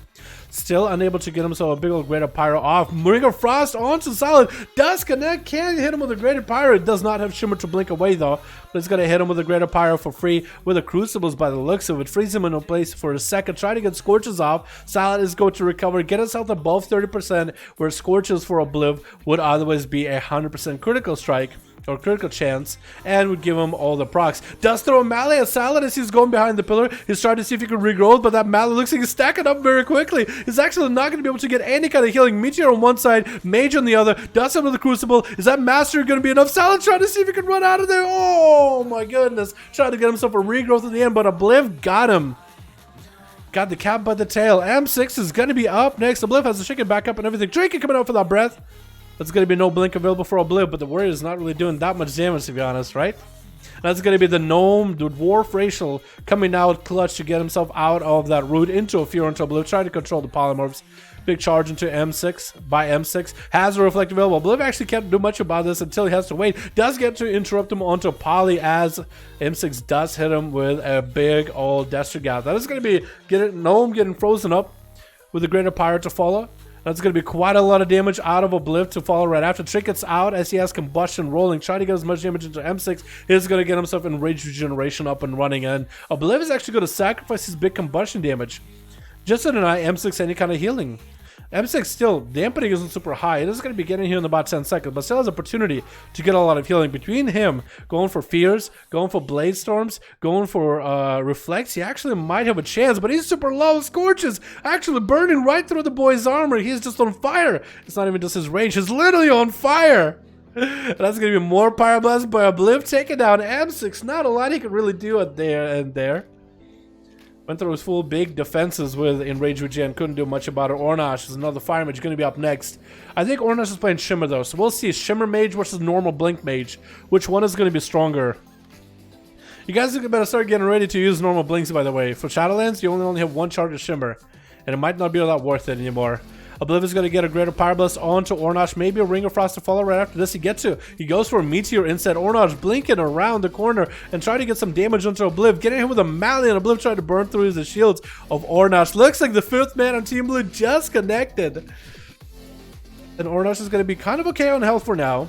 Still unable to get himself a big old Greater Pyro off. Ring of Frost onto Solid. Does connect. Can't hit him with a Greater Pyro. It does not have Shimmer to blink away though. But it's going to hit him with a Greater Pyro for free with the Crucibles by the looks of it. Freeze him in place for a second. Try to get Scorches off. Solid is going to recover. Get himself above 30%, where Scorches for Obliv would otherwise be a 100% critical strike. or critical chance, and would give him all the procs. Does throw a melee at Salad as he's going behind the pillar. He's trying to see if he can regrow, but that melee looks like he's stacking up very quickly. He's actually not going to be able to get any kind of healing. Meteor on one side, Mage on the other. Does him with the Crucible. Is that Master going to be enough? Salad trying to see if he can run out of there. Oh my goodness. Trying to get himself a regrowth at the end, but Obliv got him. Got the cat by the tail. M6 is going to be up next. Obliv has the chicken back up and everything. Drinking coming out for that breath. That's going to be no blink available for Obliv, but the warrior is not really doing that much damage, to be honest, right? That's going to be the gnome, the dwarf racial, coming out clutch to get himself out of that root into a fear into Obliv, trying to control the polymorphs. Big charge into M6 by M6. Has a reflect available. Obliv actually can't do much about this until he has to wait. Does get to interrupt him onto Poly as M6 does hit him with a big old Destro Gap. That is going to be gnome getting frozen up with the greater pirate to follow. That's going to be quite a lot of damage out of Obliv to follow right after. Trinket's out as he has combustion rolling, trying to get as much damage into M6. He's going to get himself in rage regeneration up and running, and Obliv is actually going to sacrifice his big combustion damage just to deny M6 any kind of healing. M6 still, dampening isn't super high. It is going to be getting here in about 10 seconds, but still has opportunity to get a lot of healing. Between him going for Fears, going for Blade Storms, going for Reflects, he actually might have a chance, but he's super low. Scorches actually burning right through the boy's armor. He's just on fire. It's not even just his range. He's literally on fire. That's going to be more Pyroblast by Obliv taking down M6. Not a lot he could really do it there and there. Went through his full big defenses with Enrage Regen. Couldn't do much about it. Ornash is another Fire Mage going to be up next. I think Ornash is playing Shimmer though. So we'll see Shimmer Mage versus normal Blink Mage. Which one is going to be stronger? You guys better start getting ready to use normal Blinks, by the way. For Shadowlands, you only have one charge of Shimmer. And it might not be all that worth it anymore. Obliv is going to get a greater Pyroblast onto Ornash. Maybe a Ring of Frost to follow right after this. He goes for a Meteor instead. Ornash blinking around the corner and trying to get some damage onto Obliv. Getting him with a Mally, and Obliv trying to burn through the shields of Ornash. Looks like the 5th man on Team Blue just connected. And Ornash is going to be kind of okay on health for now.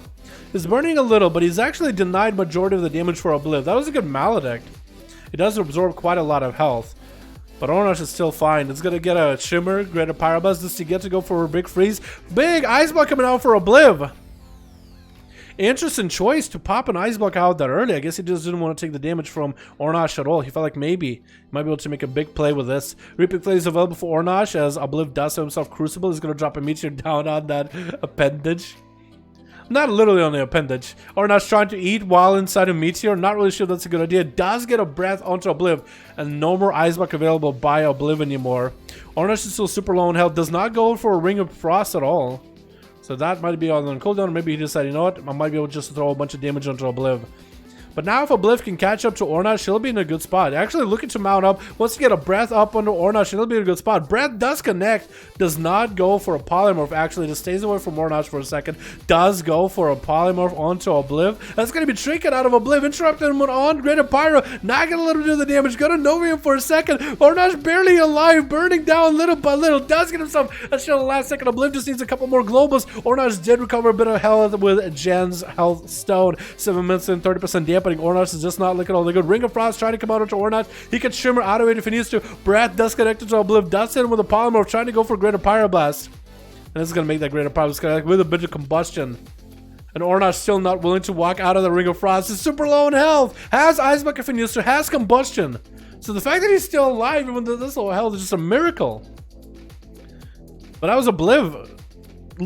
He's burning a little, but he's actually denied majority of the damage for Obliv. That was a good Maledict. It does absorb quite a lot of health. But Ornash is still fine. It's going to get a Shimmer, greater Pyroblast, just to get to go for a big freeze. Big Ice Block coming out for Obliv. Interesting choice to pop an Ice Block out that early. I guess he just didn't want to take the damage from Ornash at all. He felt like maybe he might be able to make a big play with this. Reaping Play is available for Ornash as Obliv does himself Crucible. He's going to drop a Meteor down on that appendage. Not literally on the appendage. Ornash trying to eat while inside a Meteor. Not really sure that's a good idea. Does get a breath onto Obliv. And no more Ice Block available by Obliv anymore. Ornash is still super low in health. Does not go for a Ring of Frost at all. So that might be on cooldown. Or maybe he decided, you know what? I might be able to just throw a bunch of damage onto Obliv. But now if Obliv can catch up to Ornash, he'll be in a good spot. Actually looking to mount up. Wants to get a breath up under Ornash, he'll be in a good spot. Breath does connect. Does not go for a polymorph. Actually, just stays away from Ornash for a second. Does go for a polymorph onto Obliv. That's going to be Trinket out of Obliv. Interrupted him on Greater Pyro. Not going to let him do the damage. Going to Novium for a second. Ornash barely alive. Burning down little by little. Does get himself a shield the last second. Obliv just needs a couple more globals. Ornash did recover a bit of health with Jen's Health Stone. 7 minutes and 30% dampening. Ornash is just not looking all that good. Ring of Frost trying to come out onto Ornash. He can Shimmer out of it if he needs to. Breath does connect to Obliv. Does hit him with a polymorph, trying to go for greater Pyroblast. And this is going to make that greater Pyroblast connect with a bit of combustion. And Ornash still not willing to walk out of the Ring of Frost. He's super low in health. Has Ice Bucket if he needs to. Has combustion. So the fact that he's still alive even with this low health is just a miracle. But that was Obliv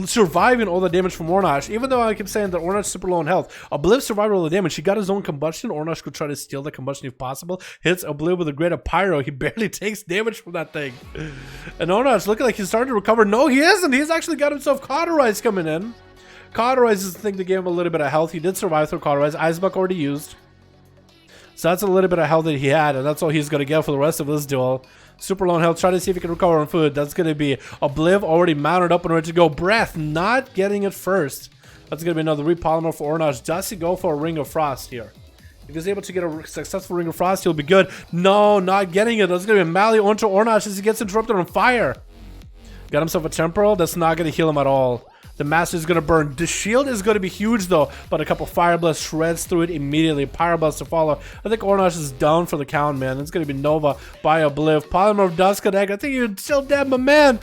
surviving all the damage from Ornash. Even though I keep saying that Ornash is super low in health, Obliv survived all the damage. He got his own combustion. Ornash could try to steal the combustion if possible. Hits Obliv with a greater Pyro. He barely takes damage from that thing. And Ornash looking like he's starting to recover. No, he isn't. He's actually got himself Cauterize coming in. Cauterize is the thing that gave him a little bit of health. He did survive through Cauterize. Icebuck already used. So that's a little bit of health that he had, and that's all he's going to get for the rest of this duel. Super low in health, try to see if he can recover on food. That's going to be Obliv already mounted up and ready to go. Breath, not getting it first. That's going to be another repolymer for Ornash. Does he go for a Ring of Frost here? If he's able to get a successful Ring of Frost, he'll be good. No, not getting it. That's going to be a Mally onto Ornash as he gets interrupted on fire. Got himself a Temporal. That's not going to heal him at all. The Master is going to burn. The shield is going to be huge, though, but a couple Fire Blast shreds through it immediately. Pyro Blast to follow. I think Ornash is down for the count, man. It's going to be Nova by Obliv. Polymer does connect. I think you're still dead, my man.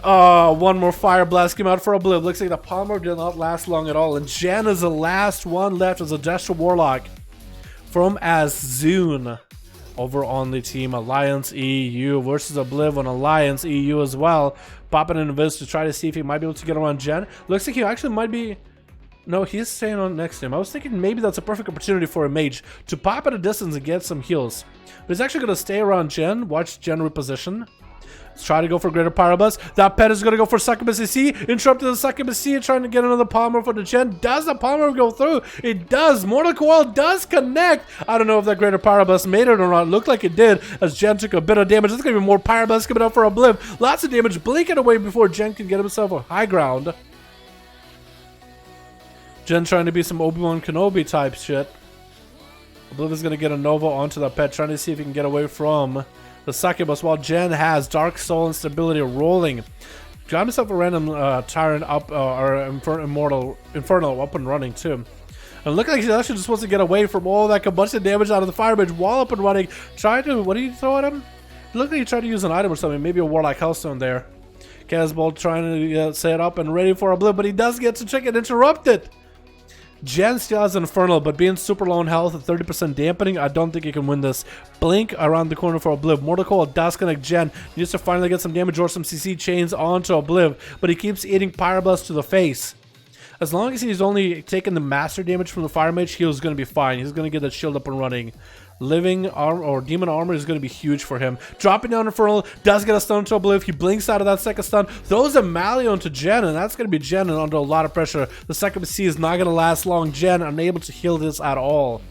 One more Fire Blast came out for Obliv. Looks like the Polymer did not last long at all. And Jen is the last one left as a Gesture Warlock from Azun over on the team Alliance EU versus Obliv on Alliance EU as well. Popping in Viz to try to see if he might be able to get around Jen. Looks like he actually might be... No, he's staying on next to him. I was thinking maybe that's a perfect opportunity for a mage to pop at a distance and get some heals. But he's actually going to stay around Jen, watch Jen reposition. Let's try to go for greater Pyroblast. That pet is going to go for Succubus CC. Interrupted the Succubus CC, trying to get another Polymer for the Jen. Does the Polymer go through? It does. Mortal Coil does connect. I don't know if that greater Pyroblast made it or not. Looked like it did, as Jen took a bit of damage. There's going to be more Pyroblast coming out for Obliv. Lots of damage blinking away before Jen can get himself a high ground. Jen trying to be some Obi-Wan Kenobi type shit. Obliv is going to get a Nova onto that pet, trying to see if he can get away from the Succubus, while Jen has Dark Soul and Stability rolling. Got himself a random Tyrant up, or Infernal up and running too. And look like he actually just wants to get away from all that combustion damage out of the Fire Mage while up and running. Try to, what did he throw at him? It looked like he tried to use an item or something, maybe a Warlock Hellstone there. Casbolt trying to set up and ready for a blip, but he does get to check and interrupt it. Jen still has Infernal, but being super low in health at 30% dampening, I don't think he can win this. Blink around the corner for Obliv. Mortal Coil does connect Jen. He needs to finally get some damage or some CC chains onto Obliv, but he keeps eating Pyroblast to the face. As long as he's only taking the master damage from the Fire Mage, he's going to be fine. He's going to get that shield up and running. Living armor or demon armor is going to be huge for him. Dropping down Infernal, does get a stun to Obliv. He blinks out of that second stun, throws a Malion to Jen, and that's going to be Jen under a lot of pressure. The second C is not going to last long. Jen unable to heal this at all.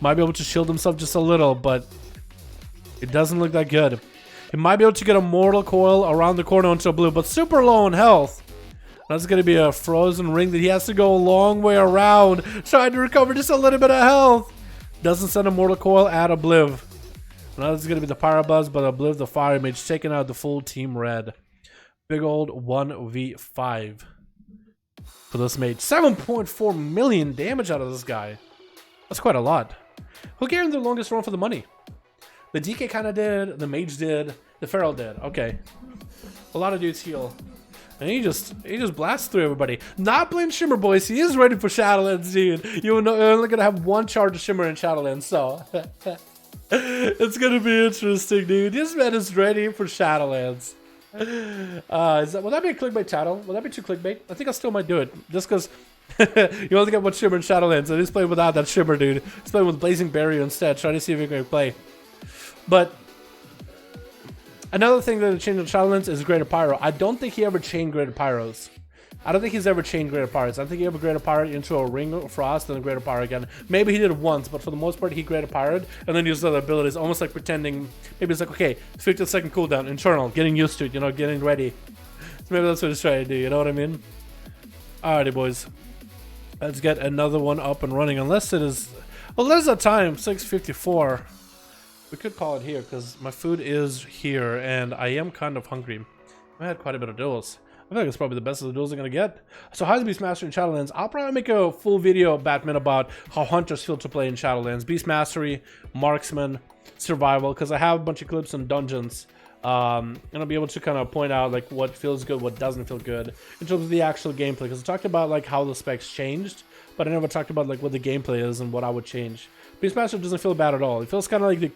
Might be able to shield himself just a little, but it doesn't look that good. He might be able to get a Mortal Coil around the corner onto Obliv, but super low in health. That's going to be a frozen ring that he has to go a long way around, trying to recover just a little bit of health. Doesn't send a Mortal Coil at Obliv. Now this is going to be the Pyrobuzz, but Obliv the Fire Mage taking out the full team red. Big old 1v5 for this mage. 7.4 million damage out of this guy. That's quite a lot. Who gave him the longest run for the money? The DK kind of did, the Mage did, the Feral did. Okay. A lot of dudes heal. And he just blasts through everybody. Not playing Shimmer, boys. He is ready for Shadowlands, dude. You're only gonna have one charge of Shimmer in Shadowlands, so it's gonna be interesting, dude. This man is ready for Shadowlands. Will that be a clickbait title? Will that be too clickbait? I think I still might do it, just because you only get one Shimmer in Shadowlands, and he's playing without that Shimmer, dude. He's playing with Blazing Barrier instead, trying to see if he can play. But another thing that changed in Shadowlands is Greater Pyro. I don't think he ever chained Greater Pyros. I don't think he's ever chained Greater Pyros. I think he ever Greater Pyro into a Ring of Frost and a Greater Pyro again. Maybe he did it once, but for the most part he Greater Pyroed and then used other abilities, almost like pretending. Maybe it's like, okay, 50-second cooldown, internal, getting used to it, you know, getting ready. So maybe that's what he's trying to do, you know what I mean? Alrighty, boys. Let's get another one up and running, unless it is... Well, there's a time, 6:54. We could call it here, because my food is here, and I am kind of hungry. I had quite a bit of duels. I think it's probably the best of the duels I'm going to get. So how's Beastmaster in Shadowlands? I'll probably make a full video, Batman, about how Hunters feel to play in Shadowlands. Beast Mastery, Marksman, Survival, because I have a bunch of clips on Dungeons. And I'll be able to kind of point out like what feels good, what doesn't feel good in terms of the actual gameplay. Because I talked about like how the specs changed, but I never talked about like what the gameplay is and what I would change. Beastmaster doesn't feel bad at all. It feels kind of like the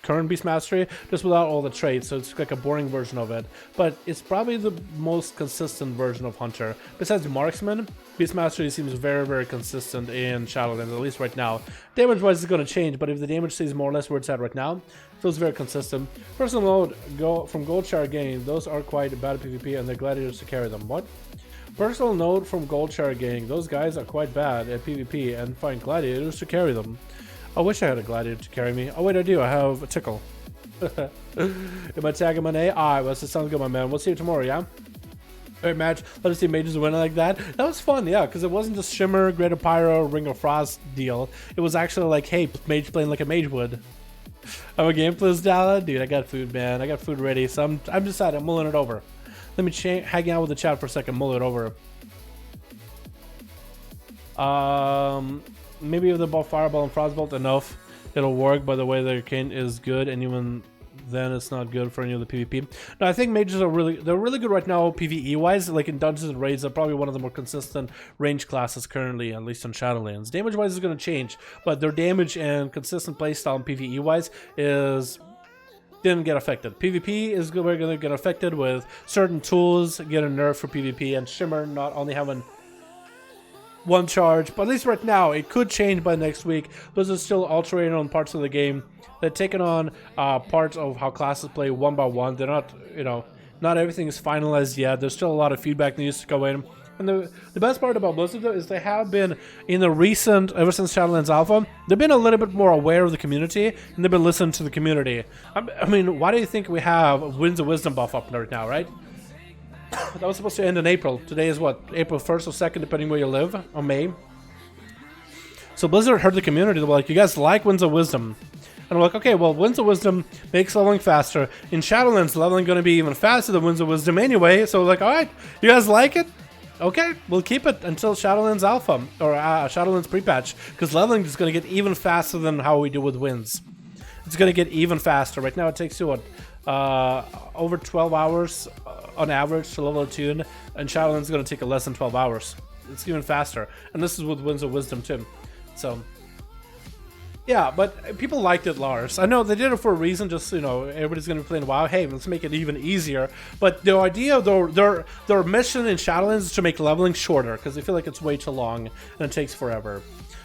current Beastmastery, just without all the traits, so it's like a boring version of it. But it's probably the most consistent version of Hunter. Besides Marksman, Beastmastery seems very, very consistent in Shadowlands, at least right now. Damage-wise, it's going to change, but if the damage stays more or less where it's at right now, it feels very consistent. Personal note from Goldshire Gang, those are quite bad at PvP, and they're gladiators to carry them. What? Personal note from Goldshire Gang, those guys are quite bad at PvP and find gladiators to carry them. I wish I had a gladiator to carry me. Oh wait, I do. I have a tickle. Am I tagging my name? Alright, well, that sounds good, my man. We'll see you tomorrow, yeah? Alright, match. Let us see mages win like that. That was fun, yeah, because it wasn't just Shimmer, Greater Pyro, Ring of Frost deal. It was actually like, hey, mage playing like a mage would. I'm a game plus Dala. Dude, I got food, man. I got food ready, so I'm decided. I'm mulling it over. Let me hang out with the chat for a second, mull it over. Maybe if they bought Fireball and Frostbolt enough, it'll work, but the way their Arcane is good, and even then it's not good for any of the PvP. No, I think mages are they're really good right now PvE wise. Like in Dungeons and Raids, they're probably one of the more consistent range classes currently, at least on Shadowlands. Damage wise is going to change, but their damage and consistent playstyle PvE wise didn't get affected. PvP is going to get affected with certain tools getting nerfed for PvP, and Shimmer not only having one charge, but at least right now it could change by next week. Blizzard's still altering on parts of the game. They're taking on parts of how classes play one by one. They're not, not everything is finalized yet. There's still a lot of feedback that needs to go in. And the best part about Blizzard though is they have been in the recent, ever since Shadowlands Alpha, they've been a little bit more aware of the community, and they've been listening to the community. I mean, why do you think we have Winds of Wisdom buff up right now, right? That was supposed to end in April. Today is what, April 1st or 2nd, depending where you live, or May. So Blizzard heard the community. They were like, you guys like Winds of Wisdom? And we're like, okay, well, Winds of Wisdom makes leveling faster. In Shadowlands, leveling going to be even faster than Winds of Wisdom anyway. So we're like, all right, you guys like it? Okay, we'll keep it until Shadowlands Alpha, or Shadowlands pre-patch, because leveling is going to get even faster than how we do with Winds. It's going to get even faster. Right now it takes you, what, over 12 hours on average to level a tune, and Shadowlands is going to take less than 12 hours. It's even faster, and this is with Winds of Wisdom too. So yeah, but people liked it, Lars. I know they did it for a reason, just, everybody's going to be playing WoW. Hey, let's make it even easier. But the idea, their mission in Shadowlands is to make leveling shorter, because they feel like it's way too long and it takes forever.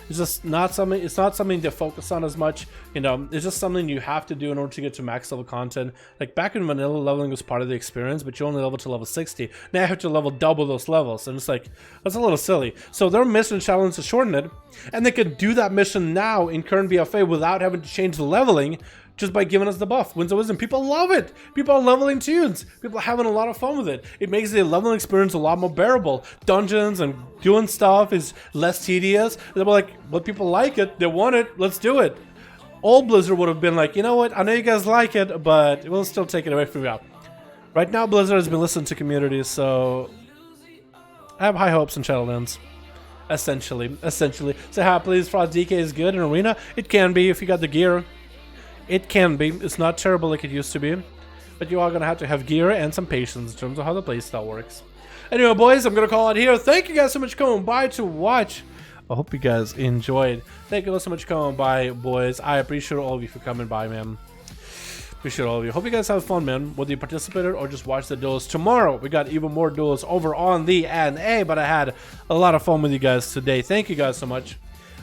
It's just not something. It's not something to focus on as much. It's just something you have to do in order to get to max level content. Like back in vanilla, leveling was part of the experience, but you only level to level 60. Now you have to level double those levels, and it's like, that's a little silly. So their mission challenge to shorten it, and they could do that mission now in current BFA without having to change the leveling, just by giving us the buff. Winds of Wisdom. People love it. People are leveling tunes. People are having a lot of fun with it. It makes the leveling experience a lot more bearable. Dungeons and doing stuff is less tedious. They're like, well, people like it. They want it. Let's do it. Old Blizzard would have been like, you know what? I know you guys like it, but we'll still take it away from you. Right now, Blizzard has been listening to communities, so I have high hopes in Shadowlands. Essentially. Say hi, please. Frost DK is good in Arena. It can be if you got the gear. It can be. It's not terrible like it used to be. But you are going to have gear and some patience in terms of how the playstyle works. Anyway, boys, I'm going to call it here. Thank you guys so much for coming by to watch. I hope you guys enjoyed. Thank you so much for coming by, boys. I appreciate all of you for coming by, man. Appreciate all of you. Hope you guys have fun, man. Whether you participated or just watched the duels. Tomorrow, we got even more duels over on the NA. But I had a lot of fun with you guys today. Thank you guys so much.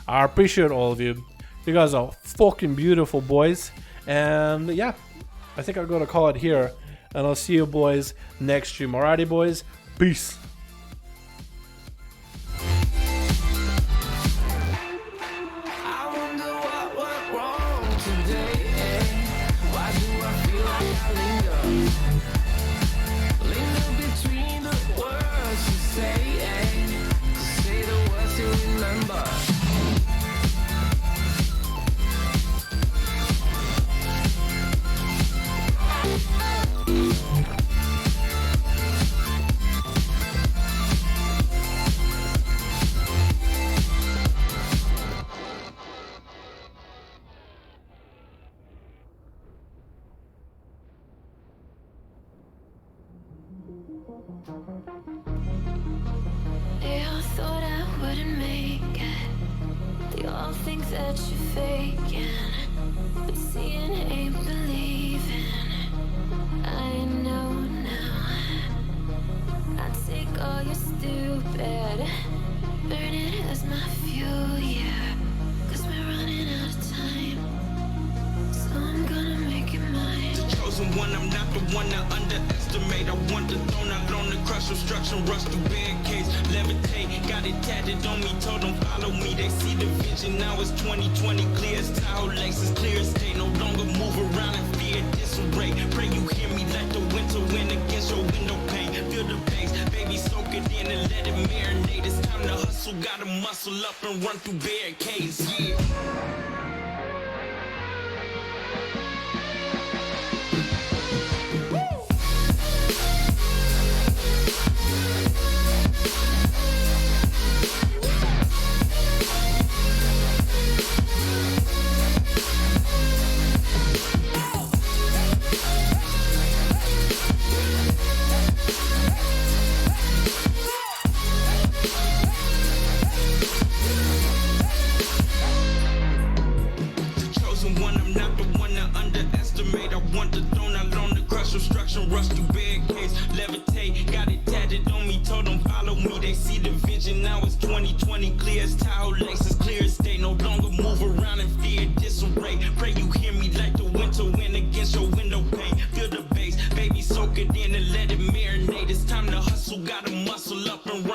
I appreciate all of you. You guys are fucking beautiful, boys. And yeah, I think I'm going to call it here. And I'll see you boys next stream. Alrighty, boys. Peace. They all thought I wouldn't make it. They all think that you're faking, but seeing ain't believing. I know now. I take all your stupid, burn it as my fuel, yeah. 'Cause we're running out of time, so I'm gonna make it mine. The chosen one, I'm not the one to underestimate. I want the throne, I learned to crush obstruction, rush through barricades, levitate. Got it tatted on me, told them follow me. They see the vision, now it's 2020, clear as Tahoe Lexus, clear as day. No longer move around in fear, disarray. Pray you hear me, let the winter wind against your window pane. Feel the bass, baby, soak it in and let it marinate. It's time to hustle, gotta muscle up and run through barricades, yeah. want the throne, I loan the crush obstruction, rush through barricades, levitate, got it tatted on me, told them follow me, they see the vision, now it's 2020, clear as towel laces, clear as day, no longer move around in fear, disarray, pray you hear me like the winter wind against your window pane, feel the bass, baby soak it in and let it marinate, it's time to hustle, gotta muscle up and